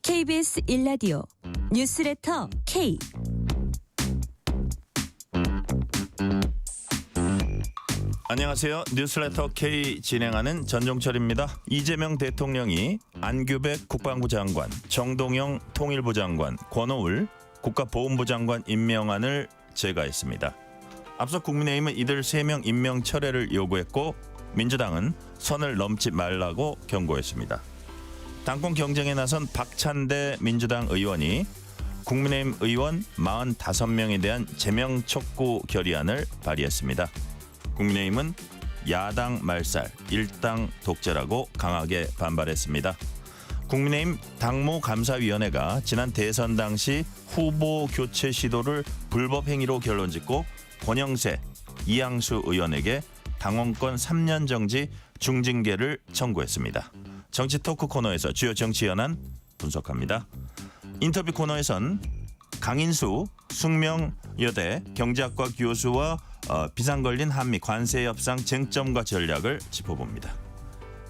KBS 1라디오 뉴스레터 K. 안녕하세요. 뉴스레터 K 진행하는 전종철입니다. 이재명 대통령이 안규백 국방부 장관, 정동영 통일부 장관, 권오울 국가보훈부 장관 임명안을 제거했습니다. 앞서 국민의힘은 이들 3명 임명 철회를 요구했고 민주당은 선을 넘지 말라고 경고했습니다. 당권 경쟁에 나선 박찬대 민주당 의원이 국민의힘 의원 45명에 대한 제명 촉구 결의안을 발의했습니다. 국민의힘은 야당 말살, 일당 독재라고 강하게 반발했습니다. 국민의힘 당무감사위원회가 지난 대선 당시 후보 교체 시도를 불법 행위로 결론짓고 권영세, 이양수 의원에게 당원권 3년 정지 중징계를 청구했습니다. 정치 토크 코너에서 주요 정치 현안 분석합니다. 인터뷰 코너에선 강인수 숙명여대 경제학과 교수와 비상 걸린 한미 관세 협상 쟁점과 전략을 짚어봅니다.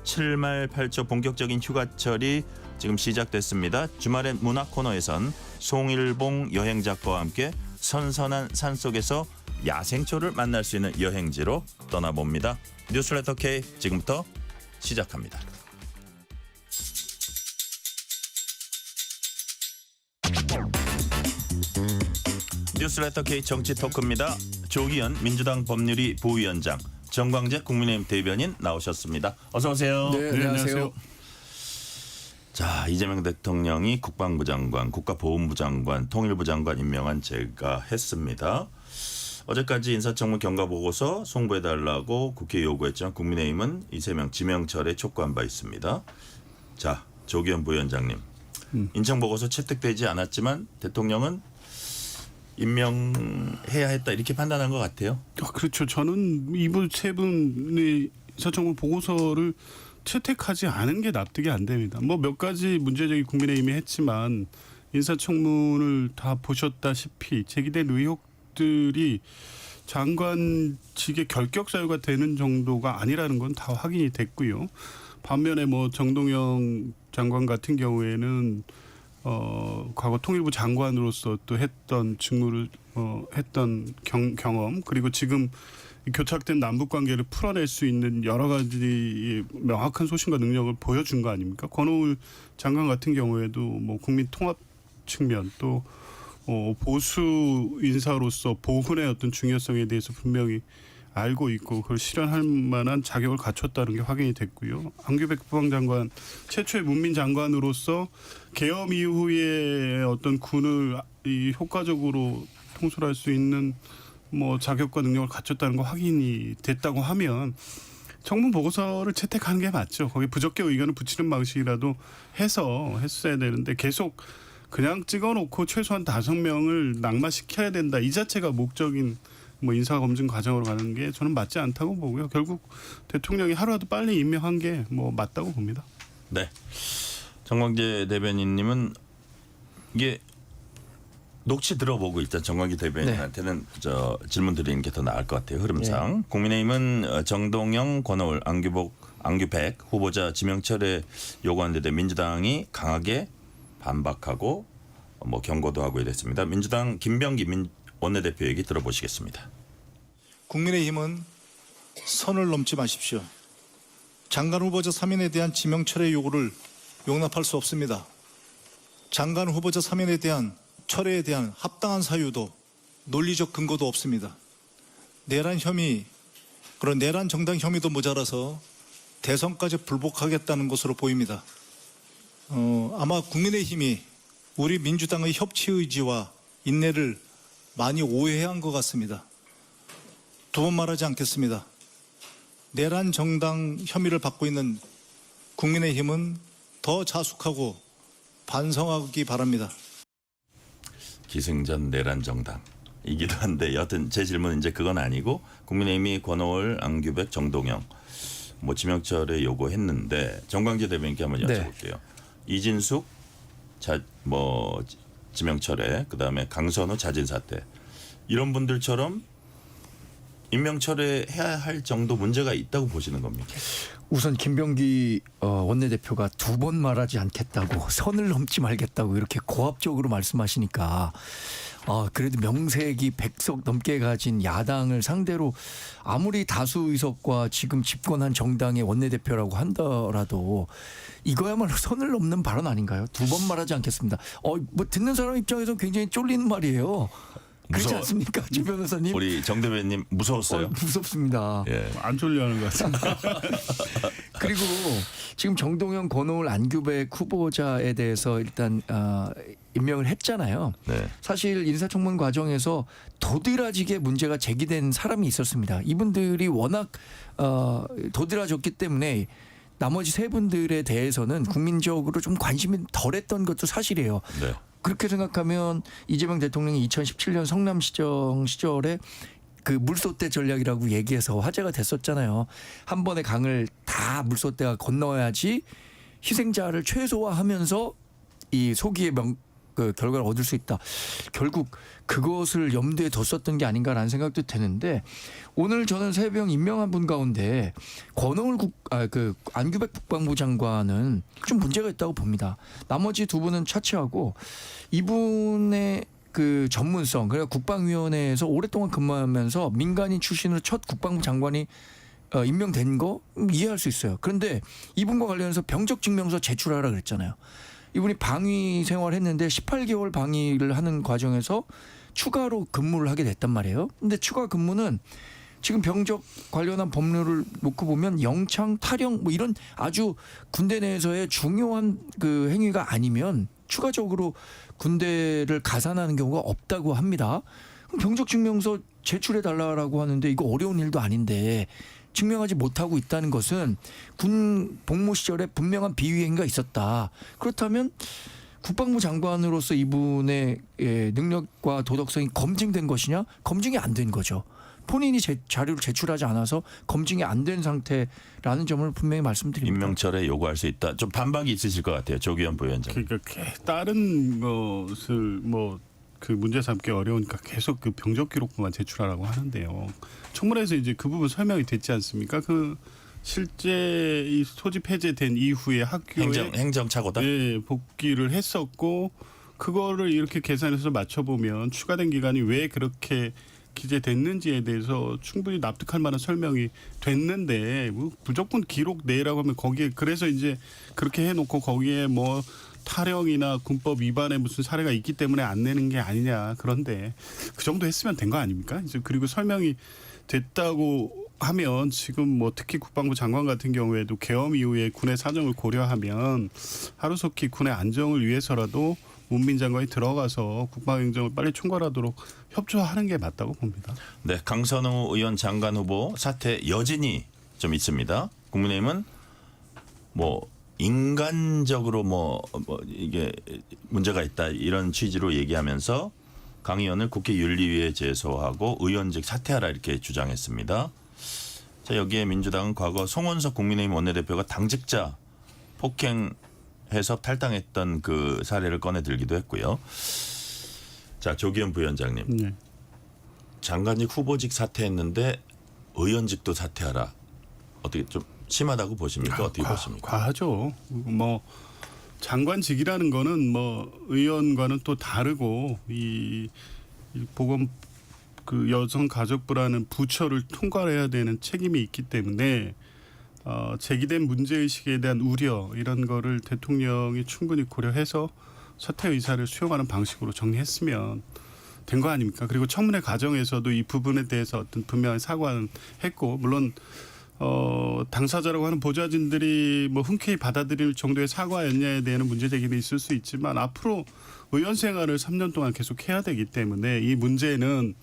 7말 8초 본격적인 휴가철이 지금 시작됐습니다. 주말엔 문학 코너에선 송일봉 여행작가와 함께 선선한 산속에서 야생초를 만날 수 있는 여행지로 떠나봅니다. 뉴스레터 K 지금부터 시작합니다. 뉴스레터 K 정치 토크입니다. 조기현 민주당 법률위 부위원장, 정광재 국민의힘 대변인 나오셨습니다. 어서 오세요. 네, 안녕하세요. 자, 이재명 대통령이 국방부 장관, 국가보훈부 장관, 통일부 장관 임명안 제거했습니다. 어제까지 인사청문 경과보고서 송부해달라고 국회에 요구했지만 국민의힘은 이 3명 지명철에 촉구한 바 있습니다. 자, 조기현 부위원장님. 인정보고서 채택되지 않았지만 대통령은 임명해야 했다 이렇게 판단한 것 같아요. 그렇죠. 저는 이분 3분의 인사청문 보고서를 채택하지 않은 게 납득이 안 됩니다. 뭐 몇 가지 문제적인 국민의힘이 했지만 인사청문을 다 보셨다시피 제기된 의혹들이 장관직의 결격 사유가 되는 정도가 아니라는 건 다 확인이 됐고요. 반면에 뭐 정동영 장관 같은 경우에는 과거 통일부 장관으로서 또 했던 직무를 했던 경험, 그리고 지금 교착된 남북 관계를 풀어낼 수 있는 여러 가지 명확한 소신과 능력을 보여준 거 아닙니까? 권오울 장관 같은 경우에도 뭐 국민 통합 측면 또 보수 인사로서 보훈의 어떤 중요성에 대해서 분명히 알고 있고 그걸 실현할 만한 자격을 갖췄다는 게 확인이 됐고요. 안규백 국방장관 최초의 문민 장관으로서 계엄 이후에 어떤 군을 효과적으로 통솔할 수 있는 뭐 자격과 능력을 갖췄다는 거 확인이 됐다고 하면 청문 보고서를 채택하는 게 맞죠. 거기 부적격 의견을 붙이는 방식이라도 해서 했어야 되는데 계속 그냥 찍어놓고 최소한 5명을 낙마시켜야 된다. 이 자체가 목적인 뭐 인사검증 과정으로 가는 게 저는 맞지 않다고 보고요. 결국 대통령이 하루라도 빨리 임명한 게 뭐 맞다고 봅니다. 네. 정광재 대변인님은 이게 녹취 들어보고 일단 정광재 대변인한테는 질문 드리는 게 더 나을 것 같아요. 흐름상. 네. 국민의힘은 정동영, 권오울, 안규백 후보자 지명 철회 요구한 데 대해 민주당이 강하게 반박하고 뭐 경고도 하고 이랬습니다. 민주당 김병기 원내대표 얘기 들어보시겠습니다. 국민의힘은 선을 넘지 마십시오. 장관 후보자 3인에 대한 지명 철회 요구를 용납할 수 없습니다. 장관 후보자 3인에 대한 철회에 대한 합당한 사유도 논리적 근거도 없습니다. 내란 혐의, 그런 내란 정당 혐의도 모자라서 대선까지 불복하겠다는 것으로 보입니다. 아마 국민의힘이 우리 민주당의 협치 의지와 인내를 많이 오해한 것 같습니다. 두 번 말하지 않겠습니다. 내란 정당 혐의를 받고 있는 국민의힘은 더 자숙하고 반성하기 바랍니다. 기승전 내란 정당이기도 한데 여하튼 제 질문은 이제 그건 아니고 국민의힘이 권오울, 안규백, 정동영 뭐 지명철에 요구했는데 정광재 대변인께 한번 여쭤볼게요. 네. 이진숙 지명철에 그다음에 강선우 자진 사퇴 이런 분들처럼 임명 철회해야 할 정도 문제가 있다고 보시는 겁니까? 우선 김병기 원내대표가 2번 말하지 않겠다고 선을 넘지 말겠다고 이렇게 고압적으로 말씀하시니까 그래도 명색이 100석 넘게 가진 야당을 상대로 아무리 다수 의석과 지금 집권한 정당의 원내대표라고 한다라도 이거야말로 선을 넘는 발언 아닌가요? 2번 말하지 않겠습니다. 뭐 듣는 사람 입장에서 굉장히 쫄리는 말이에요. 그렇지 무서워. 않습니까, 주 변호사님? 우리 정 대변인 무서웠어요? 무섭습니다. 예. 안 졸려하는 것 같습니다. 그리고 지금 정동영, 권오을, 안규백 후보자에 대해서 일단 임명을 했잖아요. 네. 사실 인사청문 과정에서 도드라지게 문제가 제기된 사람이 있었습니다. 이분들이 워낙 도드라졌기 때문에 나머지 세 분들에 대해서는 국민적으로 좀 관심이 덜했던 것도 사실이에요. 네. 그렇게 생각하면 이재명 대통령이 2017년 성남시정 시절에 그 물소대 전략이라고 얘기해서 화제가 됐었잖아요. 한 번에 강을 다 물소대가 건너야지 희생자를 최소화하면서 이 소기의 그 결과를 얻을 수 있다. 결국 그것을 염두에 뒀었던 게 아닌가라는 생각도 드는데 오늘 저는 새벽 임명한 분 가운데 권오을 안규백 국방부 장관은 좀 문제가 있다고 봅니다. 나머지 2분은 차치하고 이분의 그 전문성, 그러니까 국방위원회에서 오랫동안 근무하면서 민간인 출신으로 첫 국방부 장관이 임명된 거 이해할 수 있어요. 그런데 이분과 관련해서 병적 증명서 제출하라 그랬잖아요. 이분이 방위 생활했는데 18개월 방위를 하는 과정에서 추가로 근무를 하게 됐단 말이에요. 근데 추가 근무는 지금 병적 관련한 법률을 놓고 보면 영창, 탈영 뭐 이런 아주 군대 내에서의 중요한 그 행위가 아니면 추가적으로 군대를 가산하는 경우가 없다고 합니다. 그럼 병적 증명서 제출해 달라고 하는데 이거 어려운 일도 아닌데 증명하지 못하고 있다는 것은 군 복무 시절에 분명한 비위 행위가 있었다. 그렇다면 국방부 장관으로서 이분의 능력과 도덕성이 검증된 것이냐? 검증이 안 된 거죠. 본인이 자료를 제출하지 않아서 검증이 안 된 상태라는 점을 분명히 말씀드립니다. 임명철에 요구할 수 있다. 좀 반박이 있으실 것 같아요. 조기현 부위원장. 그러니까 다른 것을 그 문제 삼기 어려우니까 계속 그 병적 기록부만 제출하라고 하는데요. 청문회에서 이제 그 부분 설명이 됐지 않습니까? 그 실제 이 소집 해제된 이후에 학교에 행정착오다. 예, 복귀를 했었고 그거를 이렇게 계산해서 맞춰보면 추가된 기간이 왜 그렇게 기재됐는지에 대해서 충분히 납득할 만한 설명이 됐는데 뭐 무조건 기록 내라고 하면 거기에 그래서 이제 그렇게 해놓고 거기에 뭐 탈영이나 군법 위반의 무슨 사례가 있기 때문에 안 내는 게 아니냐. 그런데 그 정도 했으면 된 거 아닙니까? 이제 그리고 설명이 됐다고 하면 지금 뭐 특히 국방부 장관 같은 경우에도 계엄 이후에 군의 사정을 고려하면 하루속히 군의 안정을 위해서라도 문민 장관이 들어가서 국방행정을 빨리 총괄하도록 협조하는 게 맞다고 봅니다. 네, 강선우 의원 장관 후보 사퇴 여진이 좀 있습니다. 국민의힘은 뭐 인간적으로 뭐 이게 문제가 있다 이런 취지로 얘기하면서 강 의원을 국회 윤리위에 제소하고 의원직 사퇴하라 이렇게 주장했습니다. 자, 여기에 민주당은 과거 송원석 국민의힘 원내대표가 당직자 폭행해서 탈당했던 그 사례를 꺼내들기도 했고요. 자, 조기현 부위원장님. 네. 장관직 후보직 사퇴했는데 의원직도 사퇴하라. 어떻게 좀 심하다고 보십니까? 어떻게 보십니까? 과하죠. 뭐 장관직이라는 거는 뭐 의원과는 또 다르고 이 보건 그 여성가족부라는 부처를 통과해야 되는 책임이 있기 때문에 제기된 문제의식에 대한 우려 이런 거를 대통령이 충분히 고려해서 사퇴 의사를 수용하는 방식으로 정리했으면 된 거 아닙니까? 그리고 청문회 과정에서도 이 부분에 대해서 어떤 분명한 사과는 했고 물론 당사자라고 하는 보좌진들이 뭐 흔쾌히 받아들일 정도의 사과였냐에 대한 문제 제기는 있을 수 있지만 앞으로 의원 생활을 3년 동안 계속 해야 되기 때문에 이 문제는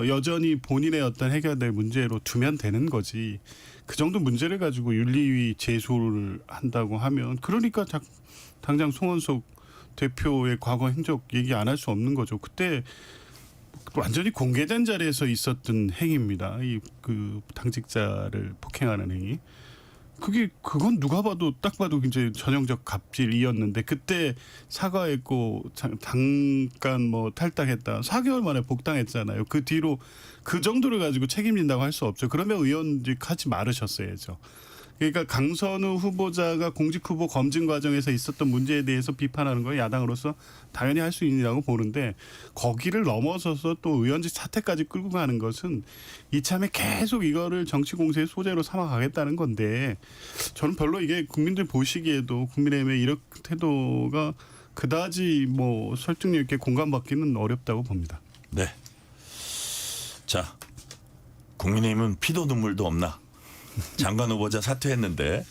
여전히 본인의 어떤 해결될 문제로 두면 되는 거지. 그 정도 문제를 가지고 윤리위 제소를 한다고 하면 그러니까 당장 송원석 대표의 과거 행적 얘기 안 할 수 없는 거죠. 그때 완전히 공개된 자리에서 있었던 행위입니다. 이 그 당직자를 폭행하는 행위. 그건 누가 봐도 딱 봐도 이제 전형적 갑질이었는데 그때 사과했고 잠깐 뭐 탈당했다 4개월 만에 복당했잖아요. 그 뒤로 그 정도를 가지고 책임진다고 할 수 없죠. 그러면 의원직 하지 말으셨어야죠. 그러니까 강선우 후보자가 공직 후보 검증 과정에서 있었던 문제에 대해서 비판하는 건 야당으로서 당연히 할 수 있느라고 보는데 거기를 넘어서서 또 의원직 사퇴까지 끌고 가는 것은 이참에 계속 이거를 정치 공세의 소재로 삼아가겠다는 건데 저는 별로 이게 국민들 보시기에도 국민의힘의 이런 태도가 그다지 뭐 설득력 있게 공감받기는 어렵다고 봅니다. 네. 자, 국민의힘은 피도 눈물도 없나? 장관 후보자 사퇴했는데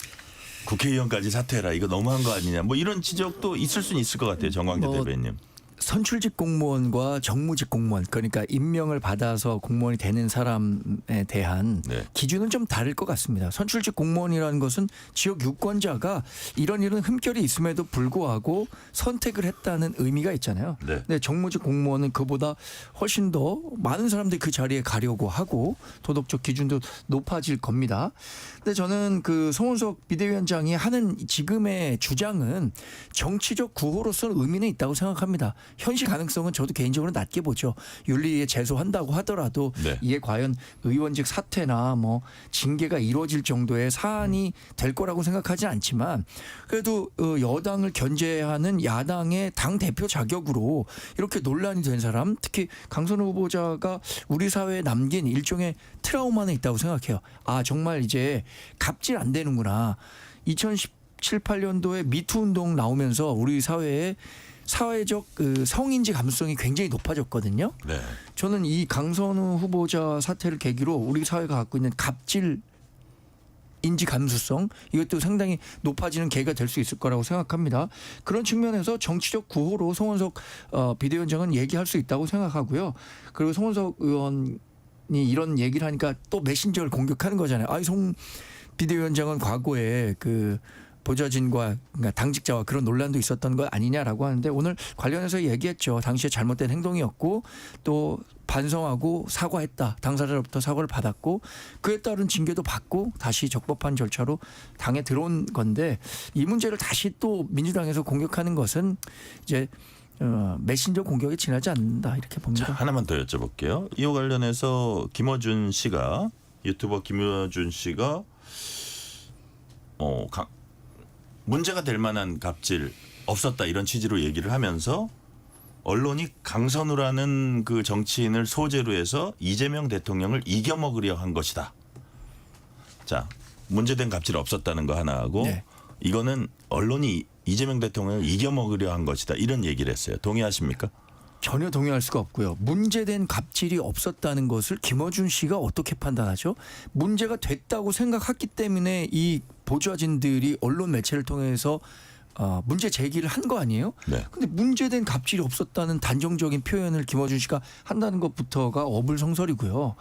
국회의원까지 사퇴해라. 이거 너무한 거 아니냐. 뭐 이런 지적도 있을 수는 있을 것 같아요. 정광재 대변인. 선출직 공무원과 정무직 공무원 그러니까 임명을 받아서 공무원이 되는 사람에 대한 네. 기준은 좀 다를 것 같습니다. 선출직 공무원이라는 것은 지역 유권자가 이런 흠결이 있음에도 불구하고 선택을 했다는 의미가 있잖아요. 네. 근데 정무직 공무원은 그보다 훨씬 더 많은 사람들이 그 자리에 가려고 하고 도덕적 기준도 높아질 겁니다. 근데 저는 그 송원석 비대위원장이 하는 지금의 주장은 정치적 구호로서는 의미는 있다고 생각합니다. 현실 가능성은 저도 개인적으로 낮게 보죠. 윤리에 제소한다고 하더라도 네. 이게 과연 의원직 사퇴나 뭐 징계가 이루어질 정도의 사안이 될 거라고 생각하지 않지만 그래도 여당을 견제하는 야당의 당 대표 자격으로 이렇게 논란이 된 사람 특히 강선우 후보자가 우리 사회에 남긴 일종의 트라우마는 있다고 생각해요. 아 정말 이제 갑질 안 되는구나. 2017, 18년도에 미투 운동 나오면서 우리 사회에 사회적 그 성인지 감수성이 굉장히 높아졌거든요. 네. 저는 이 강선우 후보자 사태를 계기로 우리 사회가 갖고 있는 갑질 인지 감수성 이것도 상당히 높아지는 계기가 될 수 있을 거라고 생각합니다. 그런 측면에서 정치적 구호로 송원석 비대위원장은 얘기할 수 있다고 생각하고요. 그리고 송원석 의원이 이런 얘기를 하니까 또 메신저를 공격하는 거잖아요. 송 비대위원장은 과거에 그 보좌진과 그러니까 당직자와 그런 논란도 있었던 것 아니냐라고 하는데 오늘 관련해서 얘기했죠. 당시에 잘못된 행동이었고 또 반성하고 사과했다. 당사자로부터 사과를 받았고 그에 따른 징계도 받고 다시 적법한 절차로 당에 들어온 건데 이 문제를 다시 또 민주당에서 공격하는 것은 이제 메신저 공격에 지나지 않는다 이렇게 봅니다. 자, 하나만 더 여쭤볼게요. 이와 관련해서 김어준 씨가 유튜버 김어준 씨가 문제가 될 만한 갑질 없었다 이런 취지로 얘기를 하면서 언론이 강선우라는 그 정치인을 소재로 해서 이재명 대통령을 이겨먹으려 한 것이다. 자, 문제된 갑질 없었다는 거 하나 하고 네. 이거는 언론이 이재명 대통령을 이겨먹으려 한 것이다. 이런 얘기를 했어요. 동의하십니까? 전혀 동의할 수가 없고요. 문제된 갑질이 없었다는 것을 김어준 씨가 어떻게 판단하죠? 문제가 됐다고 생각했기 때문에 이 보좌진들이 언론 매체를 통해서 문제 제기를 한 거 아니에요? 네. 근데 문제된 갑질이 없었다는 단정적인 표현을 김어준 씨가 한다는 것부터가 어불성설이고요.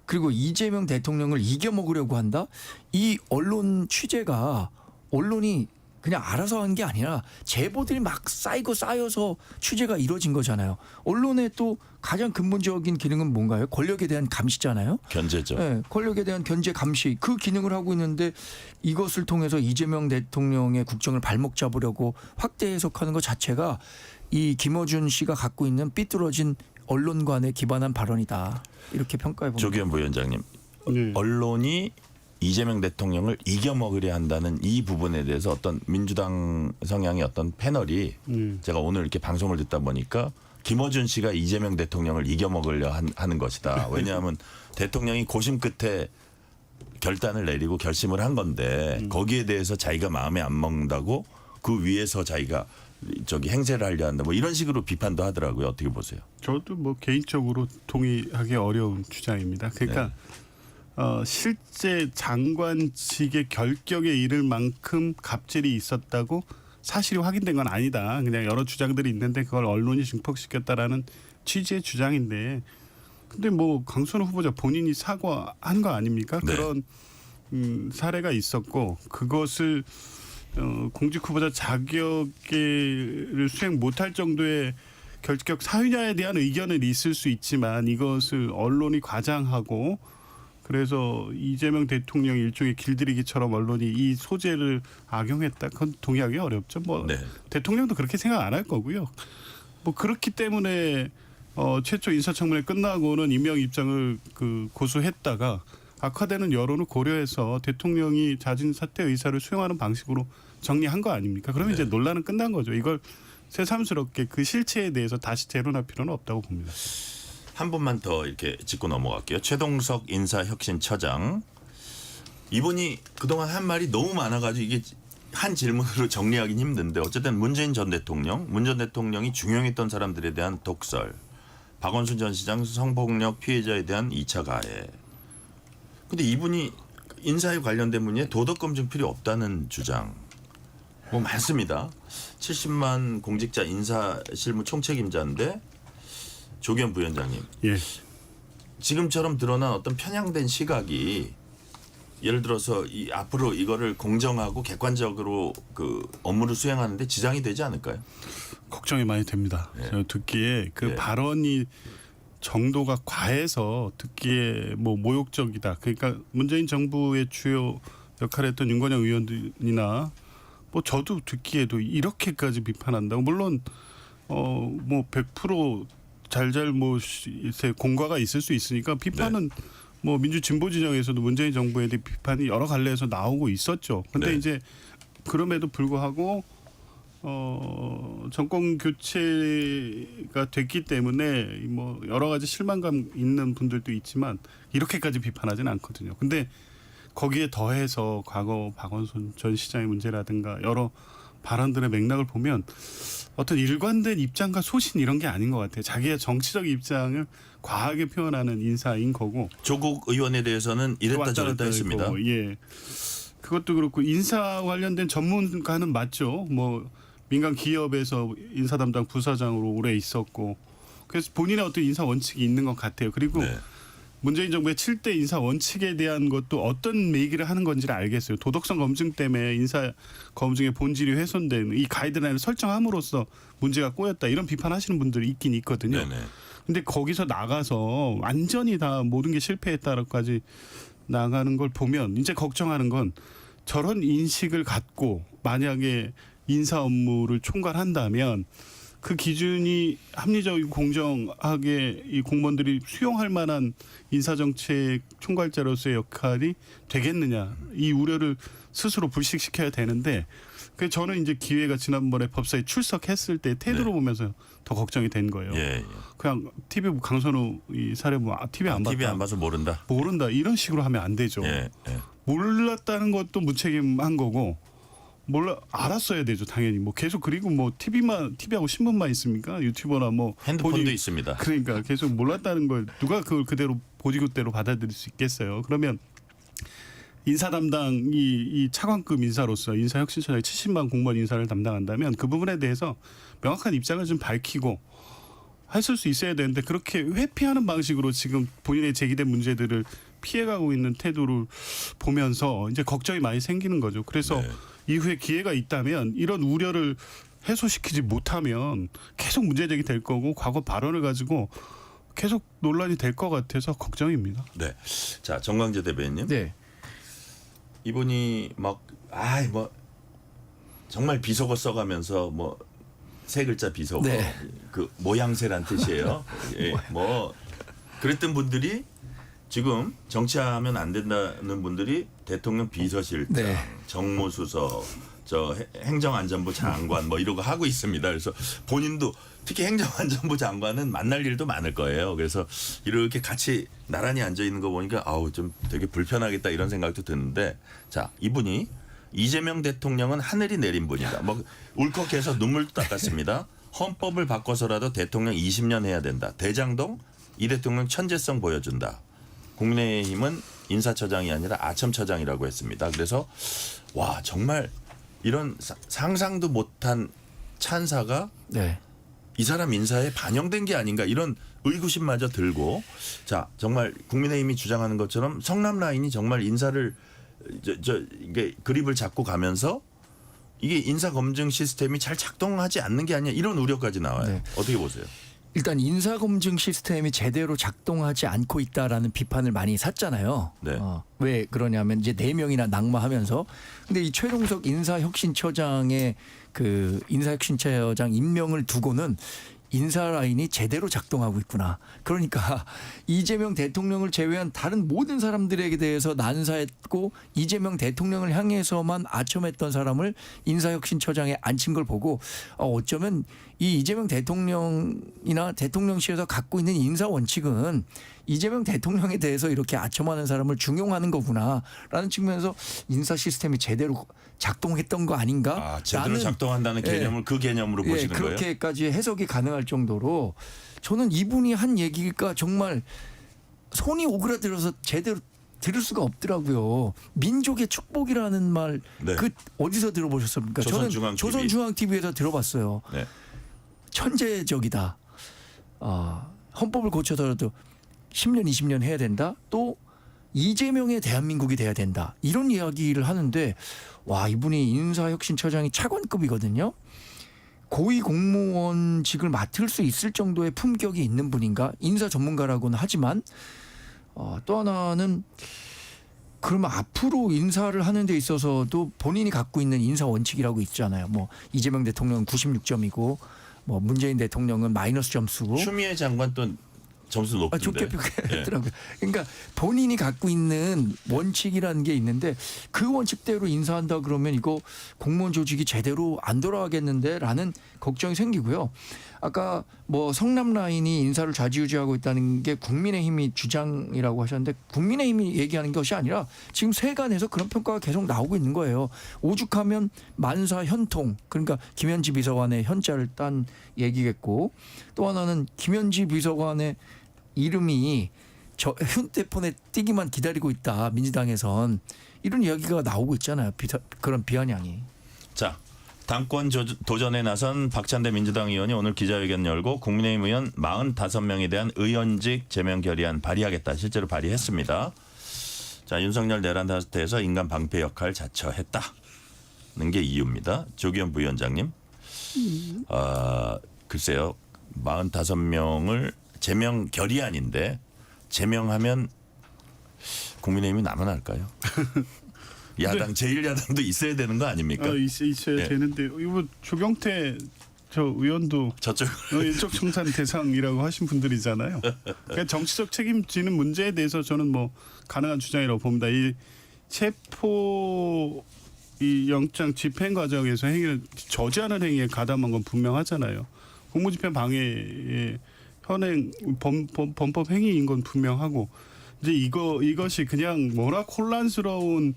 그리고 이재명 대통령을 이겨먹으려고 한다? 이 언론 취재가 언론이 그냥 알아서 한 게 아니라 제보들이 막 쌓여서 취재가 이루어진 거잖아요. 언론의 또 가장 근본적인 기능은 뭔가요? 권력에 대한 감시잖아요. 견제죠. 네, 권력에 대한 견제 감시 그 기능을 하고 있는데 이것을 통해서 이재명 대통령의 국정을 발목 잡으려고 확대 해석하는 것 자체가 이 김어준 씨가 갖고 있는 삐뚤어진 언론관에 기반한 발언이다. 이렇게 평가해 봅니다. 조기현 부위원장님. 네. 언론이 이재명 대통령을 이겨먹으려 한다는 이 부분에 대해서 어떤 민주당 성향의 어떤 패널이 제가 오늘 이렇게 방송을 듣다 보니까 김어준 씨가 이재명 대통령을 이겨먹으려 하는 것이다. 왜냐하면 대통령이 고심 끝에 결단을 내리고 결심을 한 건데 거기에 대해서 자기가 마음에 안 먹는다고 그 위에서 자기가 행세를 하려 한다. 뭐 이런 식으로 비판도 하더라고요. 어떻게 보세요? 저도 뭐 개인적으로 동의하기 어려운 주장입니다. 그러니까 실제 장관직의 결격에 이를 만큼 갑질이 있었다고 사실이 확인된 건 아니다. 그냥 여러 주장들이 있는데 그걸 언론이 증폭시켰다라는 취지의 주장인데 근데 뭐 강선우 후보자 본인이 사과한 거 아닙니까? 네. 그런 사례가 있었고 그것을 공직 후보자 자격을 수행 못할 정도의 결격 사유냐에 대한 의견은 있을 수 있지만 이것을 언론이 과장하고 그래서 이재명 대통령 일종의 길들이기처럼 언론이 이 소재를 악용했다. 그건 동의하기 어렵죠. 뭐 네. 대통령도 그렇게 생각 안 할 거고요. 뭐 그렇기 때문에 최초 인사청문회 끝나고는 임명 입장을 고수했다가 악화되는 여론을 고려해서 대통령이 자진 사퇴 의사를 수용하는 방식으로 정리한 거 아닙니까? 그러면 이제 논란은 끝난 거죠. 이걸 새삼스럽게 그 실체에 대해서 다시 재론할 필요는 없다고 봅니다. 한 분만 더 이렇게 짚고 넘어갈게요. 최동석 인사혁신처장. 이분이 그동안 한 말이 너무 많아가지고 이게 한 질문으로 정리하기는 힘든데 어쨌든 문재인 전 대통령이 중용했던 사람들에 대한 독설, 박원순 전 시장 성폭력 피해자에 대한 2차 가해. 근데 이분이 인사에 관련된 문제에 도덕검증 필요 없다는 주장 뭐 많습니다. 70만 공직자 인사 실무 총책임자인데 조경 부위원장님, 예. 지금처럼 드러난 어떤 편향된 시각이 예를 들어서 앞으로 이거를 공정하고 객관적으로 그 업무를 수행하는데 지장이 되지 않을까요? 걱정이 많이 됩니다. 네. 저 듣기에 그 네. 발언이 정도가 과해서 듣기에 뭐 모욕적이다. 그러니까 문재인 정부의 주요 역할을 했던 윤건영 의원이나 뭐 저도 듣기에도 이렇게까지 비판한다고. 물론 뭐 100% 잘잘못의 공과가 있을 수 있으니까 비판은 뭐 민주 진보 진영에서도 문재인 정부에 대해 비판이 여러 갈래에서 나오고 있었죠. 근데 네. 이제 그럼에도 불구하고 정권 교체가 됐기 때문에 뭐 여러 가지 실망감 있는 분들도 있지만 이렇게까지 비판하지는 않거든요. 근데 거기에 더해서 과거 박원순 전 시장의 문제라든가 여러 발언들의 맥락을 보면 어떤 일관된 입장과 소신 이런 게 아닌 것 같아요. 자기의 정치적 입장을 과하게 표현하는 인사인 거고. 조국 의원에 대해서는 이랬다 왔다 저랬다 갔다 했습니다. 있고, 예. 그것도 그렇고 인사 관련된 전문가는 맞죠. 뭐 민간 기업에서 인사 담당 부사장으로 오래 있었고 그래서 본인의 어떤 인사 원칙이 있는 것 같아요. 그리고 네. 문재인 정부의 7대 인사 원칙에 대한 것도 어떤 얘기를 하는 건지를 알겠어요. 도덕성 검증 때문에 인사 검증의 본질이 훼손된 이 가이드라인을 설정함으로써 문제가 꼬였다. 이런 비판하시는 분들이 있긴 있거든요. 네네. 근데 거기서 나가서 완전히 다 모든 게 실패했다라고까지 나가는 걸 보면 이제 걱정하는 건 저런 인식을 갖고 만약에 인사 업무를 총괄한다면 그 기준이 합리적이고 공정하게 이 공무원들이 수용할 만한 인사정책 총괄자로서의 역할이 되겠느냐. 이 우려를 스스로 불식시켜야 되는데 그 저는 이제 기회가 지난번에 법사에 출석했을 때 태도로 보면서 더 걱정이 된 거예요. 예. 그냥 TV 강선우 이 사례 보면 TV 안 봤다. TV 안 봐서 모른다. 모른다. 이런 식으로 하면 안 되죠. 예. 몰랐다는 것도 무책임한 거고 알았어야 되죠. 당연히 뭐 계속 그리고 뭐 TV하고 신문만 있습니까? 유튜버나 뭐 핸드폰도 있습니다. 그러니까 계속 몰랐다는 걸 누가 그걸 그대로 보디굿대로 받아들일 수 있겠어요. 그러면 인사 담당 이 차관급 인사로서 인사혁신처장이 70만 공무원 인사를 담당한다면 그 부분에 대해서 명확한 입장을 좀 밝히고 했을 수 있어야 되는데 그렇게 회피하는 방식으로 지금 본인의 제기된 문제들을 피해가고 있는 태도를 보면서 이제 걱정이 많이 생기는 거죠. 그래서 네. 이후에 기회가 있다면 이런 우려를 해소시키지 못하면 계속 문제제기 될 거고 과거 발언을 가지고 계속 논란이 될 것 같아서 걱정입니다. 네. 자, 정광재 대변인님. 네. 이분이 뭐 정말 비속어 써가면서 뭐 세 글자 비속어 네. 그 모양새란 뜻이에요. 예, 뭐 그랬던 분들이 지금 정치하면 안 된다는 분들이 대통령 비서실장, 네. 정무수석, 저 행정안전부 장관 뭐 이러고 하고 있습니다. 그래서 본인도 특히 행정안전부 장관은 만날 일도 많을 거예요. 그래서 이렇게 같이 나란히 앉아 있는 거 보니까 아우 좀 되게 불편하겠다 이런 생각도 드는데 자 이분이 이재명 대통령은 하늘이 내린 분이다. 뭐 울컥해서 눈물도 닦았습니다. 헌법을 바꿔서라도 대통령 20년 해야 된다. 대장동 이 대통령 천재성 보여준다. 국민의힘은 인사처장이 아니라 아첨처장이라고 했습니다. 그래서 와 정말 이런 상상도 못한 찬사가 네. 이 사람 인사에 반영된 게 아닌가 이런 의구심마저 들고 자 정말 국민의힘이 주장하는 것처럼 성남 라인이 정말 인사를 이게 그립을 잡고 가면서 이게 인사 검증 시스템이 잘 작동하지 않는 게 아니냐 이런 우려까지 나와요. 네. 어떻게 보세요? 일단 인사검증 시스템이 제대로 작동하지 않고 있다라는 비판을 많이 샀잖아요. 네. 왜 그러냐면 이제 4명이나 낙마하면서 근데 이 최종석 인사혁신처장의 그 인사혁신처장 임명을 두고는 인사 라인이 제대로 작동하고 있구나. 그러니까 이재명 대통령을 제외한 다른 모든 사람들에게 대해서 난사했고 이재명 대통령을 향해서만 아첨했던 사람을 인사혁신처장에 앉힌 걸 보고 어쩌면 이 이재명 대통령이나 대통령실에서 갖고 있는 인사 원칙은 이재명 대통령에 대해서 이렇게 아첨하는 사람을 중용하는 거구나라는 측면에서 인사 시스템이 제대로 작동했던 거 아닌가? 제대로 작동한다는 개념을 그 개념으로 보시는 거예요? 그렇게까지 해석이 가능할 정도로 저는 이분이 한 얘기가 정말 손이 오그라들어서 제대로 들을 수가 없더라고요. 민족의 축복이라는 말 네. 그 어디서 들어보셨습니까? 저는 조선중앙TV에서 들어봤어요. 네. 천재적이다. 헌법을 고쳐서라도 10년 20년 해야 된다. 또 이재명의 대한민국이 돼야 된다. 이런 이야기를 하는데 와 이분이 인사혁신처장이 차관급이거든요. 고위 공무원직을 맡을 수 있을 정도의 품격이 있는 분인가? 인사 전문가라고는 하지만 또 하나는 그러면 앞으로 인사를 하는 데 있어서도 본인이 갖고 있는 인사 원칙이라고 있잖아요. 뭐 이재명 대통령은 96점이고 뭐 문재인 대통령은 마이너스 점수고 추미애 장관 또 점수 높던데. 좋게 평가했더라고요. 그러니까 본인이 갖고 있는 원칙이라는 게 있는데 그 원칙대로 인사한다 그러면 이거 공무원 조직이 제대로 안 돌아가겠는데라는 걱정이 생기고요. 아까 뭐 성남 라인이 인사를 좌지우지하고 있다는 게 국민의힘이 주장이라고 하셨는데 국민의힘이 얘기하는 것이 아니라 지금 세간에서 그런 평가가 계속 나오고 있는 거예요. 오죽하면 만사 현통 그러니까 김현지 비서관의 현자를 딴 얘기겠고 또 하나는 김현지 비서관의 이름이 저 휴대폰에 띄기만 기다리고 있다. 민주당에선 이런 이야기가 나오고 있잖아요. 그런 비아냥이. 자, 당권 도전에 나선 박찬대 민주당 의원이 오늘 기자회견 열고 국민의힘 의원 45명에 대한 의원직 제명 결의안 발의하겠다. 실제로 발의했습니다. 자, 윤석열 내란 사태에서 인간 방패 역할 자처했다는 게 이유입니다. 조기현 부위원장님. 글쎄요. 45명을 제명 결의안인데 제명하면 국민의힘이 남아날까요? 야당 제1야당도 있어야 되는 거 아닙니까? 있어야 네. 되는데 이거 조경태 저 의원도 저쪽 일적 청산 대상이라고 하신 분들이잖아요. 그러니까 정치적 책임지는 문제에 대해서 저는 뭐 가능한 주장이라고 봅니다. 이 체포 이 영장 집행 과정에서 행위를 저지하는 행위에 가담한 건 분명하잖아요. 공무집행 방해의 현행 범법 행위인 건 분명하고 이제 이것이 그냥 워낙 혼란스러운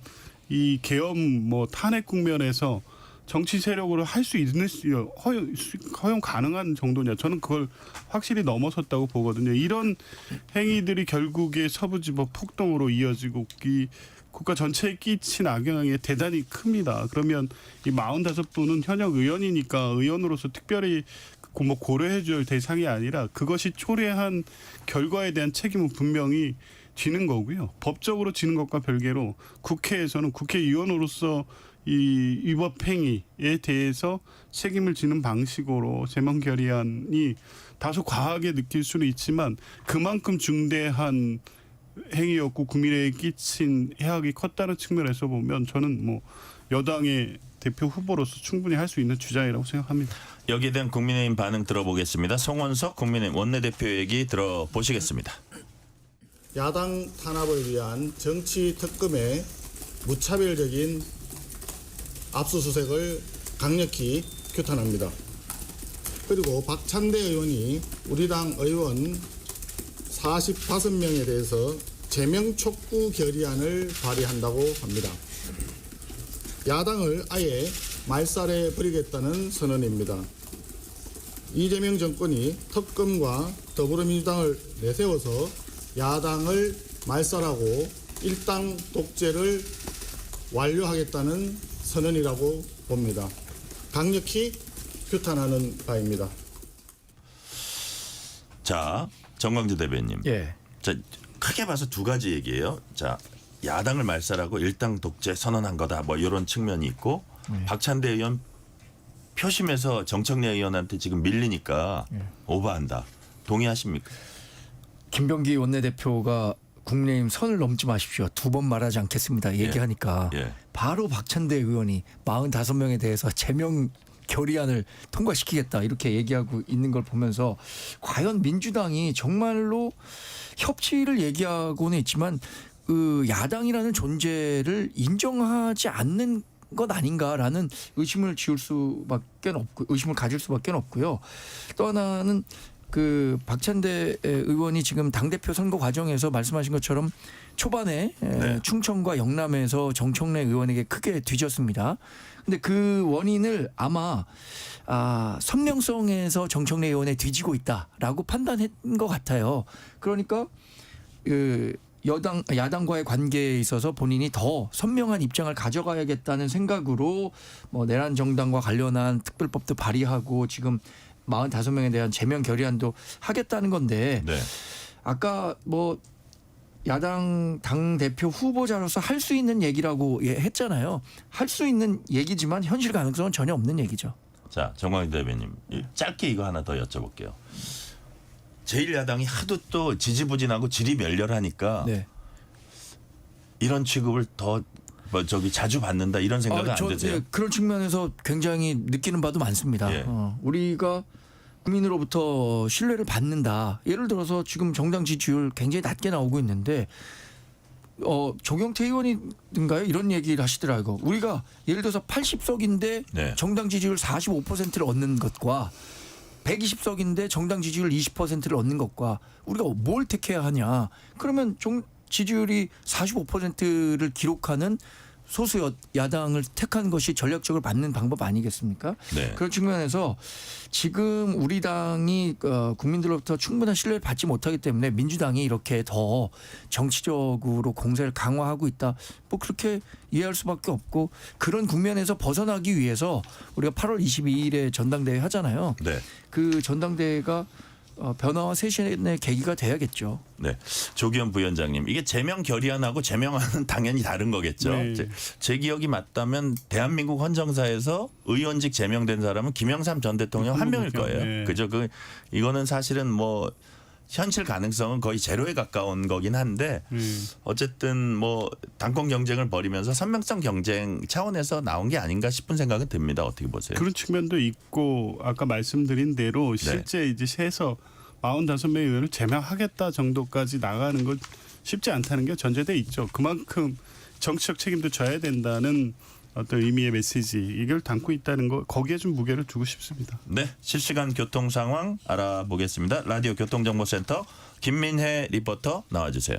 이 계엄 뭐 탄핵 국면에서 정치 세력으로 할 수 있는 허용 가능한 정도냐 저는 그걸 확실히 넘어섰다고 보거든요. 이런 행위들이 결국에 서부지법 폭동으로 이어지고 이 국가 전체에 끼친 악영향이 대단히 큽니다. 그러면 이 45분은 현역 의원이니까 의원으로서 특별히 뭐 고려해 줄 대상이 아니라 그것이 초래한 결과에 대한 책임은 분명히 지는 거고요. 법적으로 지는 것과 별개로 국회에서는 국회의원으로서 이 위법 행위에 대해서 책임을 지는 방식으로 제명 결의안이 다소 과하게 느낄 수는 있지만 그만큼 중대한 행위였고 국민에게 끼친 해악이 컸다는 측면에서 보면 저는 뭐 여당의 대표 후보로서 충분히 할 수 있는 주장이라고 생각합니다. 여기에 대한 국민의힘 반응 들어보겠습니다. 송원석 국민의힘 원내대표 얘기 들어보시겠습니다. 야당 탄압을 위한 정치 특검의 무차별적인 압수수색을 강력히 규탄합니다. 그리고 박찬대 의원이 우리 당 의원 45명에 대해서 제명 촉구 결의안을 발의한다고 합니다. 야당을 아예 말살해 버리겠다는 선언입니다. 이재명 정권이 특검과 더불어민주당을 내세워서 야당을 말살하고 일당 독재를 완료하겠다는 선언이라고 봅니다. 강력히 규탄하는 바입니다. 자, 정광재 대변인. 예. 자, 크게 봐서 두 가지 얘기예요. 자, 야당을 말살하고 일당 독재 선언한 거다. 뭐 이런 측면이 있고 박찬대 의원 표심에서 정청래 의원한테 지금 밀리니까 오버한다. 동의하십니까? 김병기 원내대표가 국민의힘 선을 넘지 마십시오. 2번 말하지 않겠습니다. 얘기하니까 예. 바로 박찬대 의원이 45명에 대해서 제명 결의안을 통과시키겠다 이렇게 얘기하고 있는 걸 보면서 과연 민주당이 정말로 협치를 얘기하고는 있지만 그 야당이라는 존재를 인정하지 않는 것 아닌가라는 의심을 가질 수밖에 없고요. 또 하나는 그 박찬대 의원이 지금 당대표 선거 과정에서 말씀하신 것처럼 초반에 네. 충청과 영남에서 정청래 의원에게 크게 뒤졌습니다. 근데 그 원인을 아마 선명성에서 정청래 의원에 뒤지고 있다라고 판단한 것 같아요. 그러니까 그 야당과의 관계에 있어서 본인이 더 선명한 입장을 가져가야겠다는 생각으로 뭐 내란 정당과 관련한 특별법도 발의하고 지금 45명에 대한 제명 결의안도 하겠다는 건데 네. 아까 뭐 야당 당 대표 후보자로서 할 수 있는 얘기라고 했잖아요. 할 수 있는 얘기지만 현실 가능성은 전혀 없는 얘기죠. 자, 정광희 대변인 짧게 이거 하나 더 여쭤볼게요. 제1야당이 하도 또 지지부진하고 질이 멸렬하니까 네. 이런 취급을 더 자주 받는다 이런 생각은 안 드세요? 예, 그런 측면에서 굉장히 느끼는 바도 많습니다. 예. 우리가 국민으로부터 신뢰를 받는다. 예를 들어서 지금 정당 지지율 굉장히 낮게 나오고 있는데 조경태 의원인가요? 이런 얘기를 하시더라고요. 우리가 예를 들어서 80석인데 네. 정당 지지율 45%를 얻는 것과 120석인데 정당 지지율 20%를 얻는 것과 우리가 뭘 택해야 하냐. 그러면 지지율이 45%를 기록하는 소수 야당을 택한 것이 전략적으로 맞는 방법 아니겠습니까? 네. 그런 측면에서 지금 우리 당이 국민들로부터 충분한 신뢰를 받지 못하기 때문에 민주당이 이렇게 더 정치적으로 공세를 강화하고 있다. 뭐 그렇게 이해할 수밖에 없고 그런 국면에서 벗어나기 위해서 우리가 8월 22일에 전당대회 하잖아요. 네. 그 전당대회가 변화와 쇄신의 계기가 돼야겠죠. 네. 조기현 부위원장님, 이게 제명 결의안하고 제명안은 당연히 다른 거겠죠. 네. 제 기억이 맞다면 대한민국 헌정사에서 의원직 제명된 사람은 김영삼 전 대통령 한 명일 거예요. 네. 그죠? 이거는 사실은 뭐 현실 가능성은 거의 제로에 가까운 거긴 한데 어쨌든 뭐 당권 경쟁을 벌이면서 선명성 경쟁 차원에서 나온 게 아닌가 싶은 생각은 듭니다. 어떻게 보세요? 그런 측면도 있고 아까 말씀드린 대로 실제 이제 해서 45명의 의원을 제명하겠다 정도까지 나가는 건 쉽지 않다는 게 전제돼 있죠. 그만큼 정치적 책임도 져야 된다는 어떤 의미의 메시지 이걸 담고 있다는 거 거기에 좀 무게를 두고 싶습니다. 네, 실시간 교통 상황 알아보겠습니다. 라디오 교통정보센터 김민혜 리포터 나와주세요.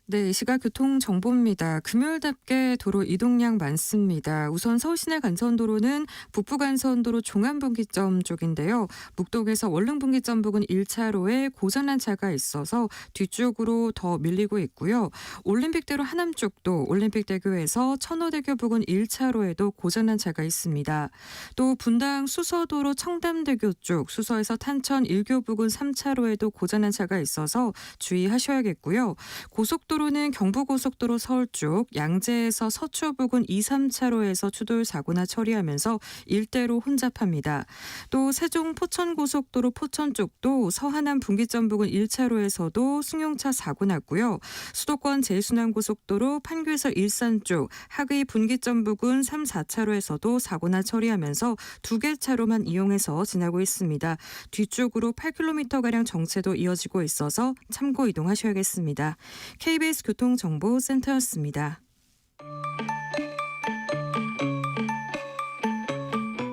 네, 이 시각 교통정보입니다. 금요일답게 도로 이동량 많습니다. 우선 서울 시내 간선도로는 북부간선도로 종암분기점 쪽인데요. 묵동에서 월릉분기점 부근 1차로에 고장난 차가 있어서 뒤쪽으로 더 밀리고 있고요. 올림픽대로 하남 쪽도 올림픽대교에서 천호대교 부근 1차로에도 고장난 차가 있습니다. 또 분당 수서도로 청담대교 쪽 수서에서 탄천 1교 부근 3차로에도 고장난 차가 있어서 주의하셔야겠고요. 고속도로는 경부고속도로 서울 쪽 양재에서 서초 부근 2, 3차로에서 추돌 사고나 처리하면서 일대로 혼잡합니다. 또 세종 포천고속도로 포천 쪽도 서하남 분기점 부근 1차로에서도 승용차 사고 났고요. 수도권 제일순환고속도로 판교에서 일산 쪽 하귀 분기점 부근 3, 4차로에서도 사고나 처리하면서 2개 차로만 이용해서 지나고 있습니다. 뒤쪽으로 8km가량 정체도 이어지고 있어서 참고 이동하셔야겠습니다. KBS 교통정보센터였습니다.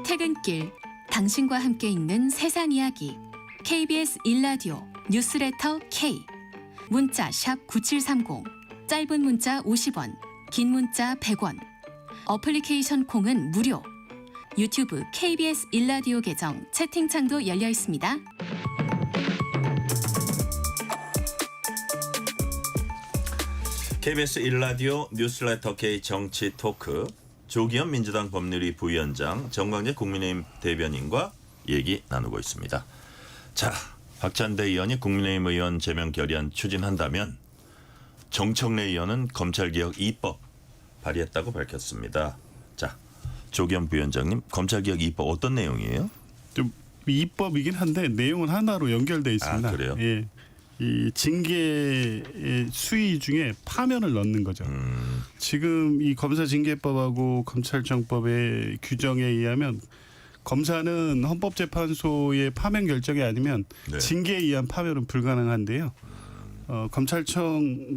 퇴근길 당신과 함께 읽는 세상 이야기 KBS 1라디오 뉴스레터 K 문자 샵 9730 짧은 문자 50원 긴 문자 100원 어플리케이션 콩은 무료 유튜브 KBS 1라디오 계정 채팅창도 열려 있습니다. KBS 1라디오 뉴스레터 K 정치 토크 조기현 민주당 법률위 부위원장 정광재 국민의힘 대변인과 얘기 나누고 있습니다. 자, 박찬대 의원이 국민의힘 의원 제명 결의안 추진한다면 정청래 의원은 검찰개혁 2법 발의했다고 밝혔습니다. 자, 조기현 부위원장님, 검찰개혁 2법 어떤 내용이에요? 입법이긴 한데 내용은 하나로 연결돼 있습니다. 아, 그래요? 예. 이 징계의 수위 중에 파면을 넣는 거죠. 지금 이 검사징계법하고 검찰청법의 규정에 의하면 검사는 헌법재판소의 파면 결정이 아니면 네. 징계에 의한 파면은 불가능한데요.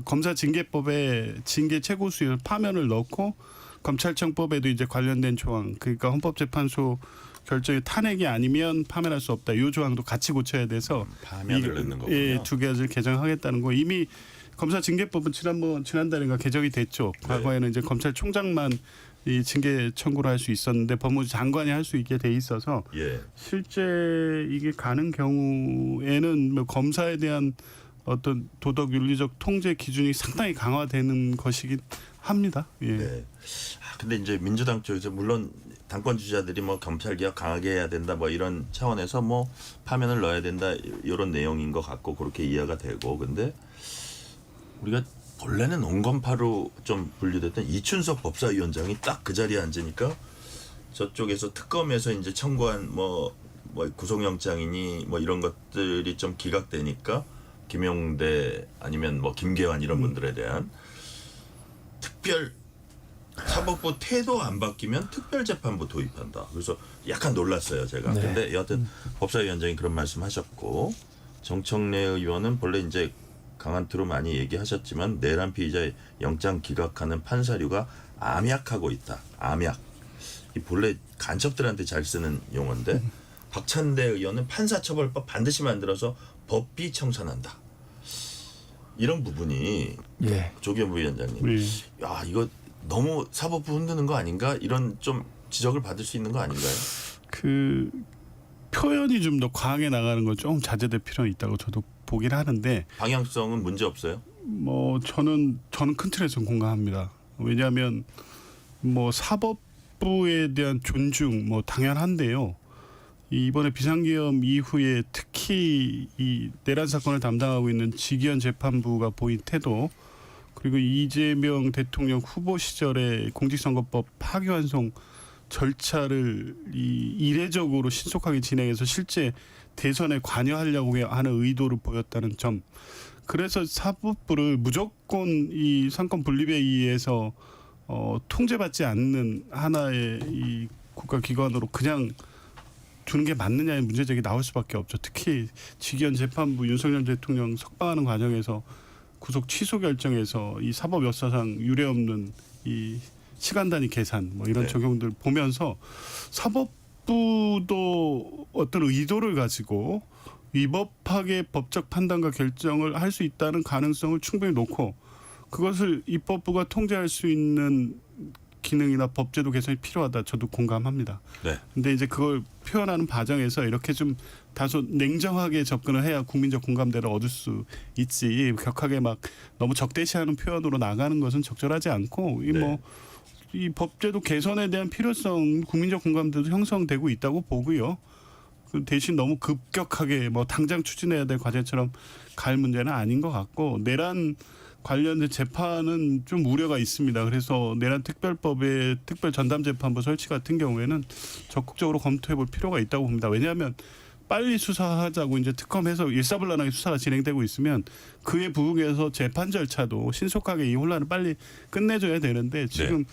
검사징계법에 징계 최고 수위 파면을 넣고 검찰청법에도 이제 관련된 조항, 그러니까 헌법재판소 결정이 탄핵이 아니면 파면할 수 없다. 이 조항도 같이 고쳐야 돼서 파면을 넣는 거군요. 예, 두 가지를 개정하겠다는 거. 이미 검사징계법은 지난달인가 개정이 됐죠. 과거에는 이제 검찰총장만 이 징계 청구를 할 수 있었는데 법무부 장관이 할 수 있게 돼 있어서 예. 실제 이게 가는 경우에는 뭐 검사에 대한 어떤 도덕 윤리적 통제 기준이 상당히 강화되는 것이긴 합니다. 예. 네. 근데 이제 민주당 쪽에서 물론 당권 주자들이 뭐 검찰 개혁 강하게 해야 된다 뭐 이런 차원에서 뭐 파면을 넣어야 된다 이런 내용인 것 같고 그렇게 이해가 되고 근데 우리가 본래는 온건파로 좀 분류됐던 이춘석 법사위원장이 딱 그 자리에 앉으니까 저쪽에서 특검에서 이제 청구한 뭐 구속영장이니 뭐 이런 것들이 좀 기각되니까 김용대 아니면 뭐 김계환 이런 분들에 대한 특별 사법부 태도 안 바뀌면 특별재판부 도입한다. 그래서 약간 놀랐어요 제가. 네. 근데 여하튼 법사위원장이 그런 말씀하셨고 정청래 의원은 본래 이제 강한투로 많이 얘기하셨지만 내란 피의자의 영장 기각하는 판사류가 암약하고 있다. 암약. 이 본래 간첩들한테 잘 쓰는 용어인데 박찬대 의원은 판사처벌법 반드시 만들어서 법비 청산한다. 이런 부분이 예. 조경부 위원장님, 예. 야 이거 너무 사법부 흔드는 거 아닌가? 이런 좀 지적을 받을 수 있는 거 아닌가요? 그 표현이 좀 더 과하게 나가는 건 좀 자제될 필요는 있다고 저도 보긴 하는데 방향성은 문제 없어요? 뭐 저는 큰 틀에서 공감합니다. 왜냐하면 뭐 사법부에 대한 존중 뭐 당연한데요. 이번에 비상계엄 이후에 특히 이 내란 사건을 담당하고 있는 직위원 재판부가 보인 태도 그리고 이재명 대통령 후보 시절에 공직선거법 파기환송 절차를 이례적으로 신속하게 진행해서 실제 대선에 관여하려고 하는 의도를 보였다는 점. 그래서 사법부를 무조건 이 상권 분립에 의해서 통제받지 않는 하나의 이 국가기관으로 그냥 두는 게 맞느냐의 문제제기 나올 수밖에 없죠. 특히 직위원 재판부 윤석열 대통령 석방하는 과정에서 구속 취소 결정에서 이 사법 역사상 유례없는 이 시간 단위 계산 뭐 이런 네. 적용들 보면서 사법부도 어떤 의도를 가지고 위법하게 법적 판단과 결정을 할 수 있다는 가능성을 충분히 놓고 그것을 입법부가 통제할 수 있는 기능이나 법제도 개선이 필요하다. 저도 공감합니다. 네. 근데 이제 그걸 표현하는 과정에서 이렇게 좀 다소 냉정하게 접근을 해야 국민적 공감대를 얻을 수 있지. 격하게 막 너무 적대시하는 표현으로 나가는 것은 적절하지 않고 이 법제도 개선에 대한 필요성, 국민적 공감대도 형성되고 있다고 보고요. 대신 너무 급격하게 뭐 당장 추진해야 될 과제처럼 갈 문제는 아닌 것 같고 내란 관련된 재판은 좀 우려가 있습니다. 그래서 내란 특별법의 특별 전담재판부 설치 같은 경우에는 적극적으로 검토해 볼 필요가 있다고 봅니다. 왜냐하면 빨리 수사하자고 이제 특검해서 일사불란하게 수사가 진행되고 있으면 그에 부응해서 재판 절차도 신속하게 이 혼란을 빨리 끝내줘야 되는데 지금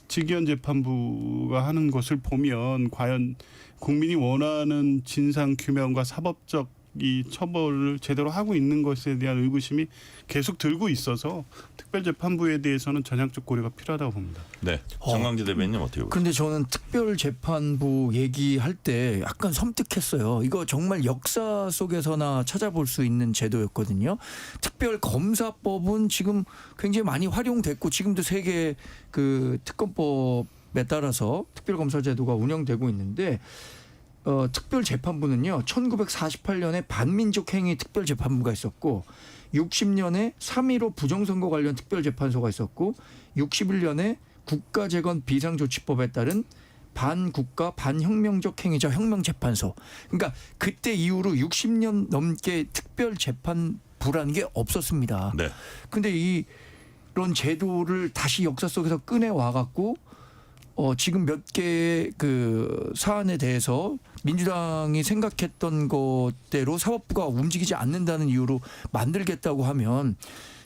직위원 재판부가 하는 것을 보면 과연 국민이 원하는 진상 규명과 사법적 이 처벌을 제대로 하고 있는 것에 대한 의구심이 계속 들고 있어서 특별재판부에 대해서는 전향적 고려가 필요하다고 봅니다. 네. 정광재 대변인 어떻게 보세요? 그런데 저는 특별재판부 얘기할 때 약간 섬뜩했어요. 이거 정말 역사 속에서나 찾아볼 수 있는 제도였거든요. 특별검사법은 지금 굉장히 많이 활용됐고 지금도 세계 그 특검법에 따라서 특별검사제도가 운영되고 있는데 특별재판부는요. 1948년에 반민족행위 특별재판부가 있었고 60년에 3.15 부정선거 관련 특별재판소가 있었고 61년에 국가재건 비상조치법에 따른 반국가 반혁명적 행위자 혁명재판소. 그러니까 그때 이후로 60년 넘게 특별재판부라는 게 없었습니다. 네. 근데 이런 제도를 다시 역사 속에서 꺼내와 갖고 지금 몇 개의 그 사안에 대해서 민주당이 생각했던 것대로 사법부가 움직이지 않는다는 이유로 만들겠다고 하면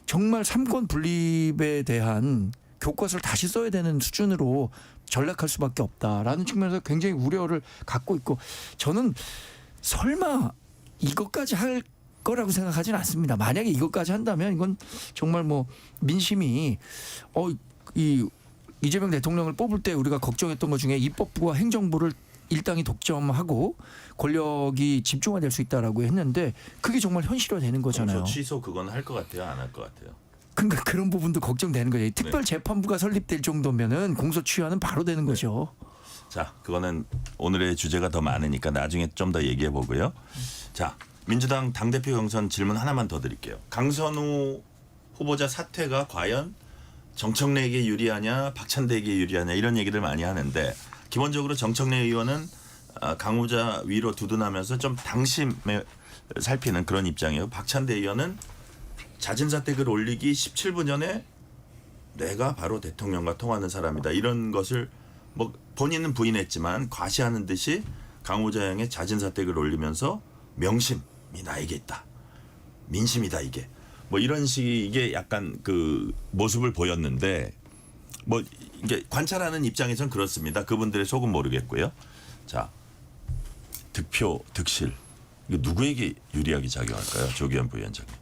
정말 삼권 분립에 대한 교과서를 다시 써야 되는 수준으로 전락할 수밖에 없다라는 측면에서 굉장히 우려를 갖고 있고, 저는 설마 이것까지 할 거라고 생각하지는 않습니다. 만약에 이것까지 한다면 이건 정말 뭐 민심이 이재명 대통령을 뽑을 때 우리가 걱정했던 것 중에 입법부와 행정부를 일당이 독점하고 권력이 집중화될 수 있다라고 했는데 그게 정말 현실화되는 거잖아요. 공소 취소 그건 할 것 같아요, 안 할 것 같아요? 그러니까 그런 부분도 걱정되는 거죠. 특별재판부가 설립될 정도면은 공소 취하는 바로 되는 거죠. 자, 그거는 오늘의 주제가 더 많으니까 나중에 좀 더 얘기해 보고요. 자, 민주당 당대표 경선 질문 하나만 더 드릴게요. 강선우 후보자 사퇴가 과연 정청래에게 유리하냐 박찬대에게 유리하냐 이런 얘기를 많이 하는데, 기본적으로 정청래 의원은 강 후보자 위로 두둔하면서 좀 당심에 살피는 그런 입장이에요. 박찬대 의원은 자진 사퇴글 올리기 17분 전에 내가 바로 대통령과 통하는 사람이다, 이런 것을 뭐 본인은 부인했지만 과시하는 듯이 강 후보자의 자진 사퇴글 올리면서 명심이 나에게 있다, 민심이다, 이게 뭐 이런 식의 이게 약간 그 모습을 보였는데, 뭐 이게 관찰하는 입장에선 그렇습니다. 그분들의 속은 모르겠고요. 자, 득표 득실 이거 누구에게 유리하게 작용할까요, 조기현 부위원장님?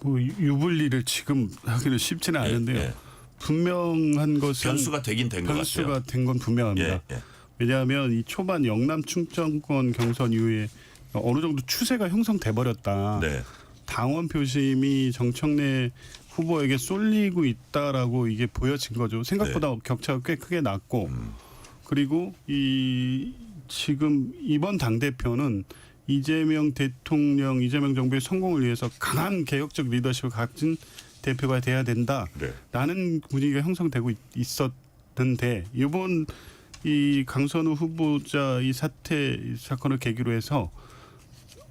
뭐 유불리를 지금 하기는 쉽지는 않은데요. 예. 분명한 것은 변수가 되긴 된 것 같아요. 변수가 된 건 분명합니다. 예. 왜냐하면 이 초반 영남 충청권 경선 이후에 어느 정도 추세가 형성돼 버렸다. 네. 당원 표심이 정청래 후보에게 쏠리고 있다라고 이게 보여진 거죠. 생각보다 네. 격차가 꽤 크게 났고, 그리고 이 지금 이번 당 대표는 이재명 대통령, 이재명 정부의 성공을 위해서 강한 개혁적 리더십을 가진 대표가 돼야 된다라는 분위기가 형성되고 있었는데, 이번 이 강선우 후보자 이 사태 사건을 계기로 해서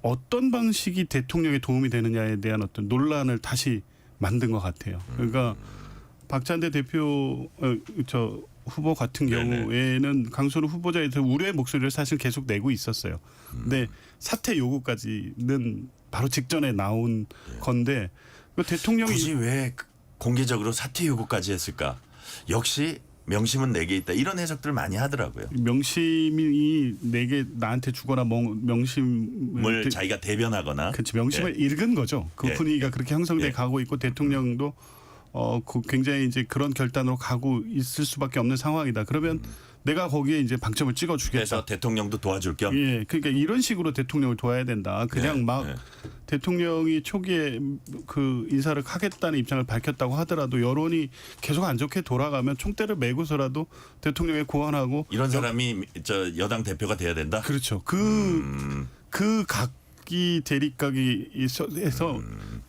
어떤 방식이 대통령에 도움이 되느냐에 대한 어떤 논란을 다시 만든 것 같아요. 그러니까 박찬대 대표 후보 같은 경우에는 강선우 후보자에 대해서 우려의 목소리를 사실 계속 내고 있었어요. 근데 사퇴 요구까지는 바로 직전에 나온 건데, 대통령이 굳이 왜 공개적으로 사퇴 요구까지 했을까? 역시 명심은 내게 있다, 이런 해석들을 많이 하더라고요. 명심이 내게 나한테 주거나 명심을 자기가 대변하거나, 그렇죠. 명심을 읽은 거죠. 그 분위기가 그렇게 형성돼 가고 있고, 대통령도 굉장히 이제 그런 결단으로 가고 있을 수밖에 없는 상황이다. 그러면 내가 거기에 이제 방점을 찍어주겠다. 그래서 대통령도 도와줄 겸. 예, 그러니까 이런 식으로 대통령을 도와야 된다. 그냥 대통령이 초기에 그 인사를 하겠다는 입장을 밝혔다고 하더라도 여론이 계속 안 좋게 돌아가면 총대를 메고서라도 대통령에 고언하고, 이런 사람이 여당 대표가 돼야 된다. 그렇죠. 그 각기 대립각이 해서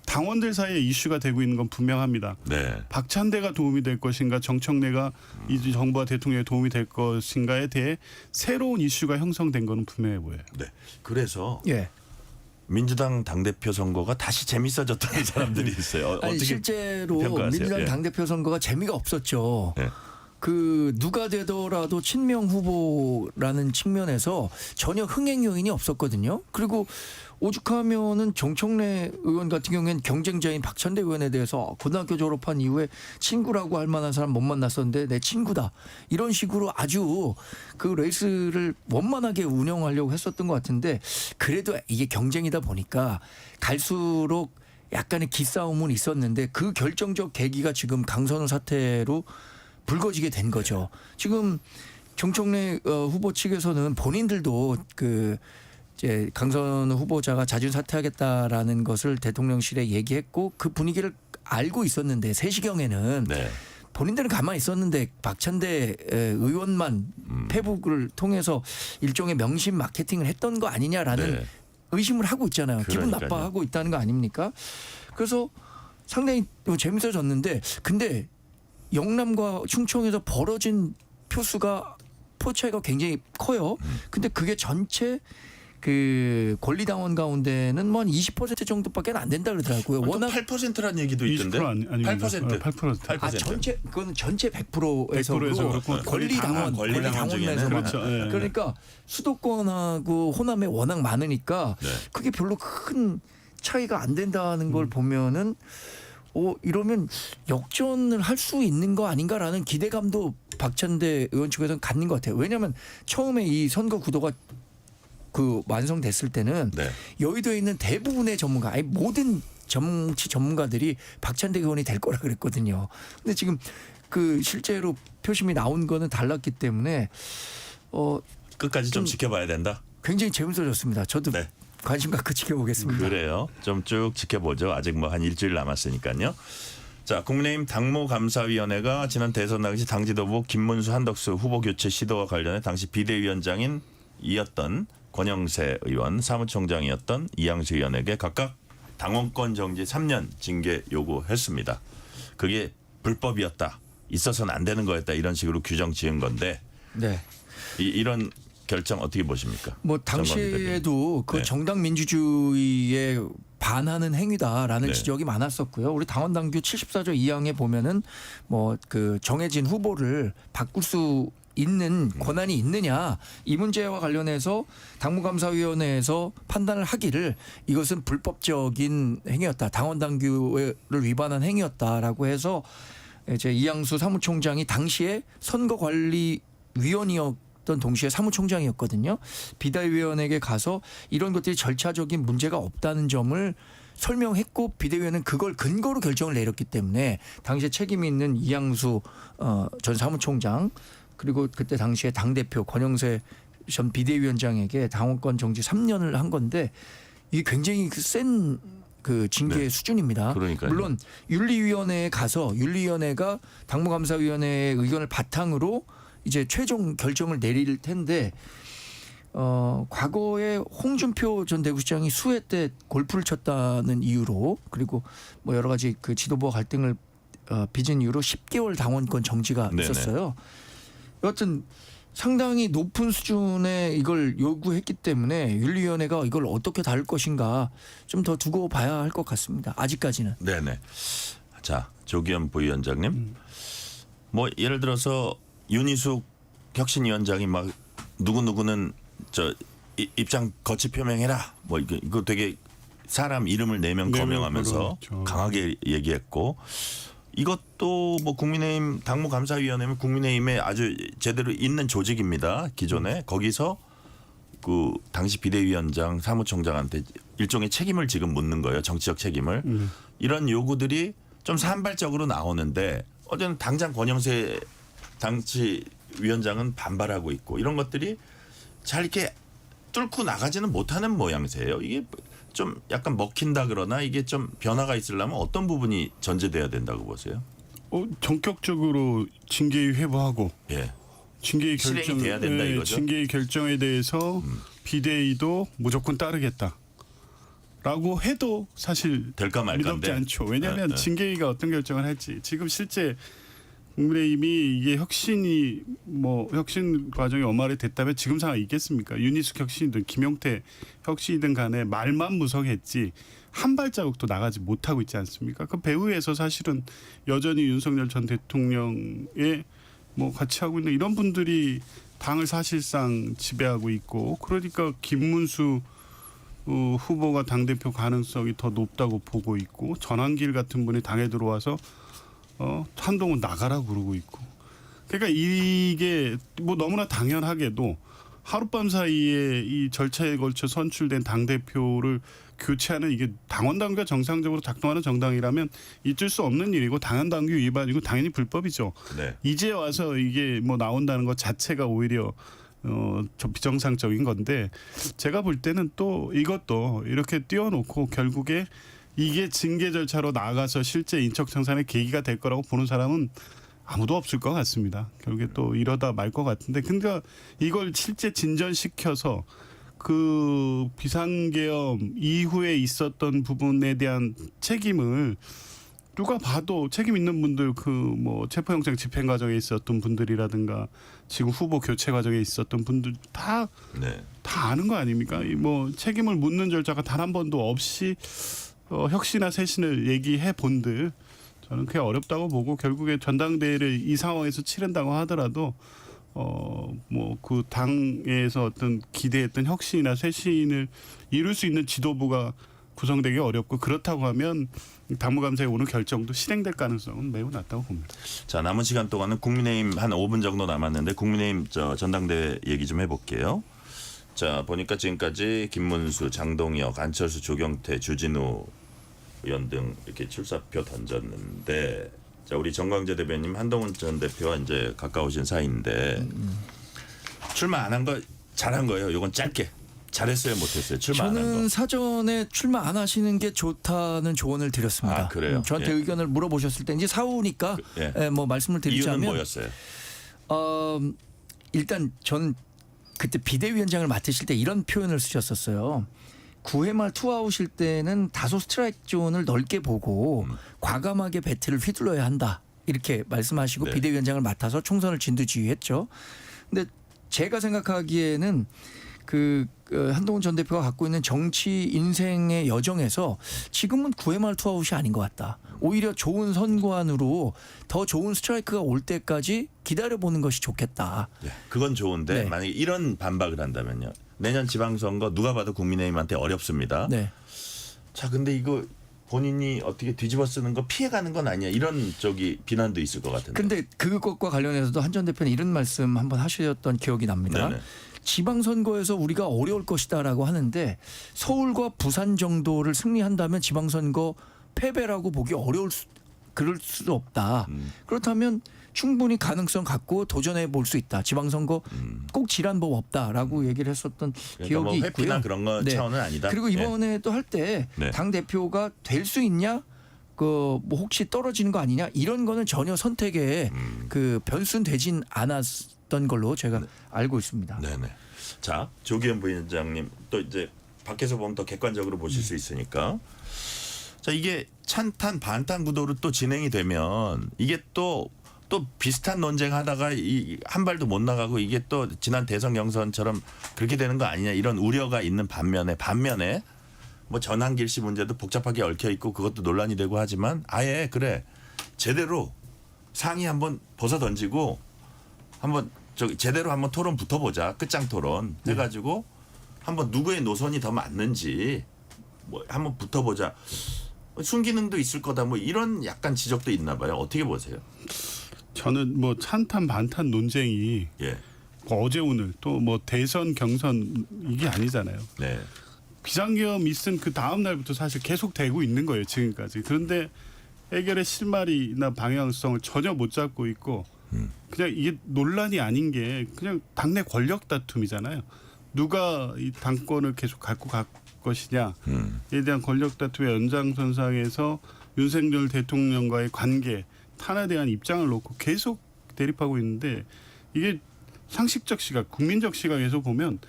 당원들 사이에 이슈가 되고 있는 건 분명합니다. 네. 박찬대가 도움이 될 것인가, 정청래가 이 정부와 대통령에 도움이 될 것인가에 대해 새로운 이슈가 형성된 건 분명해 보여요. 네. 그래서 민주당 당대표 선거가 다시 재밌어졌다는 사람들이 있어요. 아니, 어떻게 실제로 평가하세요? 민주당 당대표 선거가 재미가 없었죠. 예. 그 누가 되더라도 친명 후보라는 측면에서 전혀 흥행 요인이 없었거든요. 그리고 오죽하면은 정청래 의원 같은 경우에는 경쟁자인 박찬대 의원에 대해서 고등학교 졸업한 이후에 친구라고 할 만한 사람 못 만났었는데 내 친구다, 이런 식으로 아주 그 레이스를 원만하게 운영하려고 했었던 것 같은데, 그래도 이게 경쟁이다 보니까 갈수록 약간의 기싸움은 있었는데 그 결정적 계기가 지금 강선우 사태로 불거지게 된 거죠. 지금 정청래 후보 측에서는 본인들도 이제 강선우 후보자가 자진 사퇴하겠다라는 것을 대통령실에 얘기했고 그 분위기를 알고 있었는데, 3시경에는 본인들은 가만히 있었는데 박찬대 의원만 페북을 통해서 일종의 명심 마케팅을 했던 거 아니냐라는 의심을 하고 있잖아요. 기분 나빠하고 있다는 거 아닙니까? 그래서 상당히 재밌어졌는데, 근데 영남과 충청에서 벌어진 표 차이가 굉장히 커요. 근데 그게 전체 그 권리당원 가운데는 뭐 한 20% 정도밖에 안 된다 그러더라고요. 워낙 워낙 8%란 얘기도 있던데. 20% 아닙니다. 8%. 8%. 아, 전체 그거는 전체 100%에서 100%에서 그렇고 권리당원 중에는 내에서 그렇죠. 예. 그러니까 수도권하고 호남에 워낙 많으니까 네. 그게 별로 큰 차이가 안 된다는 걸 보면은 이러면 역전을 할 수 있는 거 아닌가라는 기대감도 박찬대 의원 측에서는 갖는 것 같아요. 왜냐하면 처음에 이 선거 구도가 그 완성됐을 때는 네. 여의도에 있는 대부분의 전문가, 아니 모든 정치 전문가들이 박찬대 의원이 될 거라 그랬거든요. 근데 지금 그 실제로 표심이 나온 거는 달랐기 때문에 끝까지 좀 지켜봐야 된다. 굉장히 재밌어졌습니다. 저도 네. 관심 갖고 지켜보겠습니다. 그래요. 좀 쭉 지켜보죠. 아직 뭐 한 일주일 남았으니까요. 자, 국민의힘 당무감사위원회가 지난 대선 당시 당지도부 김문수 한덕수 후보 교체 시도와 관련해 당시 비대위원장인 이었던 권영세 의원, 사무총장이었던 이양수 의원에게 각각 당원권 정지 3년 징계 요구했습니다. 그게 불법이었다. 있어서는 안 되는 거였다. 이런 식으로 규정 지은 건데 네. 이런 결정 어떻게 보십니까? 뭐 당시에도 그 네. 정당 민주주의에 반하는 행위다라는 네. 지적이 많았었고요. 우리 당원당규 74조 2항에 보면은 뭐 그 정해진 후보를 바꿀 수 있는 권한이 있느냐 이 문제와 관련해서 당무감사위원회에서 판단을 하기를 이것은 불법적인 행위였다. 당원당규를 위반한 행위였다라고 해서 이제 이양수 사무총장이 당시에 선거관리위원이었던 동시에 사무총장이었거든요. 비대위원에게 가서 이런 것들이 절차적인 문제가 없다는 점을 설명했고 비대위원은 그걸 근거로 결정을 내렸기 때문에 당시에 책임이 있는 이양수 전 사무총장 그리고 그때 당시에 당대표 권영세 전 비대위원장에게 당원권 정지 3년을 한 건데 이게 굉장히 센 그 징계 네. 수준입니다. 그러니까요. 물론 윤리위원회에 가서 윤리위원회가 당무감사위원회의 의견을 바탕으로 이제 최종 결정을 내릴 텐데 과거에 홍준표 전 대구시장이 수해 때 골프를 쳤다는 이유로 그리고 뭐 여러 가지 그 지도부와 갈등을 빚은 이유로 10개월 당원권 정지가 네네. 있었어요. 여하튼 상당히 높은 수준의 이걸 요구했기 때문에 윤리위원회가 이걸 어떻게 다룰 것인가 좀 더 두고 봐야 할 것 같습니다. 아직까지는. 네네. 자, 조기현 부위원장님. 뭐 예를 들어서 윤희숙 혁신위원장이 막 누구누구는 저 입장 거치 표명해라. 뭐 이거 되게 사람 이름을 내면 거명하면서 그렇죠. 강하게 얘기했고 이것도 뭐 국민의힘 당무감사위원회면 국민의힘에 아주 제대로 있는 조직입니다. 기존에 거기서 그 당시 비대위원장 사무총장한테 일종의 책임을 지금 묻는 거예요. 정치적 책임을. 이런 요구들이 좀 산발적으로 나오는데 어제는 당장 권영세 당시 위원장은 반발하고 있고 이런 것들이 잘 이렇게 뚫고 나가지는 못하는 모양새예요. 이게 좀 약간 먹힌다 그러나 이게 좀 변화가 있으려면 어떤 부분이 전제돼야 된다고 보세요? 전격적으로 징계위 회부하고 예. 징계위 실행이 결정, 돼야 된다 이거죠? 징계위 결정에 대해서 비대위도 무조건 따르겠다. 라고 해도 사실 될까 말까인데. 믿었지 않죠. 왜냐하면 네. 징계위가 어떤 결정을 할지 지금 실제 국민의힘이 이게 혁신 과정이 엄하게 됐다면 지금 상황이 있겠습니까? 윤희숙 혁신이든 김용태 혁신이든 간에 말만 무성했지 한 발자국도 나가지 못하고 있지 않습니까? 그 배후에서 사실은 여전히 윤석열 전 대통령의 뭐 같이 하고 있는 이런 분들이 당을 사실상 지배하고 있고 그러니까 김문수 후보가 당대표 가능성이 더 높다고 보고 있고 전환길 같은 분이 당에 들어와서 한동훈 나가라고 그러고 있고 그러니까 이게 뭐 너무나 당연하게도 하룻밤 사이에 이 절차에 걸쳐 선출된 당대표를 교체하는 이게 당원당규가 정상적으로 작동하는 정당이라면 있을 수 없는 일이고 당원당규 위반이고 당연히 불법이죠. 네. 이제 와서 이게 뭐 나온다는 것 자체가 오히려 좀 비정상적인 건데 제가 볼 때는 또 이것도 이렇게 띄워놓고 결국에 이게 징계 절차로 나가서 실제 인적 청산의 계기가 될 거라고 보는 사람은 아무도 없을 것 같습니다. 결국에 또 이러다 말 것 같은데 근데 이걸 실제 진전시켜서 그 비상계엄 이후에 있었던 부분에 대한 책임을 누가 봐도 책임 있는 분들 그 뭐 체포영장 집행 과정에 있었던 분들이라든가 지금 후보 교체 과정에 있었던 분들 다 네. 아는 거 아닙니까? 이 뭐 책임을 묻는 절차가 단 한 번도 없이 혁신이나 쇄신을 얘기해 본들 저는 그게 어렵다고 보고 결국에 전당대회를 이 상황에서 치른다고 하더라도 뭐 그 당에서 어떤 기대했던 혁신이나 쇄신을 이룰 수 있는 지도부가 구성되기 어렵고 그렇다고 하면 당무감사에 오는 결정도 실행될 가능성은 매우 낮다고 봅니다. 자, 남은 시간 동안은 국민의힘 한 5분 정도 남았는데 국민의힘 전당대회 얘기 좀 해볼게요. 자, 보니까 지금까지 김문수, 장동혁, 안철수, 조경태, 주진우 의원 등 이렇게 출사표 던졌는데, 자, 우리 정광재 대변인, 한동훈 전 대표와 이제 가까우신 사이인데 출마 안 한 거 잘한 거예요. 이건 짧게. 잘했어요, 못했어요? 출마 안 한 저는 거. 사전에 출마 안 하시는 게 좋다는 조언을 드렸습니다. 아, 그래요? 저한테 예. 의견을 물어보셨을 때 이제 사후니까 예. 뭐 말씀을 이유는 드리자면 뭐였어요? 일단 저는 그때 비대위원장을 맡으실 때 이런 표현을 쓰셨었어요. 9회 말 투아웃일 때는 다소 스트라이크 존을 넓게 보고 과감하게 배트를 휘둘러야 한다. 이렇게 말씀하시고 네. 비대위원장을 맡아서 총선을 진두지휘했죠. 근데 제가 생각하기에는 그 한동훈 전 대표가 갖고 있는 정치 인생의 여정에서 지금은 9회 말 투아웃이 아닌 것 같다. 오히려 좋은 선관으로 더 좋은 스트라이크가 올 때까지 기다려보는 것이 좋겠다. 예, 그건 좋은데 네. 만약에 이런 반박을 한다면요. 내년 지방선거 누가 봐도 국민의힘한테 어렵습니다. 네. 자, 근데 이거 본인이 어떻게 뒤집어 쓰는 거 피해가는 건 아니야. 이런 비난도 있을 것 같은데. 근데 그것과 관련해서도 한 전 대표는 이런 말씀 한번 하셨던 기억이 납니다. 네네. 지방선거에서 우리가 어려울 것이다라고 하는데 서울과 부산 정도를 승리한다면 지방선거 패배라고 보기 그럴 수 없다. 그렇다면 충분히 가능성 갖고 도전해 볼 수 있다. 지방선거 꼭 지란 법 없다라고 얘기를 했었던 그러니까 기억이 뭐 회피나 있고요. 그런 거 네. 차원은 아니다. 그리고 이번에 또 할 때 네. 당 대표가 될 수 있냐? 그 뭐 혹시 떨어지는 거 아니냐? 이런 거는 전혀 선택에 그 변수는 되진 않았던 걸로 제가 알고 있습니다. 네네. 자, 조기현 부위원장님 또 이제 밖에서 보면 더 객관적으로 보실 수 있으니까. 자, 이게 찬탄 반탄 구도로 또 진행이 되면 이게 또 비슷한 논쟁하다가 한 발도 못 나가고 이게 또 지난 대선 경선처럼 그렇게 되는 거 아니냐 이런 우려가 있는 반면에 뭐 전한길 씨 문제도 복잡하게 얽혀 있고 그것도 논란이 되고 하지만 아예 그래 제대로 상의 한번 벗어 던지고 한번 제대로 한번 토론 붙어보자. 끝장 토론 해가지고 한번 누구의 노선이 더 맞는지 뭐 한번 붙어보자. 순기능도 있을 거다. 뭐 이런 약간 지적도 있나 봐요. 어떻게 보세요? 저는 뭐 찬탄 반탄 논쟁이 예. 뭐 어제 오늘 또 뭐 대선 경선 이게 아니잖아요. 네. 비상계엄 있은 그 다음 날부터 사실 계속 되고 있는 거예요. 지금까지. 그런데 해결의 실마리나 방향성을 전혀 못 잡고 있고 그냥 이게 논란이 아닌 게 그냥 당내 권력 다툼이잖아요. 누가 이 당권을 계속 갖고 갈 것이냐에 대한 권력 다툼의 연장선상에서 윤석열 대통령과의 관계, 탄에 대한 입장을 놓고 계속 대립하고 있는데 이게 상식적 시각, 국민적 시각에서 보면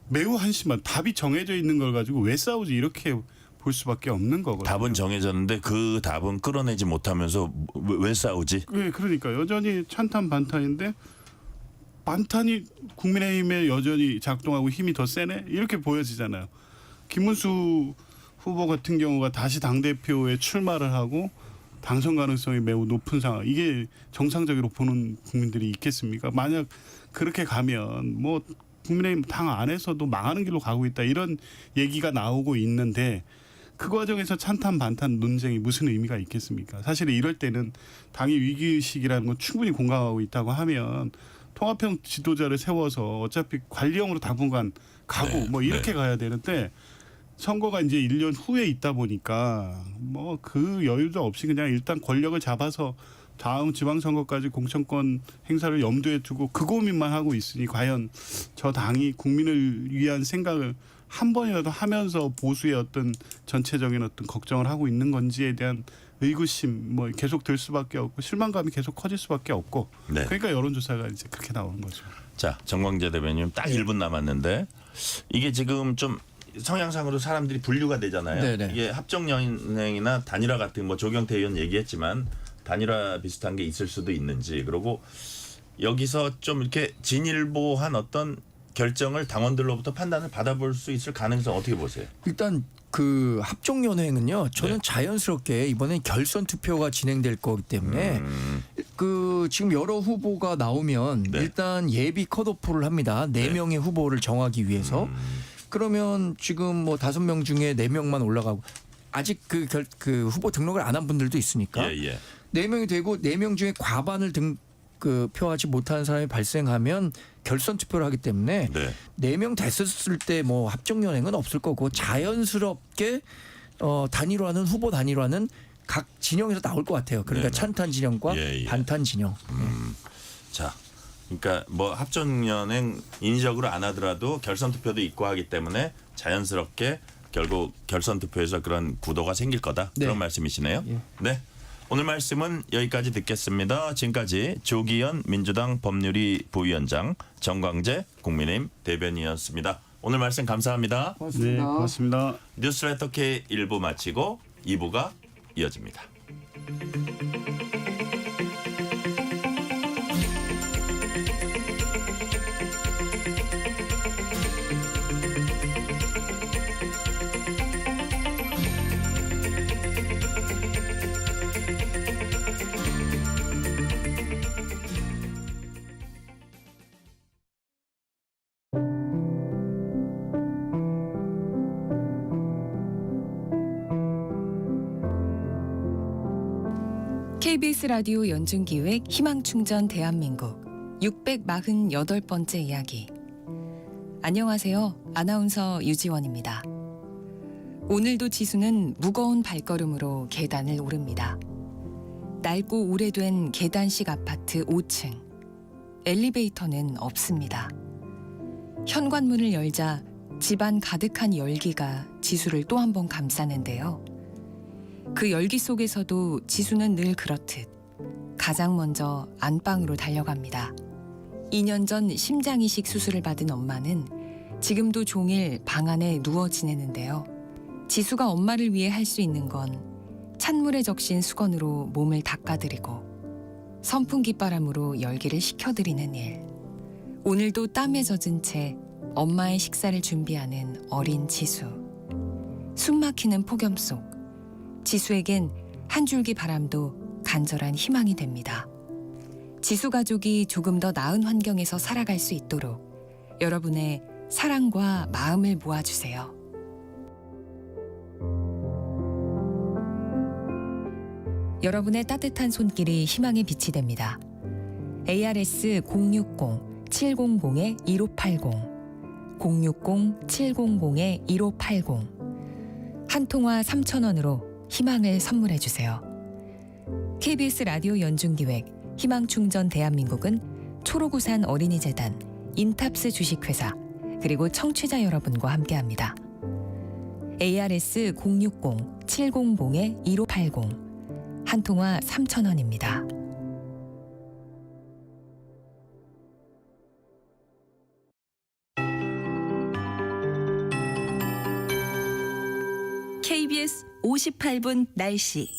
매우 한심한 답이 정해져 있는 걸 가지고 왜 싸우지 이렇게 볼 수밖에 없는 거거든요. 답은 정해졌는데 그 답은 끌어내지 못하면서 왜 싸우지? 네, 그러니까 여전히 찬탄 반탄인데 반탄이 국민의힘에 여전히 작동하고 힘이 더 세네 이렇게 보여지잖아요. 김문수 후보 같은 경우가 다시 당대표에 출마를 하고 당선 가능성이 매우 높은 상황. 이게 정상적으로 보는 국민들이 있겠습니까? 만약 그렇게 가면 뭐 국민의힘 당 안에서도 망하는 길로 가고 있다 이런 얘기가 나오고 있는데 그 과정에서 찬탄 반탄 논쟁이 무슨 의미가 있겠습니까? 사실 이럴 때는 당의 위기의식이라는 건 충분히 공감하고 있다고 하면 통합형 지도자를 세워서 어차피 관리형으로 당분간 가고 뭐 이렇게 가야 되는데 선거가 이제 1년 후에 있다 보니까 뭐 그 여유도 없이 그냥 일단 권력을 잡아서 다음 지방선거까지 공천권 행사를 염두에 두고 그 고민만 하고 있으니 과연 저 당이 국민을 위한 생각을 한 번이라도 하면서 보수의 어떤 전체적인 어떤 걱정을 하고 있는 건지에 대한 의구심 뭐 계속 들 수밖에 없고 실망감이 계속 커질 수밖에 없고 네. 그러니까 여론조사가 이제 그렇게 나오는 거죠. 자, 정광재 대변인 딱 1분 남았는데 이게 지금 좀 성향상으로 사람들이 분류가 되잖아요. 네네. 이게 합정연행이나 단일화 같은 뭐 조경태 의원 얘기했지만 단일화 비슷한 게 있을 수도 있는지 그리고 여기서 좀 이렇게 진일보한 어떤 결정을 당원들로부터 판단을 받아볼 수 있을 가능성 어떻게 보세요? 일단 그 합종연행은요. 저는 네. 자연스럽게 이번엔 결선 투표가 진행될 거기 때문에 그 지금 여러 후보가 나오면 네. 일단 예비 컷오프를 합니다. 4명의 후보를 정하기 위해서. 그러면 지금 뭐 5명 중에 4명만 올라가고 아직 그 후보 등록을 안 한 분들도 있으니까 예. 4명이 되고 4명 중에 과반을 표하지 못하는 사람이 발생하면 결선 투표를 하기 때문에 네. 4명 됐었을 때 뭐 합종연행은 없을 거고 자연스럽게 단일화는 후보 단일화는 각 진영에서 나올 것 같아요. 그러니까 네네. 찬탄 진영과 예. 반탄 진영. 자, 그러니까 뭐 합정연행 인위적으로 안 하더라도 결선 투표도 있고 하기 때문에 자연스럽게 결국 결선 투표에서 그런 구도가 생길 거다. 네. 그런 말씀이시네요. 예. 네. 오늘 말씀은 여기까지 듣겠습니다. 지금까지 조기현 민주당 법률위 부위원장, 정광재 국민의힘 대변인이었습니다. 오늘 말씀 감사합니다. 네, 고맙습니다. 뉴스레터 K 1부 마치고 2부가 이어집니다. KBS 라디오 연중기획 희망충전 대한민국 648번째 이야기. 안녕하세요. 아나운서 유지원입니다. 오늘도 지수는 무거운 발걸음으로 계단을 오릅니다. 낡고 오래된 계단식 아파트 5층. 엘리베이터는 없습니다. 현관문을 열자 집안 가득한 열기가 지수를 또 한 번 감싸는데요. 그 열기 속에서도 지수는 늘 그렇듯 가장 먼저 안방으로 달려갑니다. 2년 전 심장이식 수술을 받은 엄마는 지금도 종일 방 안에 누워 지내는데요. 지수가 엄마를 위해 할 수 있는 건 찬물에 적신 수건으로 몸을 닦아드리고 선풍기 바람으로 열기를 식혀드리는 일. 오늘도 땀에 젖은 채 엄마의 식사를 준비하는 어린 지수. 숨막히는 폭염 속 지수에겐 한 줄기 바람도 간절한 희망이 됩니다. 지수 가족이 조금 더 나은 환경에서 살아갈 수 있도록 여러분의 사랑과 마음을 모아주세요. 여러분의 따뜻한 손길이 희망의 빛이 됩니다. ARS 060-700-1580 060-700-1580 한 통화 3,000원으로 희망을 선물해 주세요. KBS 라디오 연중기획 희망충전 대한민국은 초록우산 어린이재단, 인탑스 주식회사, 그리고 청취자 여러분과 함께합니다. ARS 060-700-1580 한 통화 3,000원입니다. KBS 58분 날씨.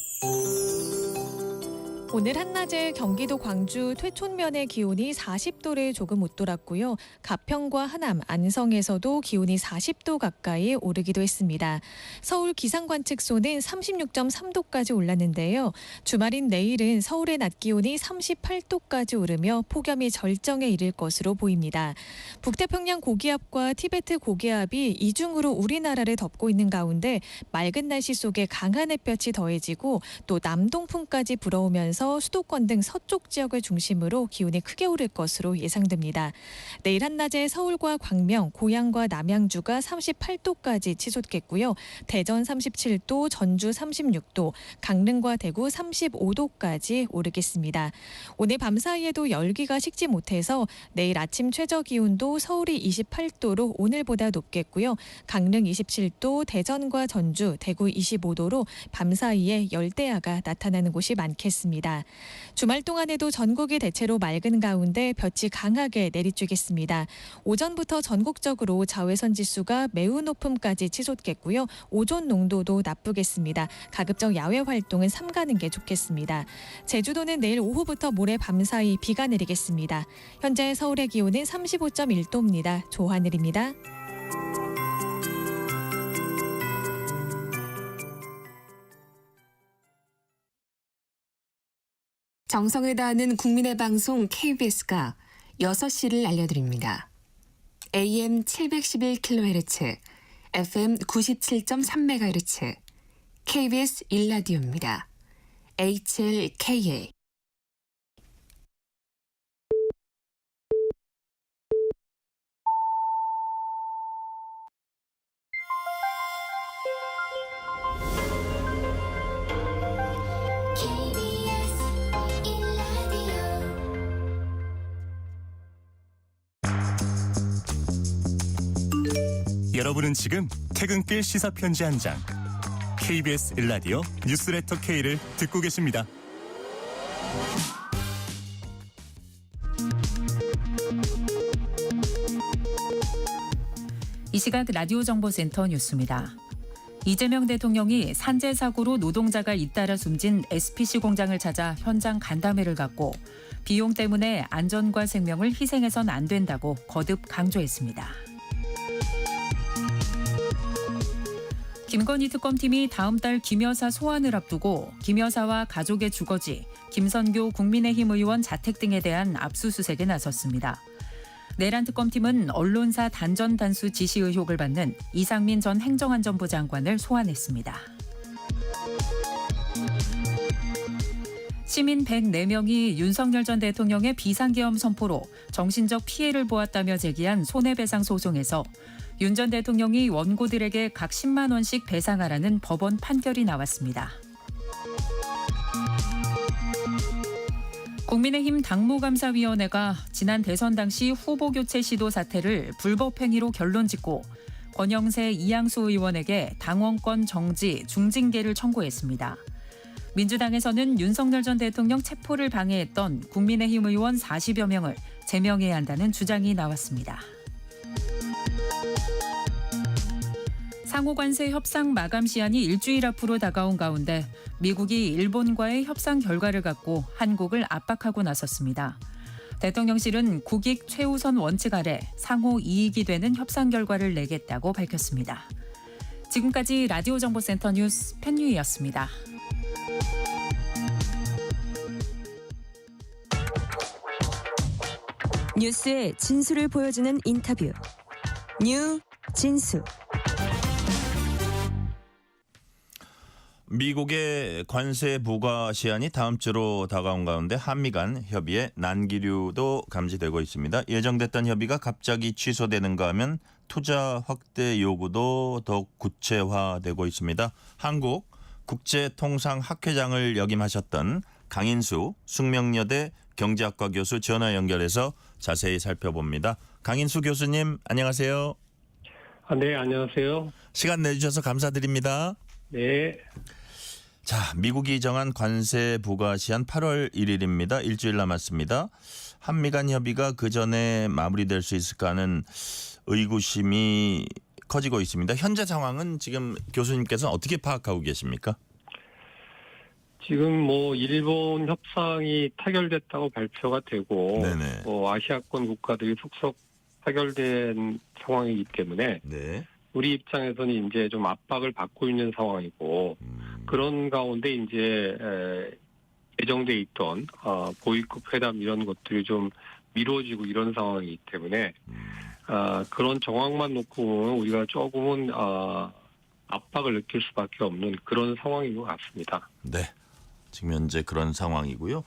오늘 한낮에 경기도 광주 퇴촌면의 기온이 40도를 조금 웃돌았고요. 가평과 하남, 안성에서도 기온이 40도 가까이 오르기도 했습니다. 서울 기상관측소는 36.3도까지 올랐는데요. 주말인 내일은 서울의 낮 기온이 38도까지 오르며 폭염이 절정에 이를 것으로 보입니다. 북태평양 고기압과 티베트 고기압이 이중으로 우리나라를 덮고 있는 가운데 맑은 날씨 속에 강한 햇볕이 더해지고 또 남동풍까지 불어오면서 수도권 등 서쪽 지역을 중심으로 기온이 크게 오를 것으로 예상됩니다. 내일 한낮에 서울과 광명, 고양과 남양주가 38도까지 치솟겠고요. 대전 37도, 전주 36도, 강릉과 대구 35도까지 오르겠습니다. 오늘 밤사이에도 열기가 식지 못해서 내일 아침 최저 기온도 서울이 28도로 오늘보다 높겠고요. 강릉 27도, 대전과 전주, 대구 25도로 밤사이에 열대야가 나타나는 곳이 많겠습니다. 예상됩니다. 주말 동안에도 전국이 대체로 맑은 가운데 볕이 강하게 내리쬐겠습니다. 오전부터 전국적으로 자외선 지수가 매우 높음까지 치솟겠고요. 오존 농도도 나쁘겠습니다. 가급적 야외 활동은 삼가는 게 좋겠습니다. 제주도는 내일 오후부터 모레 밤사이 비가 내리겠습니다. 현재 서울의 기온은 35.1도입니다. 조하늘입니다. 정성을 다하는 국민의 방송 KBS가 6시를 알려드립니다. AM 711kHz, FM 97.3MHz, KBS 1라디오입니다. HLKA. 여러분은 지금 퇴근길 시사편지 한 장, KBS 1라디오 뉴스레터 K를 듣고 계십니다. 이 시각 라디오 정보센터 뉴스입니다. 이재명 대통령이 산재 사고로 노동자가 잇따라 숨진 SPC 공장을 찾아 현장 간담회를 갖고 비용 때문에 안전과 생명을 희생해선 안 된다고 거듭 강조했습니다. 김건희 특검팀이 다음 달 김 여사 소환을 앞두고 김 여사와 가족의 주거지, 김선교 국민의힘 의원 자택 등에 대한 압수수색에 나섰습니다. 내란 특검팀은 언론사 단전 단수 지시 의혹을 받는 이상민 전 행정안전부 장관을 소환했습니다. 시민 104명이 윤석열 전 대통령의 비상계엄 선포로 정신적 피해를 보았다며 제기한 손해배상 소송에서 윤 전 대통령이 원고들에게 각 10만 원씩 배상하라는 법원 판결이 나왔습니다. 국민의힘 당무감사위원회가 지난 대선 당시 후보 교체 시도 사태를 불법 행위로 결론짓고 권영세 이양수 의원에게 당원권 정지, 중징계를 청구했습니다. 민주당에서는 윤석열 전 대통령 체포를 방해했던 국민의힘 의원 40여 명을 제명해야 한다는 주장이 나왔습니다. 상호관세 협상 마감 시한이 일주일 앞으로 다가온 가운데 미국이 일본과의 협상 결과를 갖고 한국을 압박하고 나섰습니다. 대통령실은 국익 최우선 원칙 아래 상호 이익이 되는 협상 결과를 내겠다고 밝혔습니다. 지금까지 라디오 정보센터 뉴스 편유희였습니다. 뉴스의 진수를 보여주는 인터뷰. 뉴 진수. 미국의 관세 부과 시한이 다음 주로 다가온 가운데 한미 간 협의에 난기류도 감지되고 있습니다. 예정됐던 협의가 갑자기 취소되는가 하면 투자 확대 요구도 더욱 구체화되고 있습니다. 한국 국제통상학회장을 역임하셨던 강인수 숙명여대 경제학과 교수 전화 연결해서 자세히 살펴봅니다. 강인수 교수님 안녕하세요. 네, 안녕하세요. 시간 내주셔서 감사드립니다. 네. 자, 미국이 정한 관세 부과 시한 8월 1일입니다. 일주일 남았습니다. 한미 간 협의가 그 전에 마무리될 수 있을까 하는 의구심이 커지고 있습니다. 현재 상황은 지금 교수님께서는 어떻게 파악하고 계십니까? 지금 일본 협상이 타결됐다고 발표가 되고 아시아권 국가들이 속속 타결된 상황이기 때문에 우리 입장에서는 이제 좀 압박을 받고 있는 상황이고 그런 가운데 이제 예정돼 있던 고위급 회담 이런 것들이 좀 미뤄지고 이런 상황이기 때문에 그런 정황만 놓고 보면 우리가 조금은 압박을 느낄 수밖에 없는 그런 상황인 것 같습니다. 네, 지금 현재 그런 상황이고요.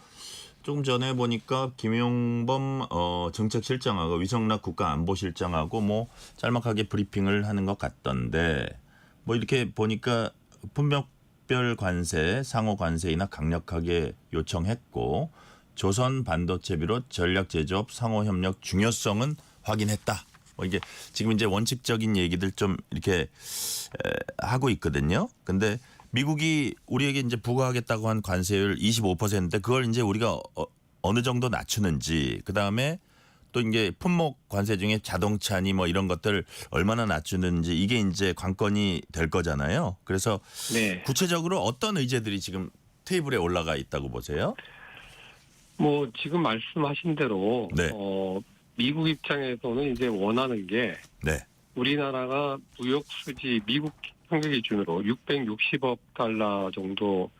조금 전에 보니까 김용범 정책실장하고 위성락 국가안보실장하고 짤막하게 브리핑을 하는 것 같던데 이렇게 보니까 분명별 관세, 상호 관세이나 강력하게 요청했고 조선 반도체 비롯 전략 제조업 상호 협력 중요성은 확인했다. 이게 지금 이제 원칙적인 얘기들 좀 이렇게 하고 있거든요. 근데 미국이 우리에게 이제 부과하겠다고 한 관세율 25%인데 그걸 이제 우리가 어느 정도 낮추는지 그다음에 또 이제 품목 관세 중에 자동차니 뭐 이런 것들 얼마나 낮추는지 이게 이제 관건이 될 거잖아요. 그래서 네. 구체적으로 어떤 의제들이 지금 테이블에 올라가 있다고 보세요? 뭐 지금 말씀하신 대로 네. 미국 입장에서는 이제 원하는 게 네. 우리나라가 무역 수지 미국 통계 기준으로 660억 달러 정도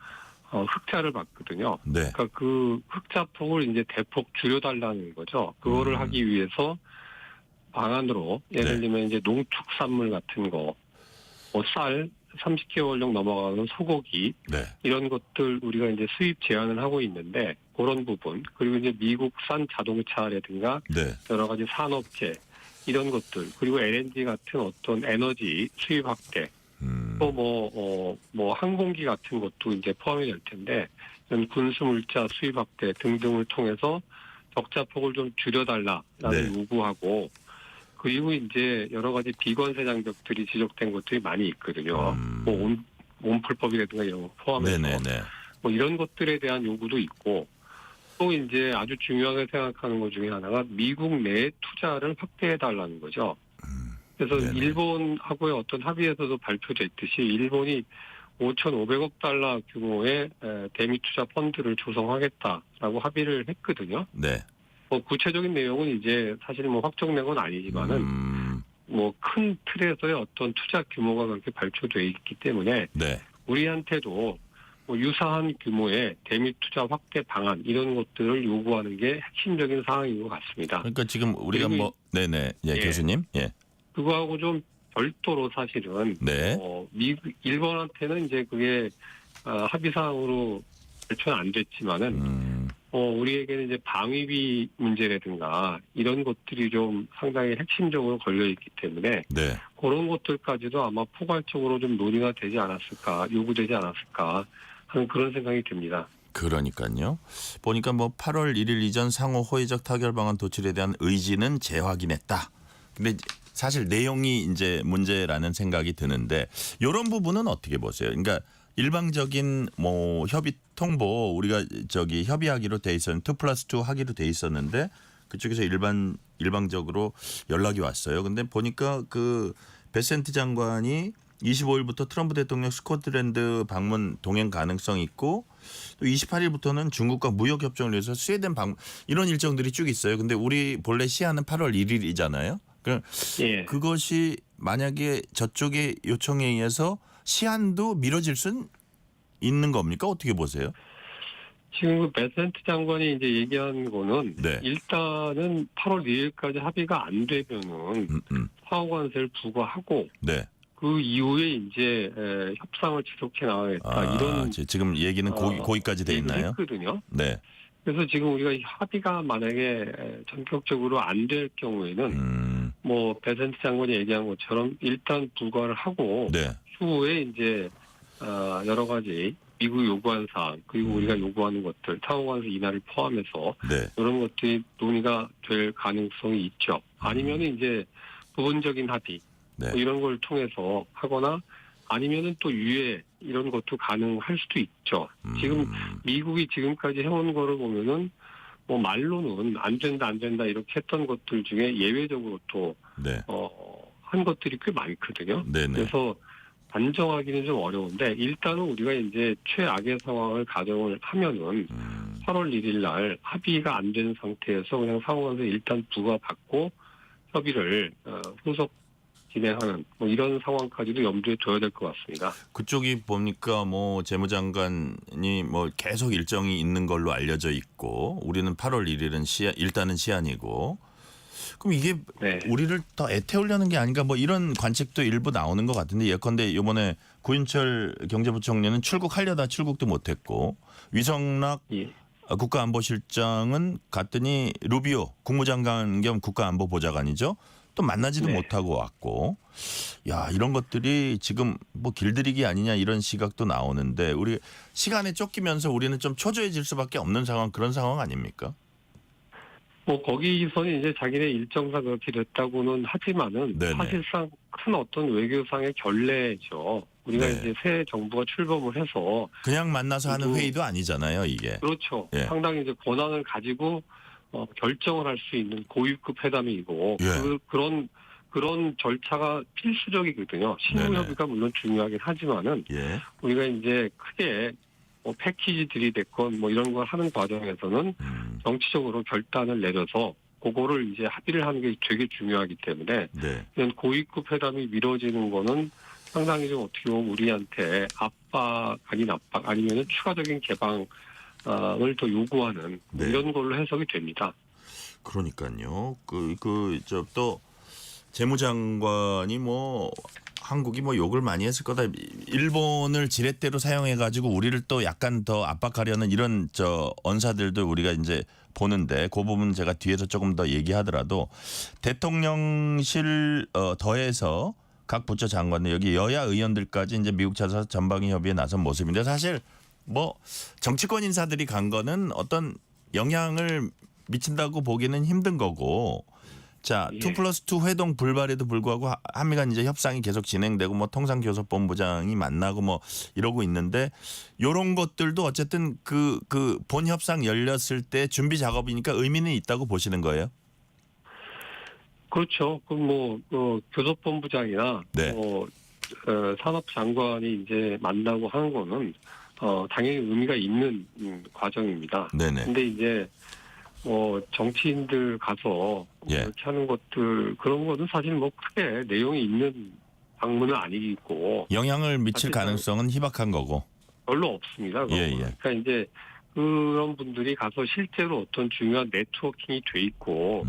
흑자를 받거든요. 네. 그러니까 그 흑자폭을 이제 대폭 줄여달라는 거죠. 그거를 하기 위해서 방안으로 예를 네. 들면 이제 농축산물 같은 거, 뭐 쌀, 30개월령 넘어가는 소고기 네. 이런 것들 우리가 이제 수입 제한을 하고 있는데 그런 부분 그리고 이제 미국산 자동차라든가 네. 여러 가지 산업재 이런 것들 그리고 LNG 같은 어떤 에너지 수입 확대 또 뭐 항공기 같은 것도 이제 포함이 될 텐데 이런 군수물자 수입 확대 등등을 통해서 적자폭을 좀 줄여달라라는 네. 요구하고 그리고 이제 여러 가지 비관세 장벽들이 지적된 것들이 많이 있거든요. 뭐 온풀법이라든가 이런 거 포함해서 네네네. 뭐 이런 것들에 대한 요구도 있고 또 이제 아주 중요하게 생각하는 것 중에 하나가 미국 내 투자를 확대해 달라는 거죠. 그래서 네네. 일본하고의 어떤 합의에서도 발표됐듯이 일본이 5,500억 달러 규모의 대미 투자 펀드를 조성하겠다라고 합의를 했거든요. 네. 뭐 구체적인 내용은 이제 사실 뭐 확정된 건 아니지만은 뭐 큰 틀에서의 어떤 투자 규모가 그렇게 발표돼 있기 때문에 네. 우리한테도 뭐 유사한 규모의 대미 투자 확대 방안 이런 것들을 요구하는 게 핵심적인 사항인 것 같습니다. 그러니까 지금 우리가 그리고 뭐 네네 예, 예. 교수님 예. 그거하고 좀 별도로 사실은 네. 일본한테는 이제 그게 합의 사항으로 발표는 안 됐지만은 우리에게는 이제 방위비 문제라든가 이런 것들이 좀 상당히 핵심적으로 걸려 있기 때문에 네. 그런 것들까지도 아마 포괄적으로 좀 논의가 되지 않았을까, 요구되지 않았을까 하는 그런 생각이 듭니다. 그러니까요. 보니까 뭐 8월 1일 이전 상호 호의적 타결 방안 도출에 대한 의지는 재확인했다. 근데 사실 내용이 이제 문제라는 생각이 드는데 이런 부분은 어떻게 보세요? 그러니까 일방적인 뭐 협의 통보 우리가 저기 협의하기로 돼 있었는데 2+2 하기로 돼 있었는데 그쪽에서 일방적으로 연락이 왔어요. 근데 보니까 그 베센트 장관이 25일부터 트럼프 대통령 스코틀랜드 방문 동행 가능성 있고 또 28일부터는 중국과 무역 협정을 위해서 스웨덴 방문 이런 일정들이 쭉 있어요. 근데 우리 본래 시한은 8월 1일이잖아요. 예. 그것이 만약에 저쪽의 요청에 의해서 시한도 미뤄질 수는 있는 겁니까? 어떻게 보세요? 지금 그 베센트 장관이 이제 얘기한 거는 네. 일단은 8월 2일까지 합의가 안 되면은 상호관세를 부과하고 네. 그 이후에 이제 협상을 지속해 나가겠다 이런 지금 얘기는 거기까지 돼 있나요? 했거든요. 네. 그래서 지금 우리가 합의가 만약에 전격적으로 안 될 경우에는 뭐 베센트 장관이 얘기한 것처럼 일단 불과를 하고 네. 추후에 이제 여러 가지 미국 요구한 사항 그리고 우리가 요구하는 것들 상호관세 인하를 포함해서 네. 이런 것들이 논의가 될 가능성이 있죠. 아니면은 이제 부분적인 합의 네. 뭐 이런 걸 통해서 하거나 아니면은 또 유예 이런 것도 가능할 수도 있죠. 지금 미국이 지금까지 해온 거를 보면은 뭐 말로는 안 된다 이렇게 했던 것들 중에 예외적으로 또 네. 한 것들이 꽤 많거든요. 네네. 그래서 단정하기는 좀 어려운데 일단은 우리가 이제 최악의 상황을 가정을 하면은 8월 1일 날 합의가 안 된 상태에서 그냥 상호관세 일단 부과받고 협의를 후속 진행하는 뭐 이런 상황까지도 염두에 둬야 될 것 같습니다. 그쪽이 보니까 뭐 재무장관이 뭐 계속 일정이 있는 걸로 알려져 있고 우리는 8월 1일은 일단은 시한이고 그럼 이게 네. 우리를 더 애태우려는 게 아닌가 뭐 이런 관측도 일부 나오는 것 같은데 예컨대 이번에 구인철 경제부총리는 출국하려다 출국도 못했고 위성락 예. 국가안보실장은 갔더니 루비오 국무장관 겸 국가안보보좌관이죠. 또 만나지도 네. 못하고 왔고 야 이런 것들이 지금 뭐 길들이기 아니냐 이런 시각도 나오는데 우리 시간에 쫓기면서 우리는 좀 초조해질 수밖에 없는 상황 그런 상황 아닙니까? 뭐 거기서는 이제 자기네 일정상 그렇게 됐다고는 하지만은 네네. 사실상 큰 어떤 외교상의 결례죠. 우리가 네. 이제 새 정부가 출범을 해서 그냥 만나서 하는 회의도 아니잖아요, 이게. 그렇죠. 예. 상당히 이제 권한을 가지고 결정을 할 수 있는 고위급 회담이고 예. 그런 절차가 필수적이거든요. 실무협의가 물론 중요하긴 하지만은 예. 우리가 이제 크게 패키지들이 됐건 이런 걸 하는 과정에서는 정치적으로 결단을 내려서 그거를 이제 합의를 하는 게 되게 중요하기 때문에 네. 이런 고위급 회담이 미뤄지는 거는 상당히 좀 어떻게 보면 우리한테 압박 아닌 압박 아니면 추가적인 개방을 더 요구하는 네. 이런 걸로 해석이 됩니다. 그러니까요. 또 재무장관이 한국이 욕을 많이 했을 거다. 일본을 지렛대로 사용해 가지고 우리를 또 약간 더 압박하려는 이런 언사들도 우리가 이제 보는데 그 부분 제가 뒤에서 조금 더 얘기하더라도 대통령실 더해서 각 부처 장관들 여기 여야 의원들까지 이제 미국 찾아서 전방위 협의에 나선 모습인데 사실 정치권 인사들이 간 거는 어떤 영향을 미친다고 보기는 힘든 거고 자, 예. 2+2 회동 불발에도 불구하고 한미 간 이제 협상이 계속 진행되고 통상교섭본부장이 만나고 이러고 있는데 요런 것들도 어쨌든 그 본 협상 열렸을 때 준비 작업이니까 의미는 있다고 보시는 거예요? 그렇죠. 교섭본부장이나 네. 산업장관이 이제 만나고 하는 거는 당연히 의미가 있는 과정입니다. 네네. 근데 이제 정치인들 가서 예. 이렇게 하는 것들 그런 거는 사실 크게 내용이 있는 방문은 아니고 영향을 미칠 사실은 가능성은 희박한 거고. 별로 없습니다. 예. 그러니까 이제 그런 분들이 가서 실제로 어떤 중요한 네트워킹이 돼 있고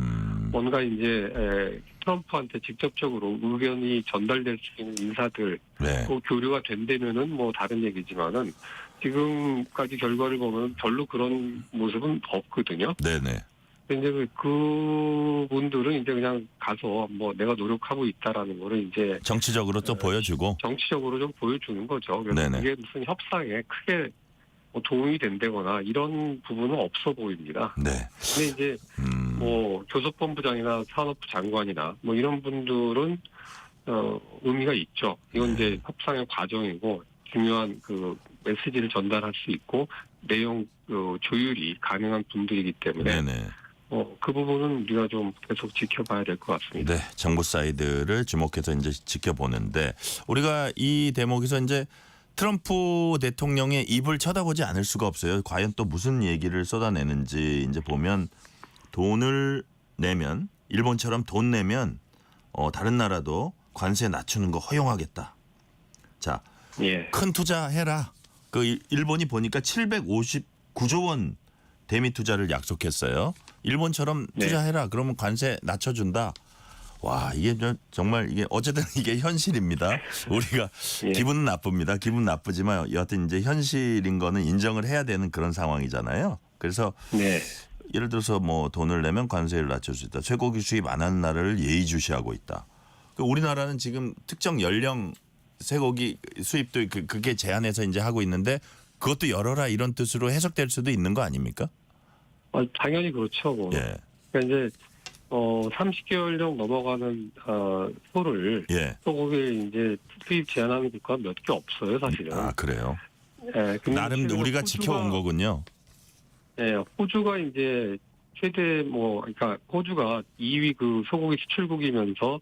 뭔가 이제 트럼프한테 직접적으로 의견이 전달될 수 있는 인사들 네. 교류가 된다면은 다른 얘기지만은 지금까지 결과를 보면 별로 그런 모습은 없거든요. 네네. 근데 이제 그분들은 이제 그냥 가서 내가 노력하고 있다라는 거를 이제 정치적으로 또 보여주고. 정치적으로 좀 보여주는 거죠. 그래서 네네. 그게 무슨 협상에 크게 도움이 된다거나 이런 부분은 없어 보입니다. 네. 근데 이제 교섭본부장이나 산업부 장관이나 이런 분들은 의미가 있죠. 이건 이제 협상의 과정이고 중요한 메시지를 전달할 수 있고 내용 조율이 가능한 분들이기 때문에 네네. 그 부분은 우리가 좀 계속 지켜봐야 될 것 같습니다. 네, 정부 사이드를 주목해서 이제 지켜보는데 우리가 이 대목에서 이제 트럼프 대통령의 입을 쳐다보지 않을 수가 없어요. 과연 또 무슨 얘기를 쏟아내는지 이제 보면 돈을 내면 일본처럼 돈 내면 다른 나라도 관세 낮추는 거 허용하겠다. 자, 예. 큰 투자해라. 일본이 보니까 759조 원 대미 투자를 약속했어요. 일본처럼 투자해라. 그러면 관세 낮춰준다. 와, 이게 정말 이게 어쨌든 이게 현실입니다. 우리가 예. 기분은 나쁩니다. 기분 나쁘지만 여하튼 이제 현실인 거는 인정을 해야 되는 그런 상황이잖아요. 그래서 네. 예를 들어서 돈을 내면 관세를 낮출 수 있다. 쇠고기 수입 안 하는 나라를 예의주시하고 있다. 우리나라는 지금 특정 연령 쇠고기 수입도 그게 제한해서 이제 하고 있는데 그것도 열어라 이런 뜻으로 해석될 수도 있는 거 아닙니까? 당연히 그렇죠. 예. 그러니까 이제 30개월령 넘어가는 소를 소고기 이제 수입 제한하는 국가 몇 개 없어요, 사실은. 아, 그래요. 예, 나름 우리가 지켜온 거군요. 예, 호주가 이제 최대 그러니까 호주가 2위 소고기 수출국이면서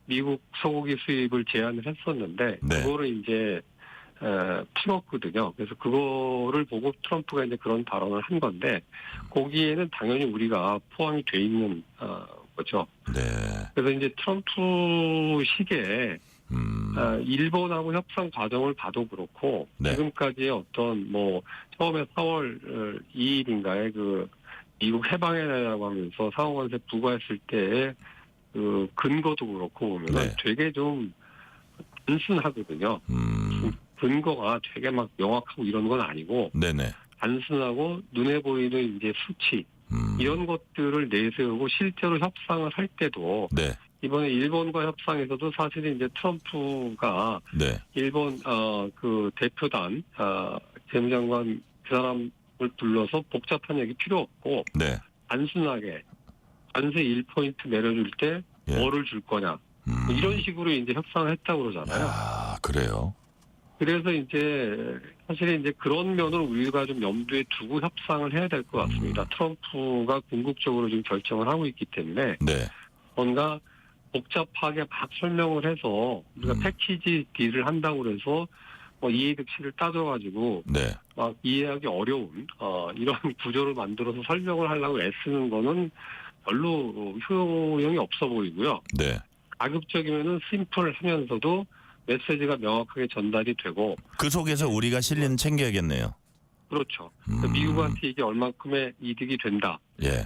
미국 소고기 수입을 제한을 했었는데 그거를 이제 풀었거든요. 그래서 그거를 보고 트럼프가 이제 그런 발언을 한 건데 거기에는 당연히 우리가 포함이 돼 있는 거죠. 네. 그래서 이제 트럼프 시기에 일본하고 협상 과정을 봐도 그렇고 지금까지의 어떤 처음에 4월 2일인가에 미국 해방해라고 하면서 상호관세 부과했을 때의 근거도 그렇고 보면 되게 좀 단순하거든요. 근거가 되게 명확하고 이런 건 아니고 단순하고 눈에 보이는 이제 수치 이런 것들을 내세우고 실제로 협상을 할 때도 이번에 일본과 협상에서도 사실은 이제 트럼프가 일본 대표단 재무장관 그 사람을 불러서 복잡한 얘기 필요 없고 단순하게 관세 1포인트 내려줄 때 뭐를 줄 거냐 이런 식으로 이제 협상을 했다고 그러잖아요. 아, 그래요? 그래서 이제 사실 이제 그런 면을 우리가 좀 염두에 두고 협상을 해야 될 것 같습니다. 트럼프가 궁극적으로 지금 결정을 하고 있기 때문에 뭔가 복잡하게 막 설명을 해서 우리가 패키지 딜을 한다고 그래서 뭐 이해득실을 따져가지고 막 이해하기 어려운 이런 구조를 만들어서 설명을 하려고 애쓰는 거는 별로 효용이 없어 보이고요. 가급적이면은 심플하면서도 메시지가 명확하게 전달이 되고 그 속에서 우리가 실리는 챙겨야겠네요. 그렇죠. 미국한테 이게 얼만큼의 이득이 된다.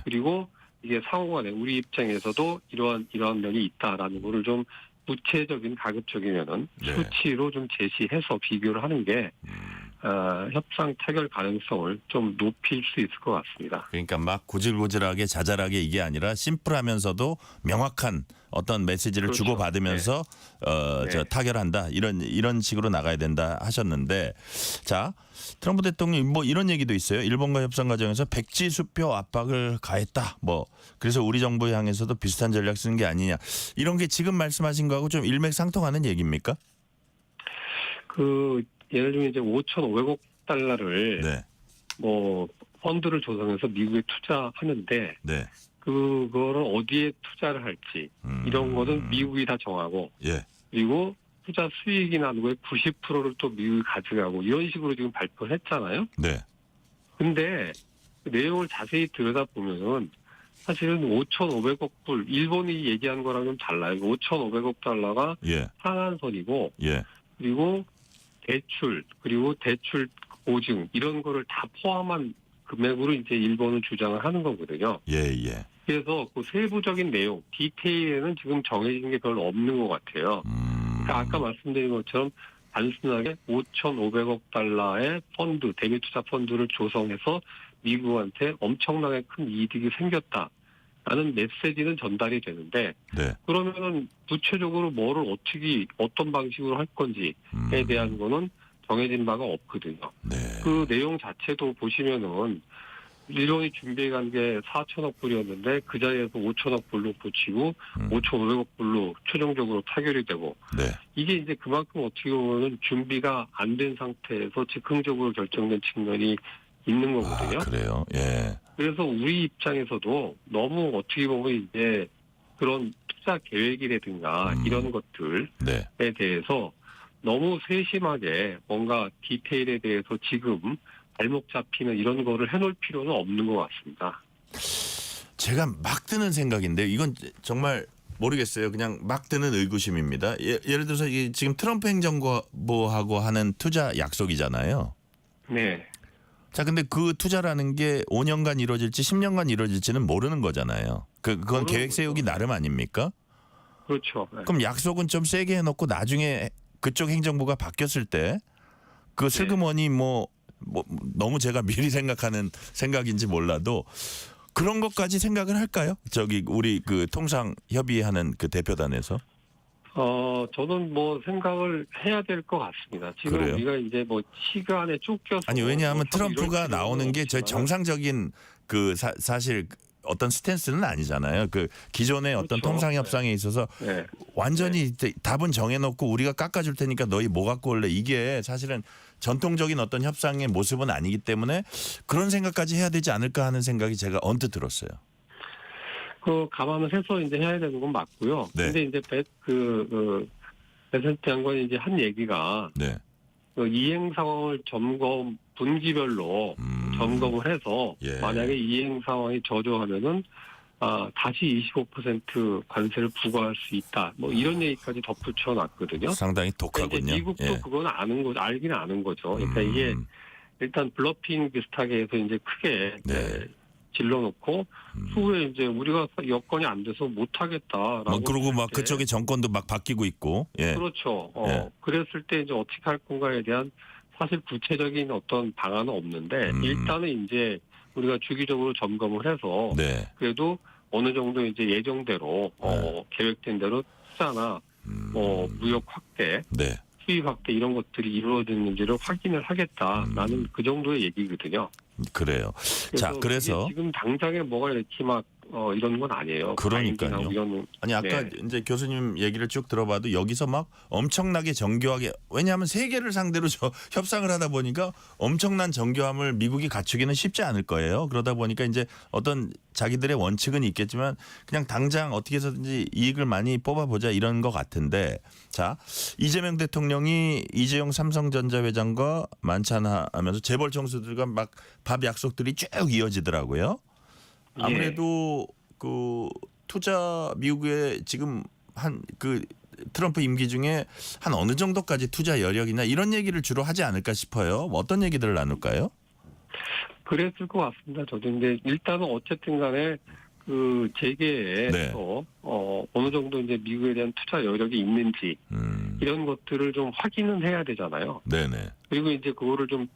그리고 이게 상호간에 우리 입장에서도 이러한 면이 있다라는 거를 좀 구체적인 가급적이면은 수치로 좀 제시해서 비교를 하는 게 협상 타결 가능성을 좀 높일 수 있을 것 같습니다. 그러니까 막 고질고질하게 자잘하게 이게 아니라 심플하면서도 명확한 어떤 메시지를 주고받으면서 저 타결한다 이런 식으로 나가야 된다 하셨는데 자 트럼프 대통령이 뭐 이런 얘기도 있어요. 일본과 협상 과정에서 백지 수표 압박을 가했다. 뭐 그래서 우리 정부 향해서도 비슷한 전략 쓰는 게 아니냐 이런 게 지금 말씀하신 거하고 좀 일맥상통하는 얘기입니까? 예를 들면 이제 5,500억 달러를 뭐 펀드를 조성해서 미국에 투자하는데 그거를 어디에 투자를 할지 이런 거는 미국이 다 정하고 그리고 투자 수익이나 누구의 90%를 또 미국이 가져가고 이런 식으로 지금 발표를 했잖아요. 근데 그 내용을 자세히 들여다보면은 사실은 5,500억 불 일본이 얘기한 거랑 좀 달라요. 5,500억 달러가 상한선이고 그리고 대출 그리고 대출 보증 이런 거를 다 포함한 금액으로 이제 일본은 주장을 하는 거거든요. 그래서 그 세부적인 내용, 디테일에는 지금 정해진 게 별로 없는 것 같아요. 그러니까 아까 말씀드린 것처럼 단순하게 5,500억 달러의 펀드, 대미 투자 펀드를 조성해서 미국한테 엄청나게 큰 이득이 생겼다라는 메시지는 전달이 되는데 그러면은 구체적으로 뭐를 어떤 방식으로 할 건지에 대한 거는 정해진 바가 없거든요. 그 내용 자체도 보시면은 일본이 준비해 간 게 4천억 불이었는데 그 자리에서 5천억 불로 붙이고 5,500억 불로 최종적으로 타결이 되고 이게 이제 그만큼 어떻게 보면은 준비가 안 된 상태에서 즉흥적으로 결정된 측면이 있는 거거든요. 그래요. 그래서 우리 입장에서도 너무 어떻게 보면 이제 그런 투자 계획이라든가 이런 것들에 대해서 너무 세심하게 뭔가 디테일에 대해서 지금 발목 잡히는 이런 거를 해놓을 필요는 없는 것 같습니다. 제가 막 드는 생각인데 이건 정말 모르겠어요. 그냥 막 드는 의구심입니다. 예를 들어서 지금 트럼프 행정부하고 하는 투자 약속이잖아요. 자, 근데 그 투자라는 게 5년간 이루어질지 10년간 이루어질지는 모르는 거잖아요. 그건 계획 세우기 나름 아닙니까? 그렇죠. 그럼 약속은 좀 세게 해놓고 나중에 그쪽 행정부가 바뀌었을 때 그 슬그머니 뭐 너무 제가 미리 생각하는 생각인지 몰라도 그런 것까지 생각을 할까요? 우리 그 통상 협의하는 그 대표단에서? 저는 뭐 생각을 해야 될 것 같습니다. 지금 그래요? 우리가 이제 뭐 시간에 쫓겨서 왜냐하면 트럼프가 나오는 게 저희 정상적인 그 사실 어떤 스탠스는 아니잖아요. 그 기존의 어떤 통상 협상에 있어서 완전히 답은 정해놓고 우리가 깎아줄 테니까 너희 뭐 갖고 올래 이게 사실은 전통적인 어떤 협상의 모습은 아니기 때문에 그런 생각까지 해야 되지 않을까 하는 생각이 제가 언뜻 들었어요. 감안을 해서 이제 해야 되는 건 맞고요. 근데 이제 베센트 장관이 이제 한 얘기가 그 이행 상황을 분기별로 점검을 해서 만약에 이행 상황이 저조하면은 다시 25% 관세를 부과할 수 있다. 뭐 이런 얘기까지 덧붙여 놨거든요. 상당히 독하군요. 미국도 그건 알긴 아는 거죠. 그러니까 이게 일단 블러핑 비슷하게 해서 이제 크게 질러놓고 후에 이제 우리가 여건이 안 돼서 못 하겠다라고. 그러고 막 그쪽의 정권도 막 바뀌고 있고. 그렇죠. 그랬을 때 이제 어떻게 할 건가에 대한 사실 구체적인 어떤 방안은 없는데 일단은 이제 우리가 주기적으로 점검을 해서 그래도 어느 정도 이제 예정대로 계획된 대로 투자나 무역 확대, 수입 확대 이런 것들이 이루어졌는지를 확인을 하겠다라는 그 정도의 얘기거든요. 그래요. 자, 그래서 지금 당장에 뭐가 이렇게 막 이런 건 아니에요. 그러니까요. 이런, 아니 아까 네. 이제 교수님 얘기를 쭉 들어봐도 여기서 막 엄청나게 정교하게 왜냐하면 세계를 상대로 협상을 하다 보니까 엄청난 정교함을 미국이 갖추기는 쉽지 않을 거예요. 그러다 보니까 이제 어떤 자기들의 원칙은 있겠지만 그냥 당장 어떻게 해서든지 이익을 많이 뽑아보자 이런 것 같은데 자 이재명 대통령이 이재용 삼성전자 회장과 만찬하면서 재벌 총수들과 막 밥 약속들이 쭉 이어지더라고요. 아무래도 그 투자 미국에 지금 한 그 트럼프 임기 중에 한 어느 정도까지 투자 여력이나 이런 얘기를 주로 하지 않을까 싶어요. 뭐 어떤 얘기들을 나눌까요? 그랬을 것 같습니다. 저도 근데 일단은 어쨌든 간에 그 재계에서 어느 정도 이제 미국에 대한 투자 여력이 있는지 이런 것들을 좀 확인은 해야 되잖아요. 네네. 그리고 이제 그거를 좀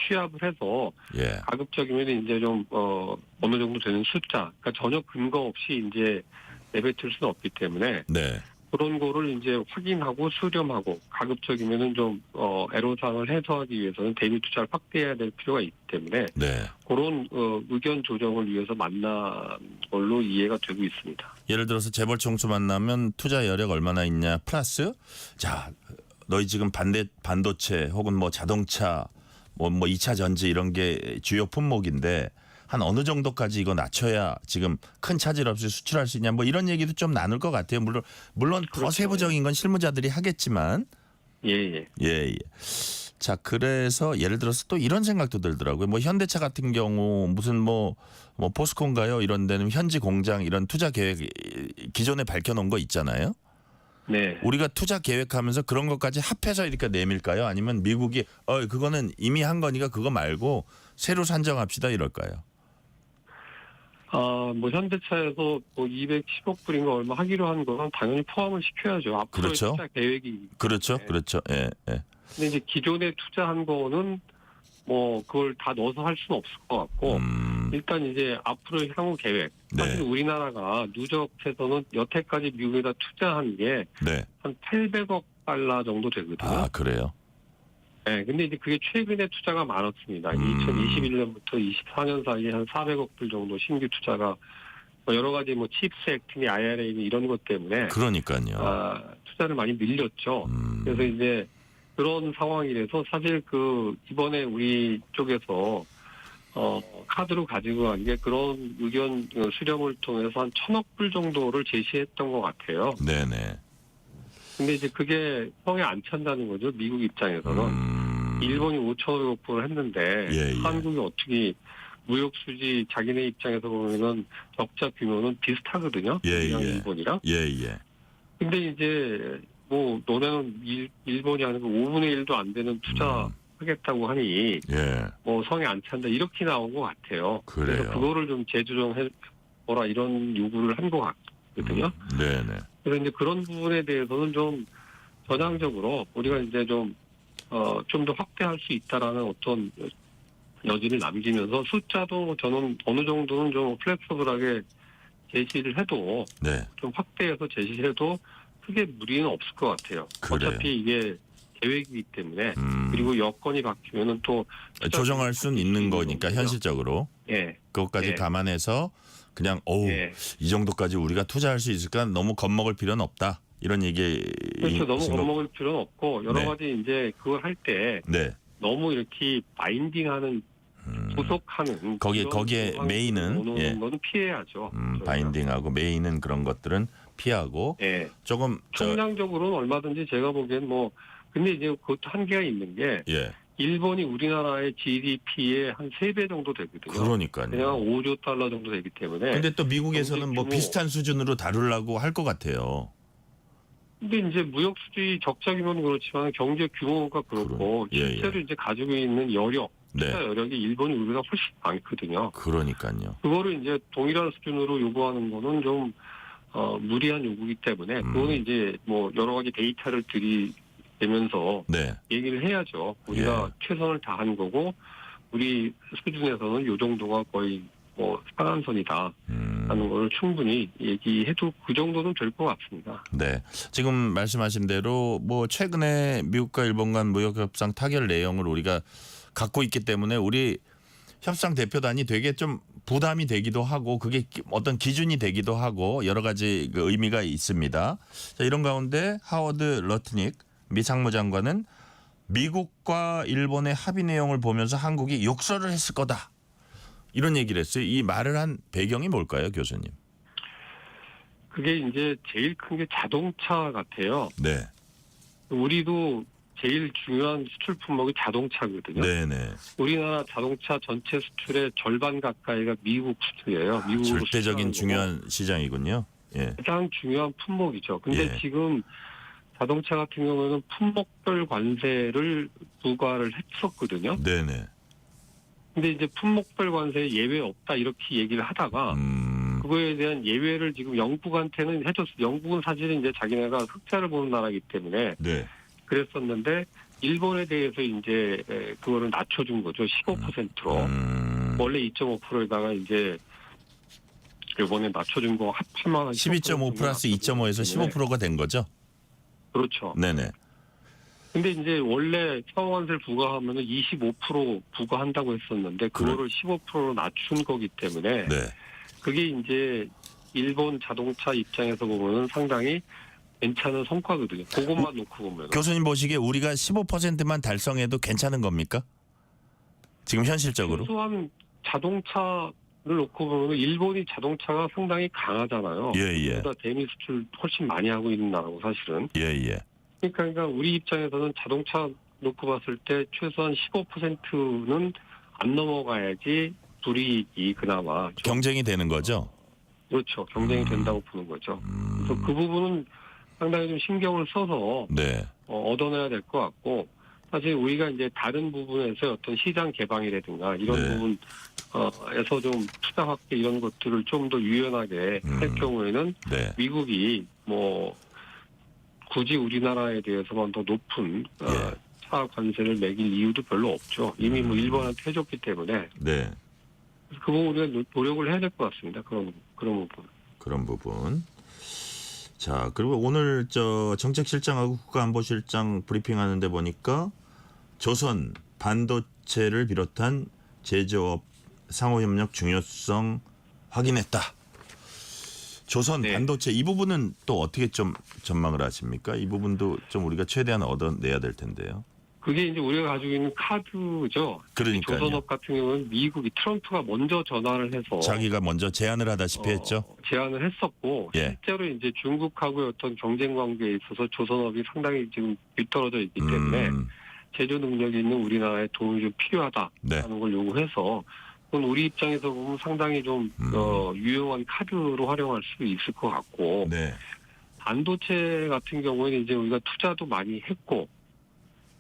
취합을 해서 예. 가급적이면 이제 좀 어느 정도 되는 숫자, 그러니까 전혀 근거 없이 이제 내뱉을 수는 없기 때문에 네. 그런 거를 이제 확인하고 수렴하고 가급적이면은 좀 애로사항을 해소하기 위해서는 대미 투자를 확대해야 될 필요가 있기 때문에 네. 그런 의견 조정을 위해서 만난 걸로 이해가 되고 있습니다. 예를 들어서 재벌 총수 만나면 투자 여력 얼마나 있냐 플러스 자 너희 지금 반도체 혹은 뭐 자동차 뭐 2차 전지 이런 게 주요 품목인데 한 어느 정도까지 이거 낮춰야 지금 큰 차질 없이 수출할 수 있냐 뭐 이런 얘기도 좀 나눌 것 같아요. 물론 더 그렇죠. 세부적인 건 실무자들이 하겠지만 예. 자 그래서 예를 들어서 또 이런 생각도 들더라고요. 뭐 현대차 같은 경우 무슨 뭐 포스코인가요? 이런 데는 현지 공장 이런 투자 계획 기존에 밝혀놓은 거 있잖아요. 네. 우리가 투자 계획하면서 그런 것까지 합해서 이렇게 내밀까요? 아니면 미국이 그거는 이미 한 거니까 그거 말고 새로 산정합시다 이럴까요? 뭐 현대차에서 뭐 210억 불인가 얼마 하기로 한 거는 당연히 포함을 시켜야죠. 앞으로의 그렇죠. 투자 계획이. 그렇죠. 예. 근데 이제 기존에 투자한 거는 뭐 그걸 다 넣어서 할 수는 없을 것 같고 일단 이제 앞으로의 향후 계획. 사실 우리나라가 누적해서는 여태까지 미국에다 투자한 게 한 800억 달러 정도 되거든요. 아 그래요? 네, 근데 이제 그게 최근에 투자가 많았습니다. 2021년부터 24년 사이에 한 400억 불 정도 신규 투자가 뭐 여러 가지 뭐 칩스 액트니 IRA니 이런 것 때문에 그러니까요. 투자를 많이 늘렸죠. 그래서 이제 그런 상황이라서 사실 이번에 우리 쪽에서 카드로 가지고 간 게 그런 의견 수렴을 통해서 한 1,000억 불 정도를 제시했던 것 같아요. 네네. 근데 이제 그게 성에 안 찬다는 거죠. 미국 입장에서는. 일본이 5,500억 불을 했는데 한국이 어떻게 무역 수지 자기네 입장에서 보면은 적자 규모는 비슷하거든요. 일본이랑. 근데 이제 뭐 너네는 일본이 아니고 5분의 1도 안 되는 투자하겠다고 하니 뭐 성에 안 찬다 이렇게 나온 것 같아요. 그래요. 그래서 그거를 좀 재조정해 보라 이런 요구를 한 것 같거든요. 네네. 그래서 이제 그런 부분에 대해서는 좀 전향적으로 우리가 이제 좀 더 확대할 수 있다라는 어떤 여지를 남기면서 숫자도 저는 어느 정도는 좀 플렉서블하게 제시를 해도 좀 확대해서 제시를 해도 크게 무리는 없을 것 같아요. 그래요. 어차피 이게 계획이기 때문에 그리고 여건이 바뀌면은 또 조정할 수는 있는 거니까 현실적으로. 그것까지 감안해서 그냥 이 정도까지 우리가 투자할 수 있을까 너무 겁먹을 필요는 없다. 이런 얘기. 그렇죠. 너무 겁먹을 필요는 없고 여러 가지 이제 그걸 할 때 너무 이렇게 바인딩하는 구속하는 거기에 메인은 거는 피해야죠. 바인딩하고 메인은 그런 것들은 피하고 조금 총량적으로는 얼마든지 제가 보기엔 뭐 근데 이제 그것도 한계가 있는 게 일본이 우리나라의 GDP의 한 3배 정도 되거든요. 그러니까요. 그냥 5조 달러 정도 되기 때문에. 근데 또 미국에서는 뭐 비슷한 수준으로 다루려고 할 것 같아요. 근데 이제 무역 수지 적자 규모는 그렇지만 경제 규모가 그렇고 실제로 이제 가지고 있는 여력, 투자 여력이 일본이 우리가 훨씬 많거든요. 그러니까요. 그거를 이제 동일한 수준으로 요구하는 거는 좀 무리한 요구이기 때문에 그거는 이제 뭐 여러 가지 데이터를 들이대면서 얘기를 해야죠. 우리가 최선을 다한 거고 우리 수준에서는 요 정도가 거의 뭐 상한선이다 하는 걸 충분히 얘기해도 그 정도는 될 것 같습니다. 네, 지금 말씀하신 대로 뭐 최근에 미국과 일본 간 무역 협상 타결 내용을 우리가 갖고 있기 때문에 우리 협상 대표단이 되게 좀 부담이 되기도 하고 그게 어떤 기준이 되기도 하고 여러 가지 그 의미가 있습니다. 자, 이런 가운데 하워드 러트닉 미 상무장관은 미국과 일본의 합의 내용을 보면서 한국이 욕설을 했을 거다. 이런 얘기를 했어요. 이 말을 한 배경이 뭘까요, 교수님? 그게 이제 제일 큰 게 자동차 같아요. 네. 우리도 제일 중요한 수출 품목이 자동차거든요. 네네. 우리나라 자동차 전체 수출의 절반 가까이가 미국 수출이에요. 미국으로 절대적인 수출하는 중요한 시장이군요. 예. 가장 중요한 품목이죠. 근데 예. 지금 자동차 같은 경우에는 품목별 관세를 부과를 했었거든요. 네네. 근데 이제 품목별 관세에 예외 없다 이렇게 얘기를 하다가 그거에 대한 예외를 지금 영국한테는 해줬어. 영국은 사실은 이제 자기네가 흑자를 보는 나라이기 때문에 네. 그랬었는데 일본에 대해서 이제 그거를 낮춰준 거죠. 15%로. 원래 2.5%에다가 이제 이번에 낮춰준 거 합하면 12.5 플러스 2.5에서 15%가 된 거죠? 그렇죠. 네네. 근데 이제 원래 상호관세를 부과하면은 25% 부과한다고 했었는데 그거를 15%로 낮춘 거기 때문에 네. 그게 이제 일본 자동차 입장에서 보면은 상당히 괜찮은 성과거든요. 그것만 놓고 보면. 교수님 보시기에 우리가 15%만 달성해도 괜찮은 겁니까? 지금 현실적으로? 최소한 자동차를 놓고 보면 일본이 자동차가 상당히 강하잖아요. 예. 보다 대미 수출 훨씬 많이 하고 있는 나라고 사실은. 예. 그러니까 우리 입장에서는 자동차 놓고 봤을 때 최소한 15%는 안 넘어가야지 불이익이 그나마 좀 경쟁이 되는 거죠? 그렇죠. 경쟁이 된다고 보는 거죠. 그래서 그 부분은 상당히 좀 신경을 써서 네. 얻어내야 될 것 같고 사실 우리가 이제 다른 부분에서 어떤 시장 개방이라든가 이런 네. 부분에서 좀 투자 확대 이런 것들을 좀 더 유연하게 할 경우에는 네. 미국이 뭐 굳이 우리나라에 대해서만 더 높은 차 관세를 매길 이유도 별로 없죠. 이미 뭐 일본한테 해줬기 때문에 네. 그 부분 우리가 노력을 해야 될 것 같습니다. 그런 부분. 그런 부분. 자, 그리고 오늘 정책실장하고 국가안보실장 브리핑하는데 보니까 조선 반도체를 비롯한 제조업 상호협력 중요성 확인했다. 조선 반도체 이 부분은 또 어떻게 좀 전망을 하십니까? 이 부분도 좀 우리가 최대한 얻어내야 될 텐데요. 그게 이제 우리가 가지고 있는 카드죠. 그러니까요. 조선업 같은 경우는 미국이 트럼프가 먼저 전화를 해서 자기가 먼저 제안을 하다시피 했죠. 제안을 했었고 실제로 이제 중국하고의 어떤 경쟁 관계에 있어서 조선업이 상당히 지금 뒤떨어져 있기 때문에 제조 능력이 있는 우리나라에 도움이 좀 필요하다라는 걸 요구해서 그건 우리 입장에서 보면 상당히 좀 유용한 카드로 활용할 수 있을 것 같고 반도체 같은 경우에는 이제 우리가 투자도 많이 했고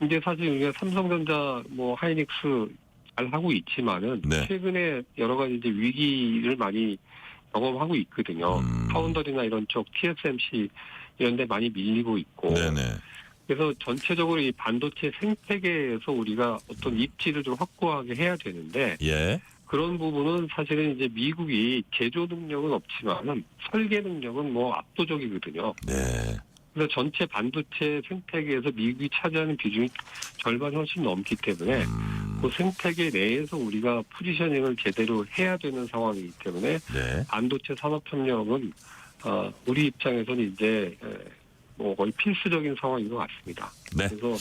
이제 사실 우리가 삼성전자 뭐 하이닉스 잘 하고 있지만은 최근에 여러 가지 이제 위기를 많이 경험하고 있거든요. 파운더리나 이런 쪽 TSMC 이런 데 많이 밀리고 있고. 그래서 전체적으로 이 반도체 생태계에서 우리가 어떤 입지를 좀 확고하게 해야 되는데 그런 부분은 사실은 이제 미국이 제조 능력은 없지만은 설계 능력은 뭐 압도적이거든요. 그래서 전체 반도체 생태계에서 미국이 차지하는 비중이 절반이 훨씬 넘기 때문에 그 생태계 내에서 우리가 포지셔닝을 제대로 해야 되는 상황이기 때문에 반도체 산업협력은 우리 입장에서는 이제 뭐 거의 필수적인 상황인 것 같습니다. 그래서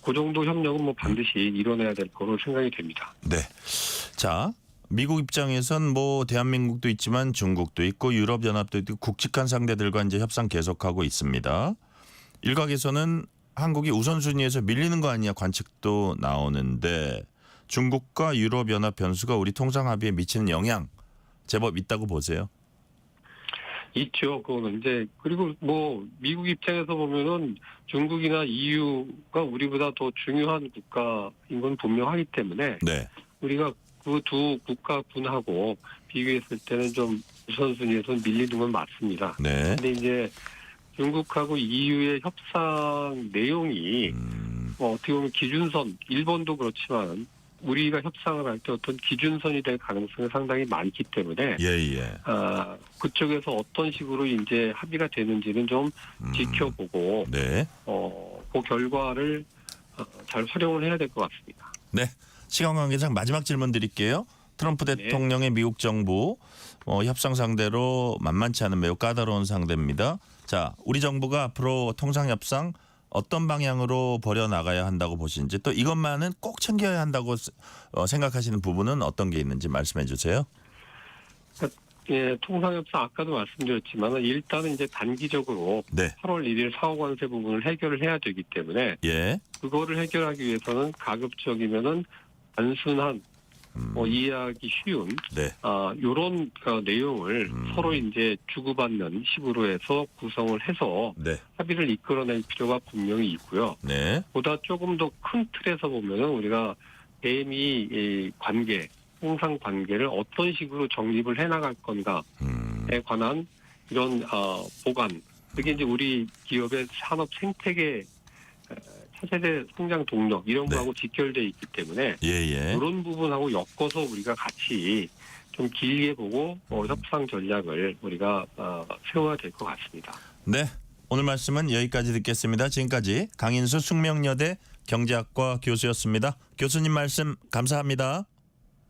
그 정도 협력은 뭐 반드시 이뤄내야 될 거로 생각이 됩니다. 네. 자. 미국 입장에선 뭐 대한민국도 있지만 중국도 있고 유럽연합도 있고 굵직한 상대들과 이제 협상 계속하고 있습니다. 일각에서는 한국이 우선순위에서 밀리는 거 아니냐 관측도 나오는데 중국과 유럽연합 변수가 우리 통상 합의에 미치는 영향 제법 있다고 보세요? 있죠. 그거는 이제 그리고 뭐 미국 입장에서 보면은 중국이나 EU가 우리보다 더 중요한 국가인 건 분명하기 때문에 우리가 그 두 국가군하고 비교했을 때는 좀 우선순위에서 밀리는 건 맞습니다. 근데 이제 중국하고 EU의 협상 내용이 어떻게 보면 기준선, 일본도 그렇지만 우리가 협상을 할 때 어떤 기준선이 될 가능성이 상당히 많기 때문에 그쪽에서 어떤 식으로 이제 합의가 되는지는 좀 지켜보고 그 결과를 잘 활용을 해야 될 것 같습니다. 네. 시간 관계상 마지막 질문 드릴게요. 트럼프 대통령의 미국 정부 협상 상대로 만만치 않은 매우 까다로운 상대입니다. 자, 우리 정부가 앞으로 통상협상 어떤 방향으로 벌여나가야 한다고 보시는지 또 이것만은 꼭 챙겨야 한다고 생각하시는 부분은 어떤 게 있는지 말씀해 주세요. 예, 통상협상 아까도 말씀드렸지만 일단은 이제 단기적으로 8월 1일 상호관세 부분을 해결을 해야 되기 때문에 그거를 해결하기 위해서는 가급적이면은 단순한 이해하기 쉬운 이런 내용을 서로 이제 주고받는 식으로 해서 구성을 해서 합의를 이끌어낼 필요가 분명히 있고요. 보다 조금 더 큰 틀에서 보면은 우리가 대미 이 관계, 통상 관계를 어떤 식으로 정립을 해나갈 건가에 관한 이런 보관, 그게 이제 우리 기업의 산업 생태계 차세대 성장 동력 이런 거하고 직결돼 있기 때문에 그런 부분하고 엮어서 우리가 같이 좀 길게 보고 협상 전략을 우리가 세워야 될 것 같습니다. 네, 오늘 말씀은 여기까지 듣겠습니다. 지금까지 강인수 숙명여대 경제학과 교수였습니다. 교수님 말씀 감사합니다.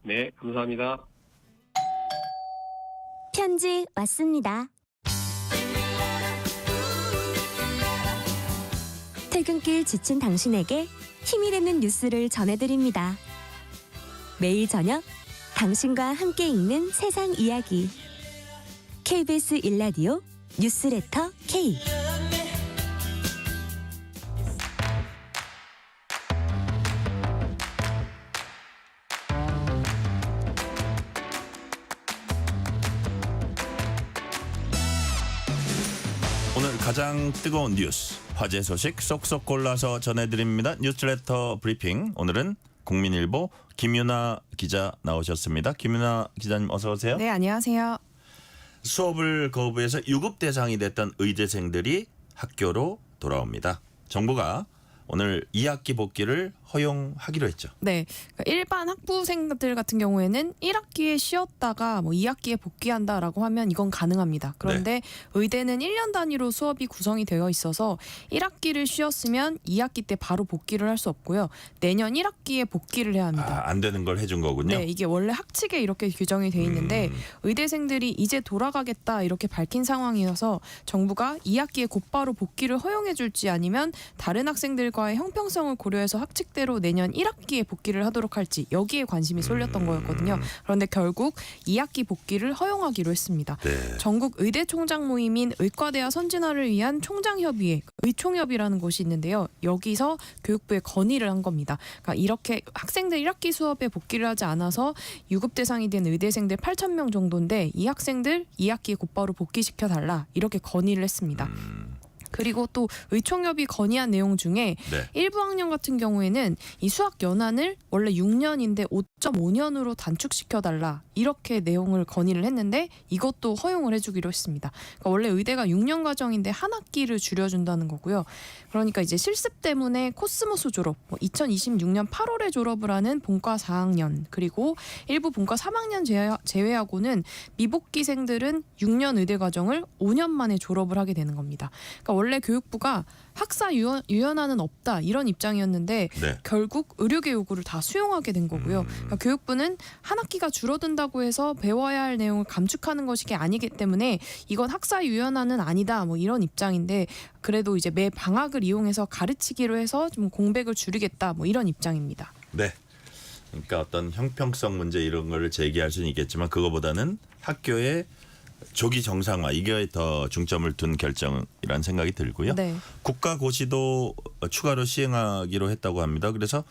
네, 감사합니다. 편지 왔습니다. 퇴근길 지친 당신에게 힘이 되는 뉴스를 전해드립니다. 매일 저녁 당신과 함께 읽는 세상 이야기. KBS 1라디오 뉴스레터 K. 오늘 가장 뜨거운 뉴스, 화제 소식 쏙쏙 골라서 전해드립니다. 뉴스레터 브리핑. 오늘은 국민일보 김윤아 기자 나오셨습니다. 김윤아 기자님 어서 오세요. 네, 안녕하세요. 수업을 거부해서 유급 대상이 됐던 의대생들이 학교로 돌아옵니다. 정부가 오늘 2학기 복귀를 허용하기로 했죠. 네, 그러니까 일반 학부생들 같은 경우에는 1학기에 쉬었다가 2학기에 복귀한다라고 하면 이건 가능합니다. 그런데 의대는 1년 단위로 수업이 구성이 되어 있어서 1학기를 쉬었으면 2학기 때 바로 복귀를 할 수 없고요. 내년 1학기에 복귀를 해야 합니다. 안 되는 걸 해준 거군요. 네, 이게 원래 학칙에 이렇게 규정이 돼 있는데 의대생들이 이제 돌아가겠다 이렇게 밝힌 상황이어서 정부가 2학기에 곧바로 복귀를 허용해 줄지 아니면 다른 학생들과의 형평성을 고려해서 학칙대로 내년 1학기에 복귀를 하도록 할지 여기에 관심이 쏠렸던 거였거든요. 그런데 결국 2학기 복귀를 허용하기로 했습니다. 전국 의대 총장 모임인 의과대학 선진화를 위한 총장협의회 의총협이라는 곳이 있는데요. 여기서 교육부에 건의를 한 겁니다. 그러니까 이렇게 학생들 1학기 수업에 복귀를 하지 않아서 유급 대상이 된 의대생들 8,000명 정도인데 이 학생들 2학기에 곧바로 복귀시켜달라 이렇게 건의를 했습니다. 그리고 또 의총협이 건의한 내용 중에 일부 학년 같은 경우에는 이 수학 연한을 원래 6년인데 5.5년으로 단축시켜달라 이렇게 내용을 건의를 했는데 이것도 허용을 해주기로 했습니다. 그러니까 원래 의대가 6년 과정인데 한 학기를 줄여준다는 거고요. 그러니까 이제 실습 때문에 코스모스 졸업 2026년 8월에 졸업을 하는 본과 4학년 그리고 일부 본과 3학년 제외하고는 미복귀생들은 6년 의대 과정을 5년 만에 졸업을 하게 되는 겁니다. 그러니까 원래 교육부가 학사 유연화는 없다 이런 입장이었는데 결국 의료계 요구를 다 수용하게 된 거고요. 그러니까 교육부는 한 학기가 줄어든다고 해서 배워야 할 내용을 감축하는 것이 아니기 때문에 이건 학사 유연화는 아니다 이런 입장인데 그래도 이제 매 방학을 이용해서 가르치기로 해서 좀 공백을 줄이겠다 이런 입장입니다. 네. 그러니까 어떤 형평성 문제 이런 거를 제기할 수는 있겠지만 그거보다는 학교의 조기 정상화 이게 더 중점을 둔 결정이라는 생각이 들고요. 국가고시도 추가로 시행하기로 했다고 합니다. 그래서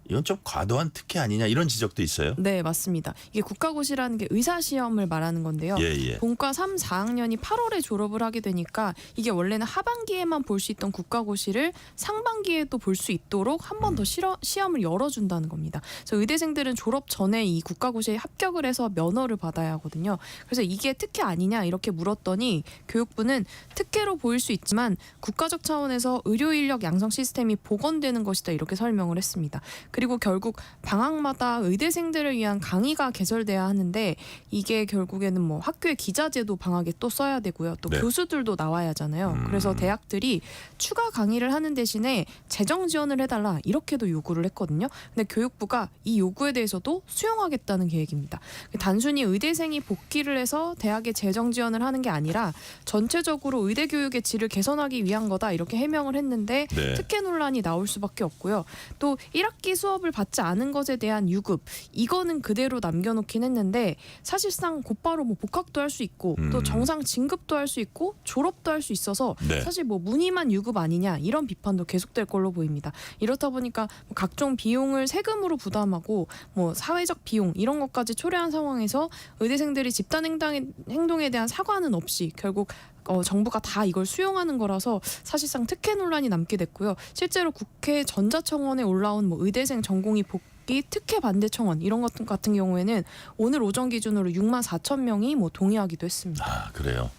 이건 좀 과도한 특혜 아니냐 이런 지적도 있어요. 네, 맞습니다. 이게 국가고시라는 게 의사시험을 말하는 건데요. 본과 3, 4학년이 8월에 졸업을 하게 되니까 이게 원래는 하반기에만 볼 수 있던 국가고시를 상반기에도 볼 수 있도록 한 번 더 시험을 열어준다는 겁니다. 그래서 의대생들은 졸업 전에 이 국가고시에 합격을 해서 면허를 받아야 하거든요. 그래서 이게 특혜 아니냐 이렇게 물었더니 교육부는 특혜로 보일 수 있지만 국가적 차원에서 의료 인력 양성 시스템이 복원되는 것이다 이렇게 설명을 했습니다. 그리고 그리고 결국 방학마다 의대생들을 위한 강의가 개설돼야 하는데 이게 결국에는 뭐 학교의 기자재도 방학에 또 써야 되고요. 또 네. 교수들도 나와야 하잖아요. 그래서 대학들이 추가 강의를 하는 대신에 재정 지원을 해달라 이렇게도 요구를 했거든요. 근데 교육부가 이 요구에 대해서도 수용하겠다는 계획입니다. 단순히 의대생이 복귀를 해서 대학에 재정 지원을 하는 게 아니라 전체적으로 의대 교육의 질을 개선하기 위한 거다 이렇게 해명을 했는데 네. 특혜 논란이 나올 수밖에 없고요. 또 1학기 수업을 받지 않은 것에 대한 유급 이거는 그대로 남겨놓긴 했는데 사실상 곧바로 뭐 복학도 할 수 있고 또 정상 진급도 할 수 있고 졸업도 할 수 있어서 네. 사실 뭐 무늬만 유급 아니냐 이런 비판도 계속될 걸로 보입니다. 이렇다 보니까 뭐 각종 비용을 세금으로 부담하고 뭐 사회적 비용 이런 것까지 초래한 상황에서 의대생들이 집단 행동에 대한 사과는 없이 결국 정부가 다 이걸 수용하는 거라서 사실상 특혜 논란이 남게 됐고요. 실제로 국회 전자청원에 올라온 뭐 의대생 전공의 복귀 특혜 반대 청원 이런 것 같은 경우에는 오늘 오전 기준으로 6만 4천 명이 뭐 동의하기도 했습니다. 아, 그래요.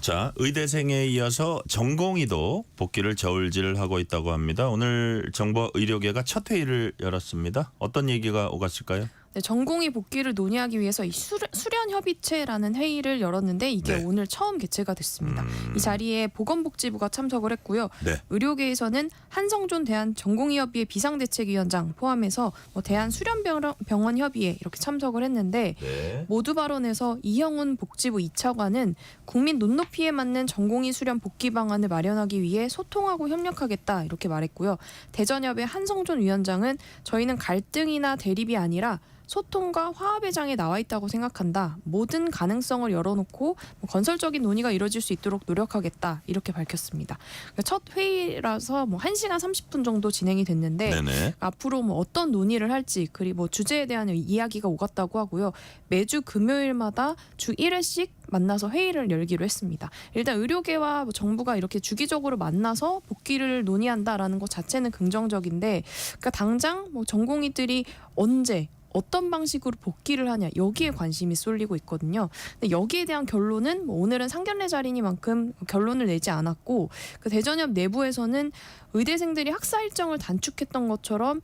자, 의대생에 이어서 전공의도 복귀를 저울질하고 있다고 합니다. 오늘 정부 의료계가 첫 회의를 열었습니다. 어떤 얘기가 오갔을까요? 네, 전공의 복귀를 논의하기 위해서 이 수련협의체라는 회의를 열었는데 이게 네. 오늘 처음 개최가 됐습니다. 이 자리에 보건복지부가 참석을 했고요. 네. 의료계에서는 한성존 대한전공의협의회 비상대책위원장 포함해서 뭐 대한수련병원협의회 이렇게 참석을 했는데 네. 모두 발언에서 이형훈 복지부 2차관은 국민 눈높이에 맞는 전공의 수련 복귀 방안을 마련하기 위해 소통하고 협력하겠다 이렇게 말했고요. 대전협의 한성존 위원장은 저희는 갈등이나 대립이 아니라 소통과 화합의 장에 나와 있다고 생각한다. 모든 가능성을 열어놓고 건설적인 논의가 이루어질 수 있도록 노력하겠다. 이렇게 밝혔습니다. 첫 회의라서 뭐 1시간 30분 정도 진행이 됐는데 네네. 앞으로 뭐 어떤 논의를 할지 그리고 뭐 주제에 대한 이야기가 오갔다고 하고요. 매주 금요일마다 주 1회씩 만나서 회의를 열기로 했습니다. 일단 의료계와 정부가 이렇게 주기적으로 만나서 복귀를 논의한다라는 것 자체는 긍정적인데 그러니까 당장 뭐 전공의들이 언제 어떤 방식으로 복귀를 하냐 여기에 관심이 쏠리고 있거든요. 근데 여기에 대한 결론은 뭐 오늘은 상견례 자리니만큼 결론을 내지 않았고 그 대전협 내부에서는 의대생들이 학사 일정을 단축했던 것처럼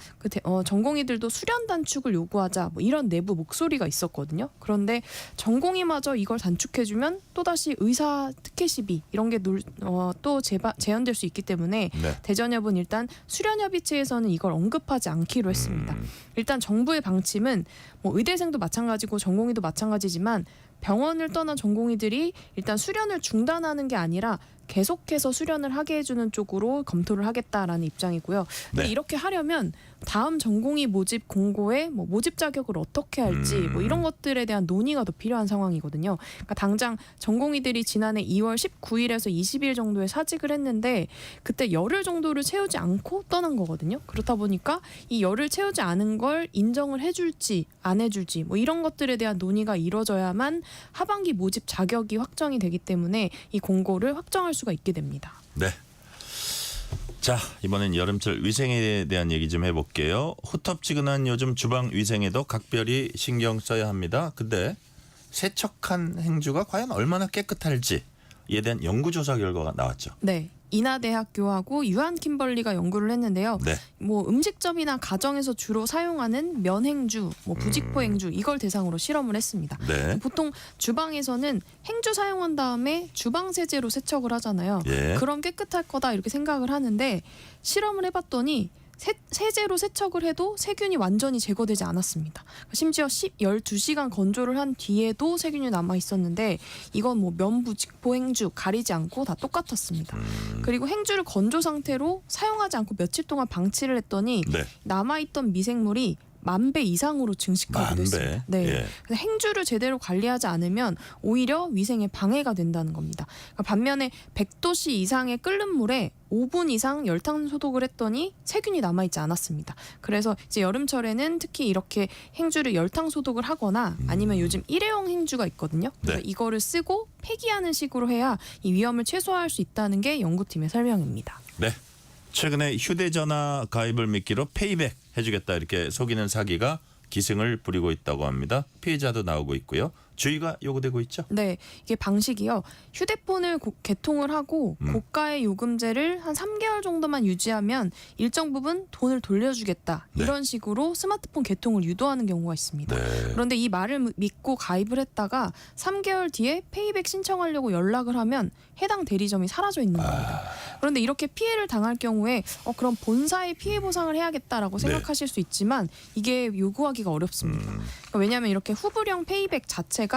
전공의들도 수련 단축을 요구하자 뭐 이런 내부 목소리가 있었거든요. 그런데 전공의마저 이걸 단축해주면 또다시 의사 특혜 시비 이런 게 또 재현될 수 있기 때문에 네. 대전협은 일단 수련협의체에서는 이걸 언급하지 않기로 했습니다. 일단 정부의 방침은 뭐 의대생도 마찬가지고 전공의도 마찬가지지만 병원을 떠난 전공의들이 일단 수련을 중단하는 게 아니라 계속해서 수련을 하게 해주는 쪽으로 검토를 하겠다라는 입장이고요. 근데 네. 이렇게 하려면 다음 전공의 모집 공고에 뭐 모집 자격을 어떻게 할지 뭐 이런 것들에 대한 논의가 더 필요한 상황이거든요. 그러니까 당장 전공의들이 지난해 2월 19일에서 20일 정도에 사직을 했는데 그때 열흘 정도를 채우지 않고 떠난 거거든요. 그렇다 보니까 이 열흘 채우지 않은 걸 인정을 해줄지 안 해줄지 뭐 이런 것들에 대한 논의가 이루어져야만 하반기 모집 자격이 확정이 되기 때문에 이 공고를 확정할 수가 있게 됩니다. 네. 자, 이번엔 여름철 위생에 대한 얘기 좀 해볼게요. 후텁지근한 요즘 주방 위생에도 각별히 신경 써야 합니다. 근데 세척한 행주가 과연 얼마나 깨끗할지에 대한 연구조사 결과가 나왔죠. 네. 인하대학교하고 유한킴벌리가 연구를 했는데요. 네. 뭐 음식점이나 가정에서 주로 사용하는 면행주, 뭐 부직포 행주 이걸 대상으로 실험을 했습니다. 네. 보통 주방에서는 행주 사용한 다음에 주방 세제로 세척을 하잖아요. 예. 그럼 깨끗할 거다 이렇게 생각을 하는데 실험을 해봤더니 세제로 세척을 해도 세균이 완전히 제거되지 않았습니다. 심지어 12시간 건조를 한 뒤에도 세균이 남아 있었는데 이건 뭐 면부직포 행주 가리지 않고 다 똑같았습니다. 그리고 행주를 건조 상태로 사용하지 않고 며칠 동안 방치를 했더니 네. 남아있던 미생물이 10,000배 이상으로 증식하기도 10,000배? 했습니다. 네. 예. 그래서 행주를 제대로 관리하지 않으면 오히려 위생에 방해가 된다는 겁니다. 그러니까 반면에 100도씨 이상의 끓는 물에 5분 이상 열탕 소독을 했더니 세균이 남아있지 않았습니다. 그래서 이제 여름철에는 특히 이렇게 행주를 열탕 소독을 하거나 아니면 요즘 일회용 행주가 있거든요. 그래서 네. 이거를 쓰고 폐기하는 식으로 해야 이 위험을 최소화할 수 있다는 게 연구팀의 설명입니다. 네. 최근에 휴대전화 가입을 미끼로 페이백 해주겠다 이렇게 속이는 사기가 기승을 부리고 있다고 합니다. 피해자도 나오고 있고요. 주의가 요구되고 있죠. 네, 이게 방식이요. 휴대폰을 개통을 하고 고가의 요금제를 한 3개월 정도만 유지하면 일정 부분 돈을 돌려주겠다. 네. 이런 식으로 스마트폰 개통을 유도하는 경우가 있습니다. 그런데 이 말을 믿고 가입을 했다가 3개월 뒤에 페이백 신청하려고 연락을 하면 해당 대리점이 사라져 있는 겁니다. 그런데 이렇게 피해를 당할 경우에 그럼 본사에 피해 보상을 해야겠다라고 생각하실 수 있지만 이게 요구하기가 어렵습니다. 그러니까 왜냐하면 이렇게 후불형 페이백 자체가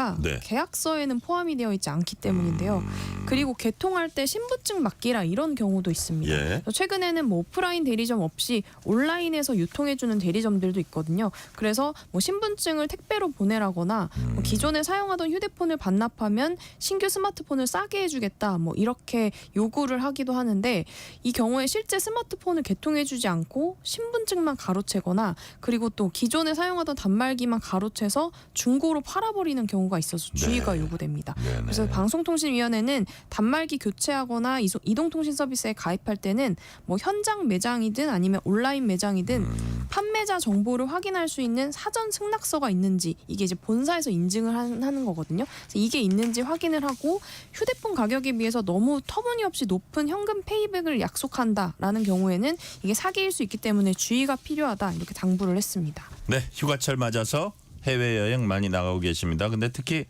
계약서에는 포함이 되어 있지 않기 때문인데요. 그리고 개통할 때 신분증 맡기라 이런 경우도 있습니다. 최근에는 뭐 오프라인 대리점 없이 온라인에서 유통해주는 대리점들도 있거든요. 그래서 뭐 신분증을 택배로 보내라거나 뭐 기존에 사용하던 휴대폰을 반납하면 신규 스마트폰을 싸게 해주겠다 뭐 이렇게 요구를 하기도 하는데 이 경우에 실제 스마트폰을 개통해주지 않고 신분증만 가로채거나 그리고 또 기존에 사용하던 단말기만 가로채서 중고로 팔아버리는 경우가 있어서 주의가 요구됩니다. 그래서 방송통신위원회는 단말기 교체하거나 이동통신 서비스에 가입할 때는 뭐 현장 매장이든 아니면 온라인 매장이든 판매자 정보를 확인할 수 있는 사전 승낙서가 있는지 이게 이제 본사에서 인증을 하는 거거든요. 그래서 이게 있는지 확인을 하고 휴대폰 가격에 비해서 너무 터무니없이 높은 현금 페이백을 약속한다라는 경우에는 이게 사기일 수 있기 때문에 주의가 필요하다 이렇게 당부를 했습니다. 네, 휴가철 맞아서 해외여행 많이 나가고 계십니다. 근데 특히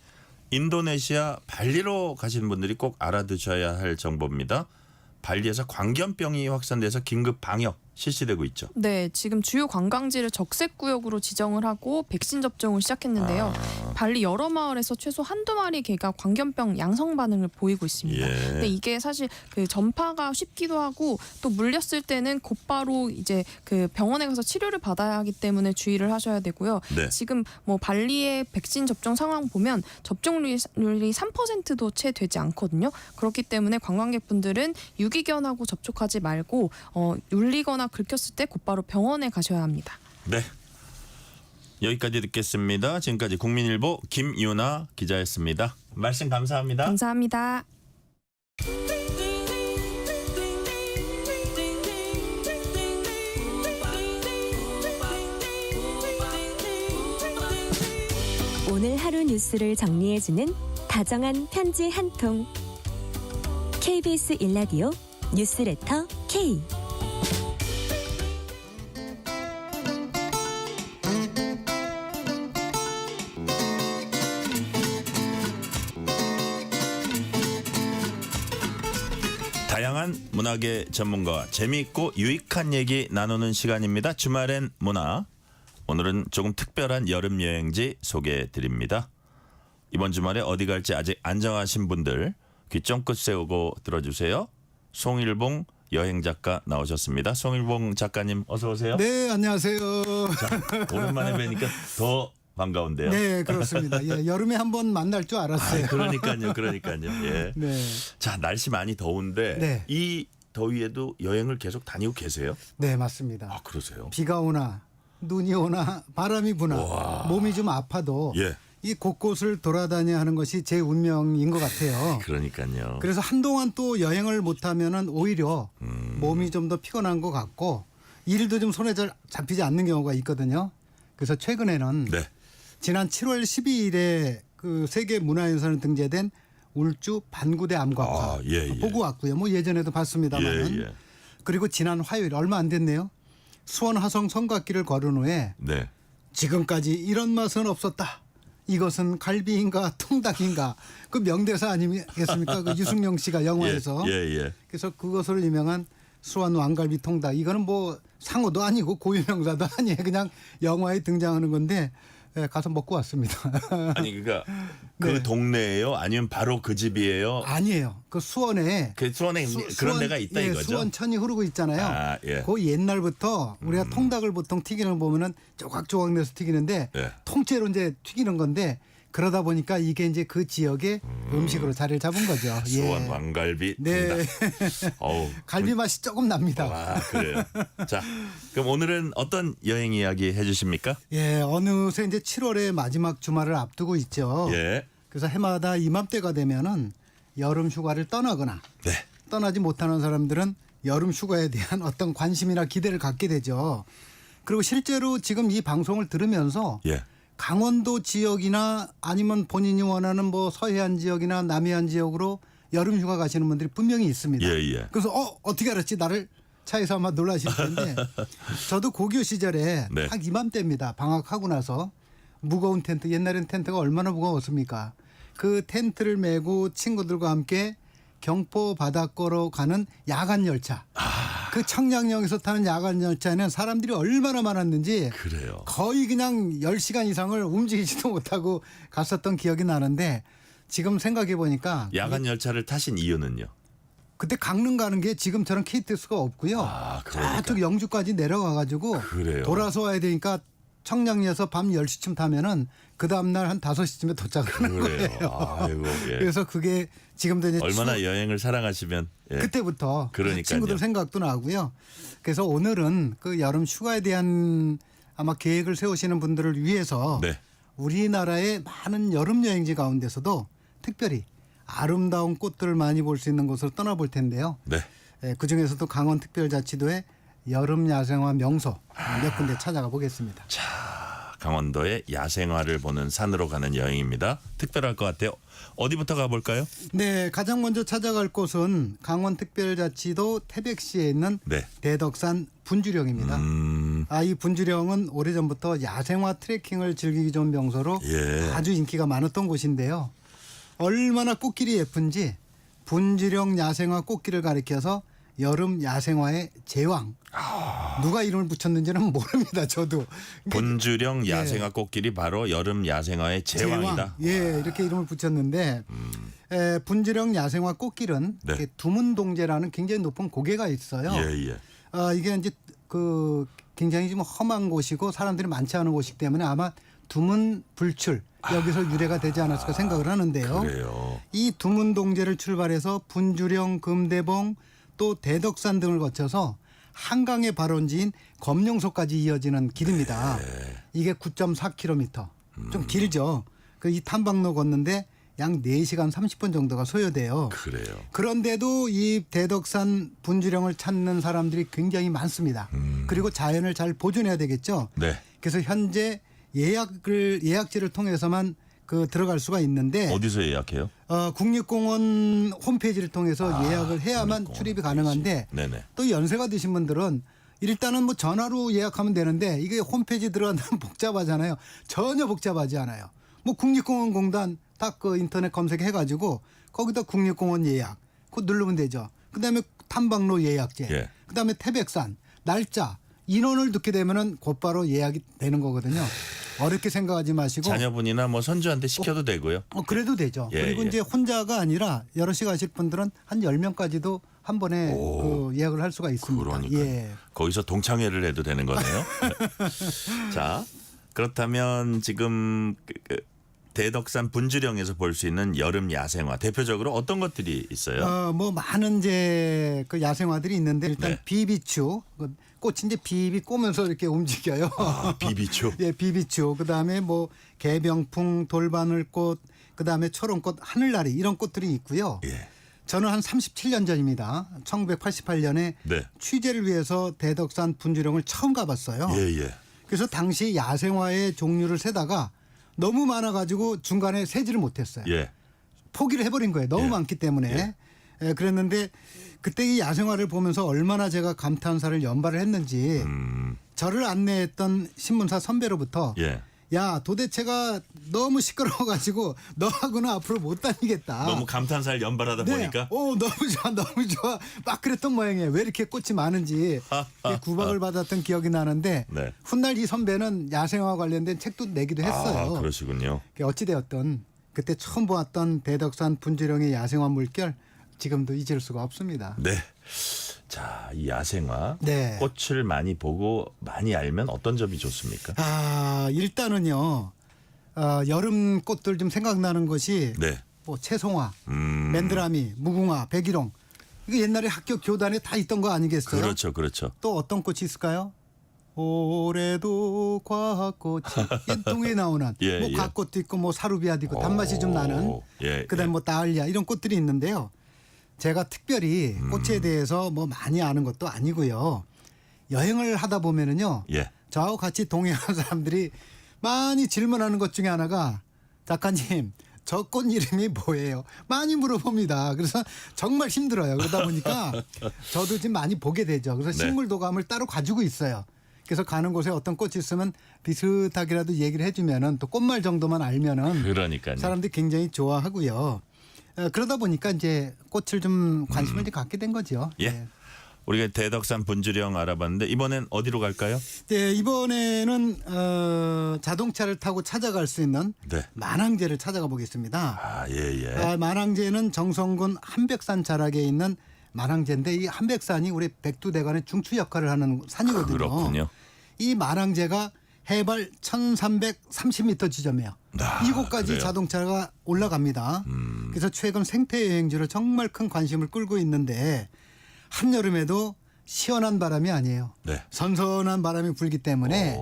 인도네시아 발리로 가시는 분들이 꼭 알아두셔야 할 정보입니다. 발리에서 광견병이 확산돼서 긴급 방역 실시되고 있죠. 네, 지금 주요 관광지를 적색 구역으로 지정을 하고 백신 접종을 시작했는데요. 발리 여러 마을에서 최소 한두 마리 개가 광견병 양성 반응을 보이고 있습니다. 근데 이게 사실 그 전파가 쉽기도 하고 또 물렸을 때는 곧바로 이제 그 병원에 가서 치료를 받아야 하기 때문에 주의를 하셔야 되고요. 지금 뭐 발리의 백신 접종 상황 보면 접종률이 3%도 채 되지 않거든요. 그렇기 때문에 관광객분들은 유기견하고 접촉하지 말고 울리거나 긁혔을 때 곧바로 병원에 가셔야 합니다. 네. 여기까지 듣겠습니다. 지금까지 국민일보 김유나 기자였습니다. 말씀 감사합니다. 감사합니다. 오늘 하루 뉴스를 정리해주는 다정한 편지 한 통. KBS 일라디오 뉴스레터 K. 다양한 문학의 전문가와 재미있고 유익한 얘기 나누는 시간입니다. 주말엔 문화. 오늘은 조금 특별한 여름 여행지 소개해드립니다. 이번 주말에 어디 갈지 아직 안 정하신 분들 귀 쫑긋 세우고 들어주세요. 송일봉 여행작가 나오셨습니다. 송일봉 작가님 어서 오세요. 네, 안녕하세요. 자, 오랜만에 뵈니까 더 반가운데요. 네, 그렇습니다. 예, 여름에 한번 만날 줄 알았어요. 그러니까요. 예. 네. 자, 날씨 많이 더운데 이 더위에도 여행을 계속 다니고 계세요? 네, 맞습니다. 아, 그러세요? 비가 오나 눈이 오나 바람이 부나 몸이 좀 아파도 이 곳곳을 돌아다녀야 하는 것이 제 운명인 것 같아요. 그러니까요. 그래서 한동안 또 여행을 못하면은 오히려 몸이 좀 더 피곤한 것 같고 일도 좀 손에 잘 잡히지 않는 경우가 있거든요. 그래서 최근에는 지난 7월 12일에 그 세계 문화유산에 등재된 울주 반구대 암각화 보고 왔고요. 뭐 예전에도 봤습니다만 그리고 지난 화요일 얼마 안 됐네요. 수원 화성 성곽길을 걸은 후에 지금까지 이런 맛은 없었다. 이것은 갈비인가 통닭인가 그 명대사 아니겠습니까? 그 유승용 씨가 영화에서 그래서 그것으로 유명한 수원 왕갈비 통닭 이거는 뭐 상호도 아니고 고유명사도 아니에요. 그냥 영화에 등장하는 건데 가서 먹고 왔습니다. 아니 그러니까 그 동네예요? 아니면 바로 그 집이에요? 아니에요. 그 수원에 그런 데가 있다 이거죠? 수원천이 흐르고 있잖아요. 그 옛날부터 우리가 통닭을 보통 튀기는 거 보면은 조각조각 내서 튀기는데 통째로 이제 튀기는 건데 그러다 보니까 이게 이제 그 지역의 음식으로 자리를 잡은 거죠. 수원 왕갈비 통닭. 갈비 맛이 조금 납니다. 아, 그래요. 자, 그럼 오늘은 어떤 여행 이야기 해주십니까? 예, 어느새 이제 7월의 마지막 주말을 앞두고 있죠. 그래서 해마다 이맘때가 되면은 여름 휴가를 떠나거나 떠나지 못하는 사람들은 여름 휴가에 대한 어떤 관심이나 기대를 갖게 되죠. 그리고 실제로 지금 이 방송을 들으면서 예. 강원도 지역이나 아니면 본인이 원하는 뭐 서해안 지역이나 남해안 지역으로 여름 휴가 가시는 분들이 분명히 있습니다. 예. 그래서 어떻게 알았지? 나를 차에서 아마 놀라실 텐데 저도 고교 시절에 네. 딱 이맘때입니다. 방학하고 나서 무거운 텐트, 옛날엔 텐트가 얼마나 무거웠습니까? 그 텐트를 메고 친구들과 함께 경포 바닷가로 가는 야간 열차. 그 청량역에서 타는 야간 열차에는 사람들이 얼마나 많았는지 그래요. 거의 그냥 10시간 이상을 움직이지도 못하고 갔었던 기억이 나는데 지금 생각해 보니까 야간 열차를 타신 이유는요? 그때 강릉 가는 게 지금처럼 KTX가 없고요. 그러니까. 저쪽 영주까지 내려가 가지고 그래요. 돌아서 와야 되니까 청량리에서 밤 10시쯤 타면은 그 다음 날 한 5시쯤에 도착하는 그래요. 거예요. 아이고, 예. 그래서 그게 지금도 이제 얼마나 여행을 사랑하시면 예. 그때부터 그러니까요. 친구들 생각도 나고요. 그래서 오늘은 그 여름 휴가에 대한 아마 계획을 세우시는 분들을 위해서 네. 우리나라의 많은 여름 여행지 가운데서도 특별히 아름다운 꽃들을 많이 볼 수 있는 곳으로 떠나볼 텐데요. 네. 그중에서도 강원특별자치도의 여름 야생화 명소 몇 군데 찾아가 보겠습니다. 강원도의 야생화를 보는 산으로 가는 여행입니다. 특별할 것 같아요. 어디부터 가볼까요? 네, 가장 먼저 찾아갈 곳은 강원특별자치도 태백시에 있는 네. 대덕산 분주령입니다. 이 분주령은 오래전부터 야생화 트레킹을 즐기기 좋은 명소로 예. 아주 인기가 많았던 곳인데요. 얼마나 꽃길이 예쁜지 분주령 야생화 꽃길을 가리켜서 여름 야생화의 제왕. 누가 이름을 붙였는지는 모릅니다. 저도. 분주령 야생화 꽃길이 바로 여름 야생화의 제왕이다. 예, 이렇게 이름을 붙였는데 분주령 야생화 꽃길은 네. 이렇게 두문동제라는 굉장히 높은 고개가 있어요. 예. 이게 이제 그 굉장히 좀 험한 곳이고 사람들이 많지 않은 곳이기 때문에 아마 두문 불출 여기서 유래가 되지 않았을까 생각을 하는데요. 그래요. 이 두문동제를 출발해서 분주령, 금대봉 또 대덕산 등을 거쳐서 한강의 발원지인 검룡소까지 이어지는 길입니다. 이게 9.4km. 좀 길죠. 이 탐방로 걷는데 약 4시간 30분 정도가 소요돼요. 그래요. 그런데도 이 대덕산 분주령을 찾는 사람들이 굉장히 많습니다. 그리고 자연을 잘 보존해야 되겠죠. 네. 그래서 현재 예약제를 통해서만 들어갈 수가 있는데 어디서 예약해요? 국립공원 홈페이지를 통해서 예약을 해야만 출입이 가능한데 네네. 또 연세가 드신 분들은 일단은 뭐 전화로 예약하면 되는데 이게 홈페이지 들어간다면 복잡하잖아요. 전혀 복잡하지 않아요. 뭐 국립공원공단 딱 인터넷 검색해가지고 거기다 국립공원 예약 그거 누르면 되죠. 그다음에 탐방로 예약제, 예. 그다음에 태백산 날짜 인원을 넣게 되면은 곧바로 예약이 되는 거거든요. 어렵게 생각하지 마시고 자녀분이나 뭐 선주한테 시켜도 되고요. 그래도 되죠. 예, 그리고 이제 혼자가 아니라 여럿이 가실 분들은 한 10명까지도 한 번에 예약을 할 수가 있습니다. 그러니까 예. 거기서 동창회를 해도 되는 거네요. 자, 그렇다면 지금 대덕산 분주령에서 볼 수 있는 여름 야생화 대표적으로 어떤 것들이 있어요? 뭐 많은 이제 그 야생화들이 있는데 일단 네. 비비추 꽃이 이제 비비 꼬면서 이렇게 움직여요. 비비추. 예, 비비추. 그다음에 뭐 개병풍, 돌바늘꽃, 그다음에 초롱꽃, 하늘나리 이런 꽃들이 있고요. 예. 저는 한 37년 전입니다. 1988년에 네. 취재를 위해서 대덕산 분주령을 처음 가봤어요. 예. 그래서 당시 야생화의 종류를 세다가 너무 많아가지고 중간에 세지를 못했어요. 예. 포기를 해버린 거예요. 너무 많기 때문에. 그랬는데 그때 이 야생화를 보면서 얼마나 제가 감탄사를 연발을 했는지 저를 안내했던 신문사 선배로부터 예. 야 도대체가 너무 시끄러워가지고 너하고는 앞으로 못 다니겠다. 너무 감탄사를 연발하다 보니까. 너무 좋아 너무 좋아 막 그랬던 모양이에요. 왜 이렇게 꽃이 많은지 구박을 받았던 기억이 나는데 네. 훗날 이 선배는 야생화 관련된 책도 내기도 했어요. 그러시군요. 어찌되었든 그때 처음 보았던 대덕산 분주령의 야생화 물결 지금도 잊을 수가 없습니다. 네. 자, 이 야생화 네. 꽃을 많이 보고 많이 알면 어떤 점이 좋습니까? 일단은요. 여름 꽃들 좀 생각나는 것이 네. 뭐 채송화, 맨드라미, 무궁화, 백일홍. 이거 옛날에 학교 교단에 다 있던 거 아니겠어요? 그렇죠. 또 어떤 꽃이 있을까요? 올해도 과꽃이 통에 나오는 뭐 과꽃도 있고 뭐 사루비아도 있고 단맛이 좀 나는 그다음에 뭐 다알리아 이런 꽃들이 있는데요. 제가 특별히 꽃에 대해서 뭐 많이 아는 것도 아니고요. 여행을 하다 보면은요. 저하고 같이 동행하는 사람들이 많이 질문하는 것 중에 하나가 작가님 저 꽃 이름이 뭐예요? 많이 물어봅니다. 그래서 정말 힘들어요. 그러다 보니까 저도 지금 많이 보게 되죠. 그래서 네. 식물도감을 따로 가지고 있어요. 그래서 가는 곳에 어떤 꽃이 있으면 비슷하게라도 얘기를 해주면은 또 꽃말 정도만 알면은 그러니까요. 사람들이 굉장히 좋아하고요. 그러다 보니까 이제 꽃을 좀 관심을 좀 갖게 된 거죠. 예. 네. 우리가 대덕산 분주령 알아봤는데 이번엔 어디로 갈까요? 네, 이번에는 자동차를 타고 찾아갈 수 있는 네. 만항제를 찾아가 보겠습니다. 아, 예. 만항제는 정선군 한백산 자락에 있는 만항제인데 이 한백산이 우리 백두대간의 중추 역할을 하는 산이거든요. 그렇군요. 이 만항제가 해발 1330m 지점이에요. 이곳까지 그래요? 자동차가 올라갑니다. 그래서 최근 생태 여행지로 정말 큰 관심을 끌고 있는데 한여름에도 시원한 바람이 아니에요. 네. 선선한 바람이 불기 때문에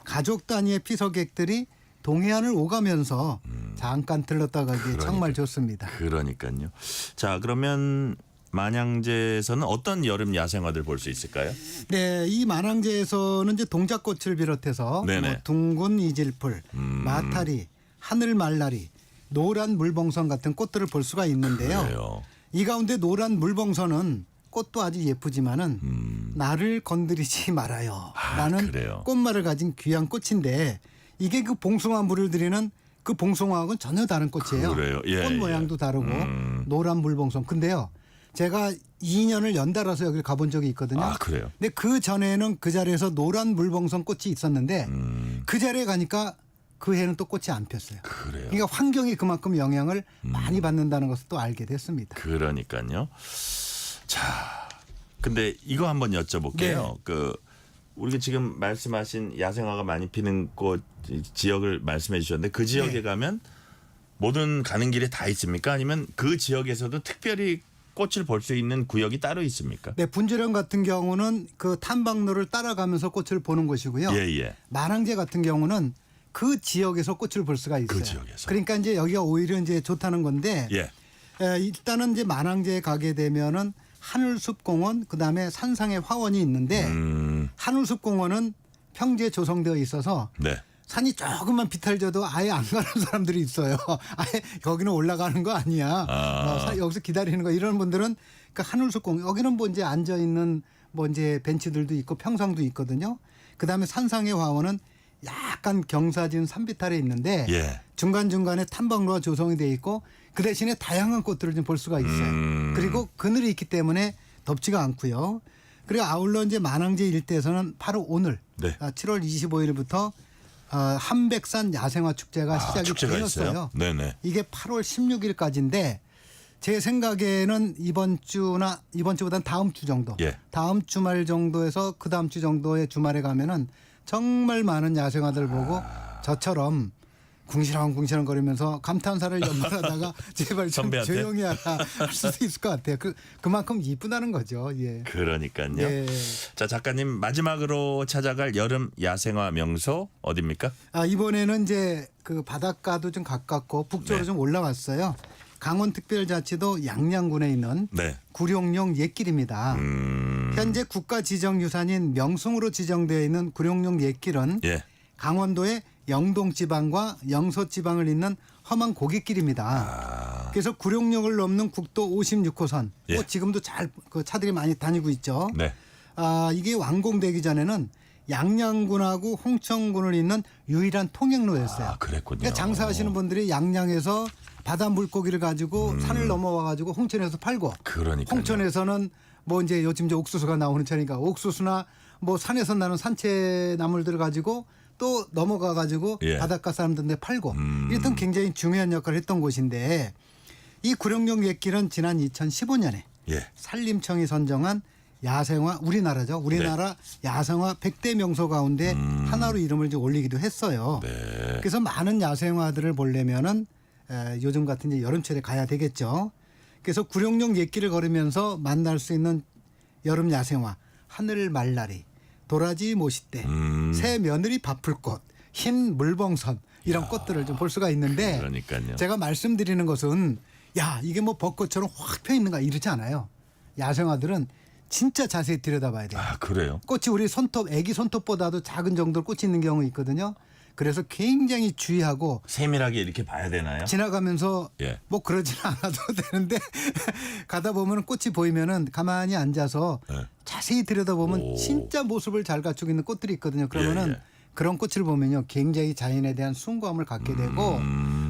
가족 단위의 피서객들이 동해안을 오가면서 잠깐 들렀다 가기에 정말 좋습니다. 그러니까요. 자, 그러면 만양제에서는 어떤 여름 야생화들 볼 수 있을까요? 네, 이 만항제에서는 이제 동작꽃을 비롯해서 네네. 뭐 둥근 이질풀, 마타리, 하늘 말라리, 노란 물봉선 같은 꽃들을 볼 수가 있는데요. 그래요. 이 가운데 노란 물봉선은 꽃도 아주 예쁘지만은 나를 건드리지 말아요. 라는 그래요. 꽃말을 가진 귀한 꽃인데 이게 그 봉숭아 물을 들이는 그 봉숭아하고는 전혀 다른 꽃이에요. 그래요. 예, 꽃 모양도 다르고 노란 물봉선. 근데요. 제가 2년을 연달아서 여기를 가본 적이 있거든요. 아, 그래요? 근데 그 전에는 그 자리에서 노란 물봉선 꽃이 있었는데 그 자리에 가니까 그 해는 또 꽃이 안 폈어요. 그래요. 그러니까 환경이 그만큼 영향을 많이 받는다는 것을 또 알게 됐습니다. 그러니까요. 자, 근데 이거 한번 여쭤볼게요. 그 우리가 지금 말씀하신 야생화가 많이 피는 곳 지역을 말씀해 주셨는데 그 지역에 가면 모든 가는 길에 다 있습니까? 아니면 그 지역에서도 특별히 꽃을 볼 수 있는 구역이 따로 있습니까? 네, 분주령 같은 경우는 그 탐방로를 따라가면서 꽃을 보는 곳이고요. 예. 만항제 같은 경우는 그 지역에서 꽃을 볼 수가 있어요. 그 지역에서. 그러니까 이제 여기가 오히려 이제 좋다는 건데 일단은 이제 만항제에 가게 되면은 하늘숲공원 그다음에 산상의 화원이 있는데 하늘숲공원은 평지에 조성되어 있어서 산이 조금만 비탈져도 아예 안 가는 사람들이 있어요. 아예 거기는 올라가는 거 아니야. 여기서 기다리는 거 이런 분들은 그 하늘숲공원 여기는 뭐 이제 앉아 있는 뭐 이제 벤치들도 있고 평상도 있거든요. 그다음에 산상의 화원은 약간 경사진 산비탈에 있는데 중간중간에 탐방로가 조성이 돼 있고 그 대신에 다양한 꽃들을 좀 볼 수가 있어요. 그리고 그늘이 있기 때문에 덥지가 않고요. 그리고 아울러 이제 만항제 일대에서는 바로 오늘 7월 25일부터 한백산 야생화 축제가 시작이 되었어요. 네네. 이게 8월 16일까지인데 제 생각에는 이번 주보다는 다음 주 정도, 다음 주말 정도에서 그 다음 주 정도의 주말에 가면은 정말 많은 야생화들 보고 저처럼 궁시렁궁시렁 거리면서 감탄사를 연말하다가 제발 좀 선배한테? 조용히 하라 할 수도 있을 것 같아요. 그만큼 이쁘다는 거죠. 예. 그러니까요. 예. 자, 작가님 마지막으로 찾아갈 여름 야생화 명소 어디입니까? 이번에는 이제 그 바닷가도 좀 가깝고 북쪽으로 좀 올라왔어요. 강원특별자치도 양양군에 있는 구룡령 옛길입니다. 현재 국가지정유산인 명승으로 지정되어 있는 구룡령 옛길은 강원도의 영동지방과 영서지방을 잇는 험한 고갯길입니다. 그래서 구룡령을 넘는 국도 56호선 지금도 잘 그 차들이 많이 다니고 있죠. 이게 완공되기 전에는 양양군하고 홍천군을 잇는 유일한 통행로였어요. 그랬군요. 그러니까 장사하시는 분들이 양양에서 바다 물고기를 가지고 산을 넘어와 가지고 홍천에서 팔고 홍천에서는 뭐 이제 요즘 이제 옥수수가 나오는 차니까 옥수수나 뭐 산에서 나는 산채 나물들을 가지고 또 넘어가 가지고 바닷가 사람들한테 팔고 이랬던 굉장히 중요한 역할을 했던 곳인데 이 구룡령 옛길은 지난 2015년에 산림청이 선정한 야생화 우리나라죠. 우리나라 야생화 100대 명소 가운데 하나로 이름을 이제 올리기도 했어요. 그래서 많은 야생화들을 보려면은 요즘 같은 이제 여름철에 가야 되겠죠. 그래서 구룡령 옛길을 걸으면서 만날 수 있는 여름 야생화 하늘 말라리, 도라지 모시대, 새 며느리 바풀꽃, 흰 물봉선 이런 꽃들을 좀 볼 수가 있는데 제가 말씀드리는 것은 이게 뭐 벚꽃처럼 확 펴 있는가 이러지 않아요. 야생화들은 진짜 자세히 들여다봐야 돼요. 아, 그래요? 꽃이 우리 손톱, 애기 손톱보다도 작은 정도로 꽃이 있는 경우 있거든요. 그래서 굉장히 주의하고 세밀하게 이렇게 봐야 되나요? 지나가면서 예. 뭐 그러지는 않아도 되는데 가다 보면 꽃이 보이면은 가만히 앉아서 예. 자세히 들여다보면 오. 진짜 모습을 잘 갖추고 있는 꽃들이 있거든요. 그러면은 예. 그런 꽃을 보면요 굉장히 자연에 대한 숭고함을 갖게 되고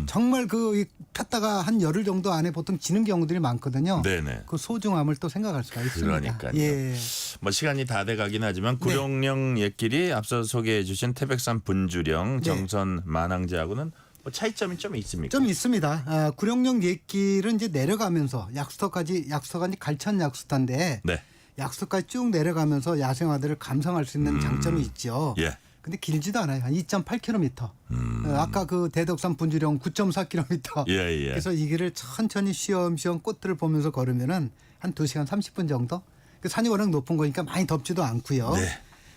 정말 그 폈다가 한 열흘 정도 안에 보통 지는 경우들이 많거든요. 네네. 그 소중함을 또 생각할 수가 있습니다. 그러니까요. 예. 뭐 시간이 다 돼가긴 하지만 구룡령 옛길이 앞서 소개해주신 태백산 분주령, 네. 정선 만항제하고는 뭐 차이점이 좀 있습니까? 좀 있습니다. 아, 구룡령 옛길은 이제 내려가면서 약수터가 이제 갈천 약수터인데 네. 약수터까지 쭉 내려가면서 야생화들을 감상할 수 있는 장점이 있죠. 예. 근데 길지도 않아요. 한 2.8km. 아까 그 대덕산 분주령 9.4km. 예. 그래서 이 길을 천천히 쉬엄쉬엄 꽃들을 보면서 걸으면은 한 2시간 30분 정도. 그 산이 워낙 높은 거니까 많이 덥지도 않고요. 네.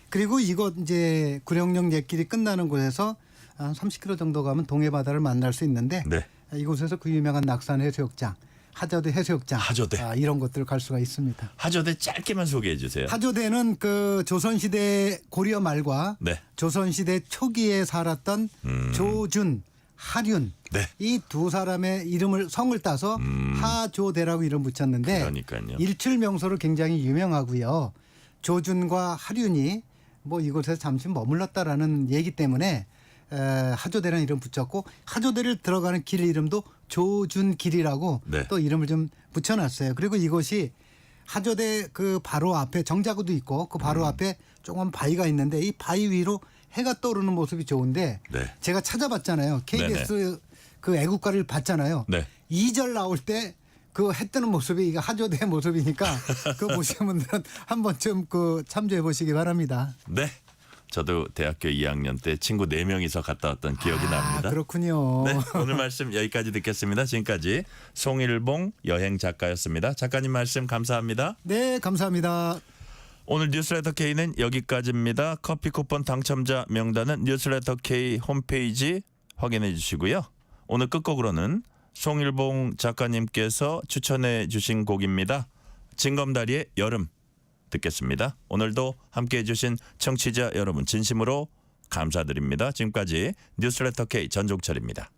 그리고 이곳 이제 구룡령 옛길이 끝나는 곳에서 한 30km 정도 가면 동해바다를 만날 수 있는데 네. 이곳에서 그 유명한 낙산 해수욕장, 하저대 해수욕장, 하저대. 이런 것들을 갈 수가 있습니다. 하저대 짧게만 소개해 주세요. 하저대는 그 조선시대 고려 말과 네. 조선시대 초기에 살았던 조준, 하륜 네. 이 두 사람의 이름을 성을 따서 하조대라고 이름 붙였는데 그러니까요. 일출 명소로 굉장히 유명하고요. 조준과 하륜이 뭐 이곳에서 잠시 머물렀다라는 얘기 때문에 하조대라는 이름 붙였고 하조대를 들어가는 길 이름도 조준길이라고 네. 또 이름을 좀 붙여놨어요. 그리고 이곳이 하조대 그 바로 앞에 정자구도 있고 그 바로 앞에 조금 바위가 있는데 이 바위 위로 해가 떠오르는 모습이 좋은데 네. 제가 찾아봤잖아요. KBS 네네. 그 애국가를 봤잖아요. 네. 2절 나올 때 그 해 뜨는 모습이 이게 하조대 모습이니까 그거 보시는 분들은 한 번쯤 그 참조해 보시기 바랍니다. 네. 저도 대학교 2학년 때 친구 4명이서 갔다 왔던 기억이 납니다. 그렇군요. 네, 오늘 말씀 여기까지 듣겠습니다. 지금까지 송일봉 여행 작가였습니다. 작가님 말씀 감사합니다. 네, 감사합니다. 오늘 뉴스레터 K는 여기까지입니다. 커피 쿠폰 당첨자 명단은 뉴스레터 K 홈페이지 확인해 주시고요. 오늘 끝곡으로는 송일봉 작가님께서 추천해 주신 곡입니다. 징검다리의 여름 듣겠습니다. 오늘도 함께해 주신 청취자 여러분 진심으로 감사드립니다. 지금까지 뉴스레터 K 전종철입니다.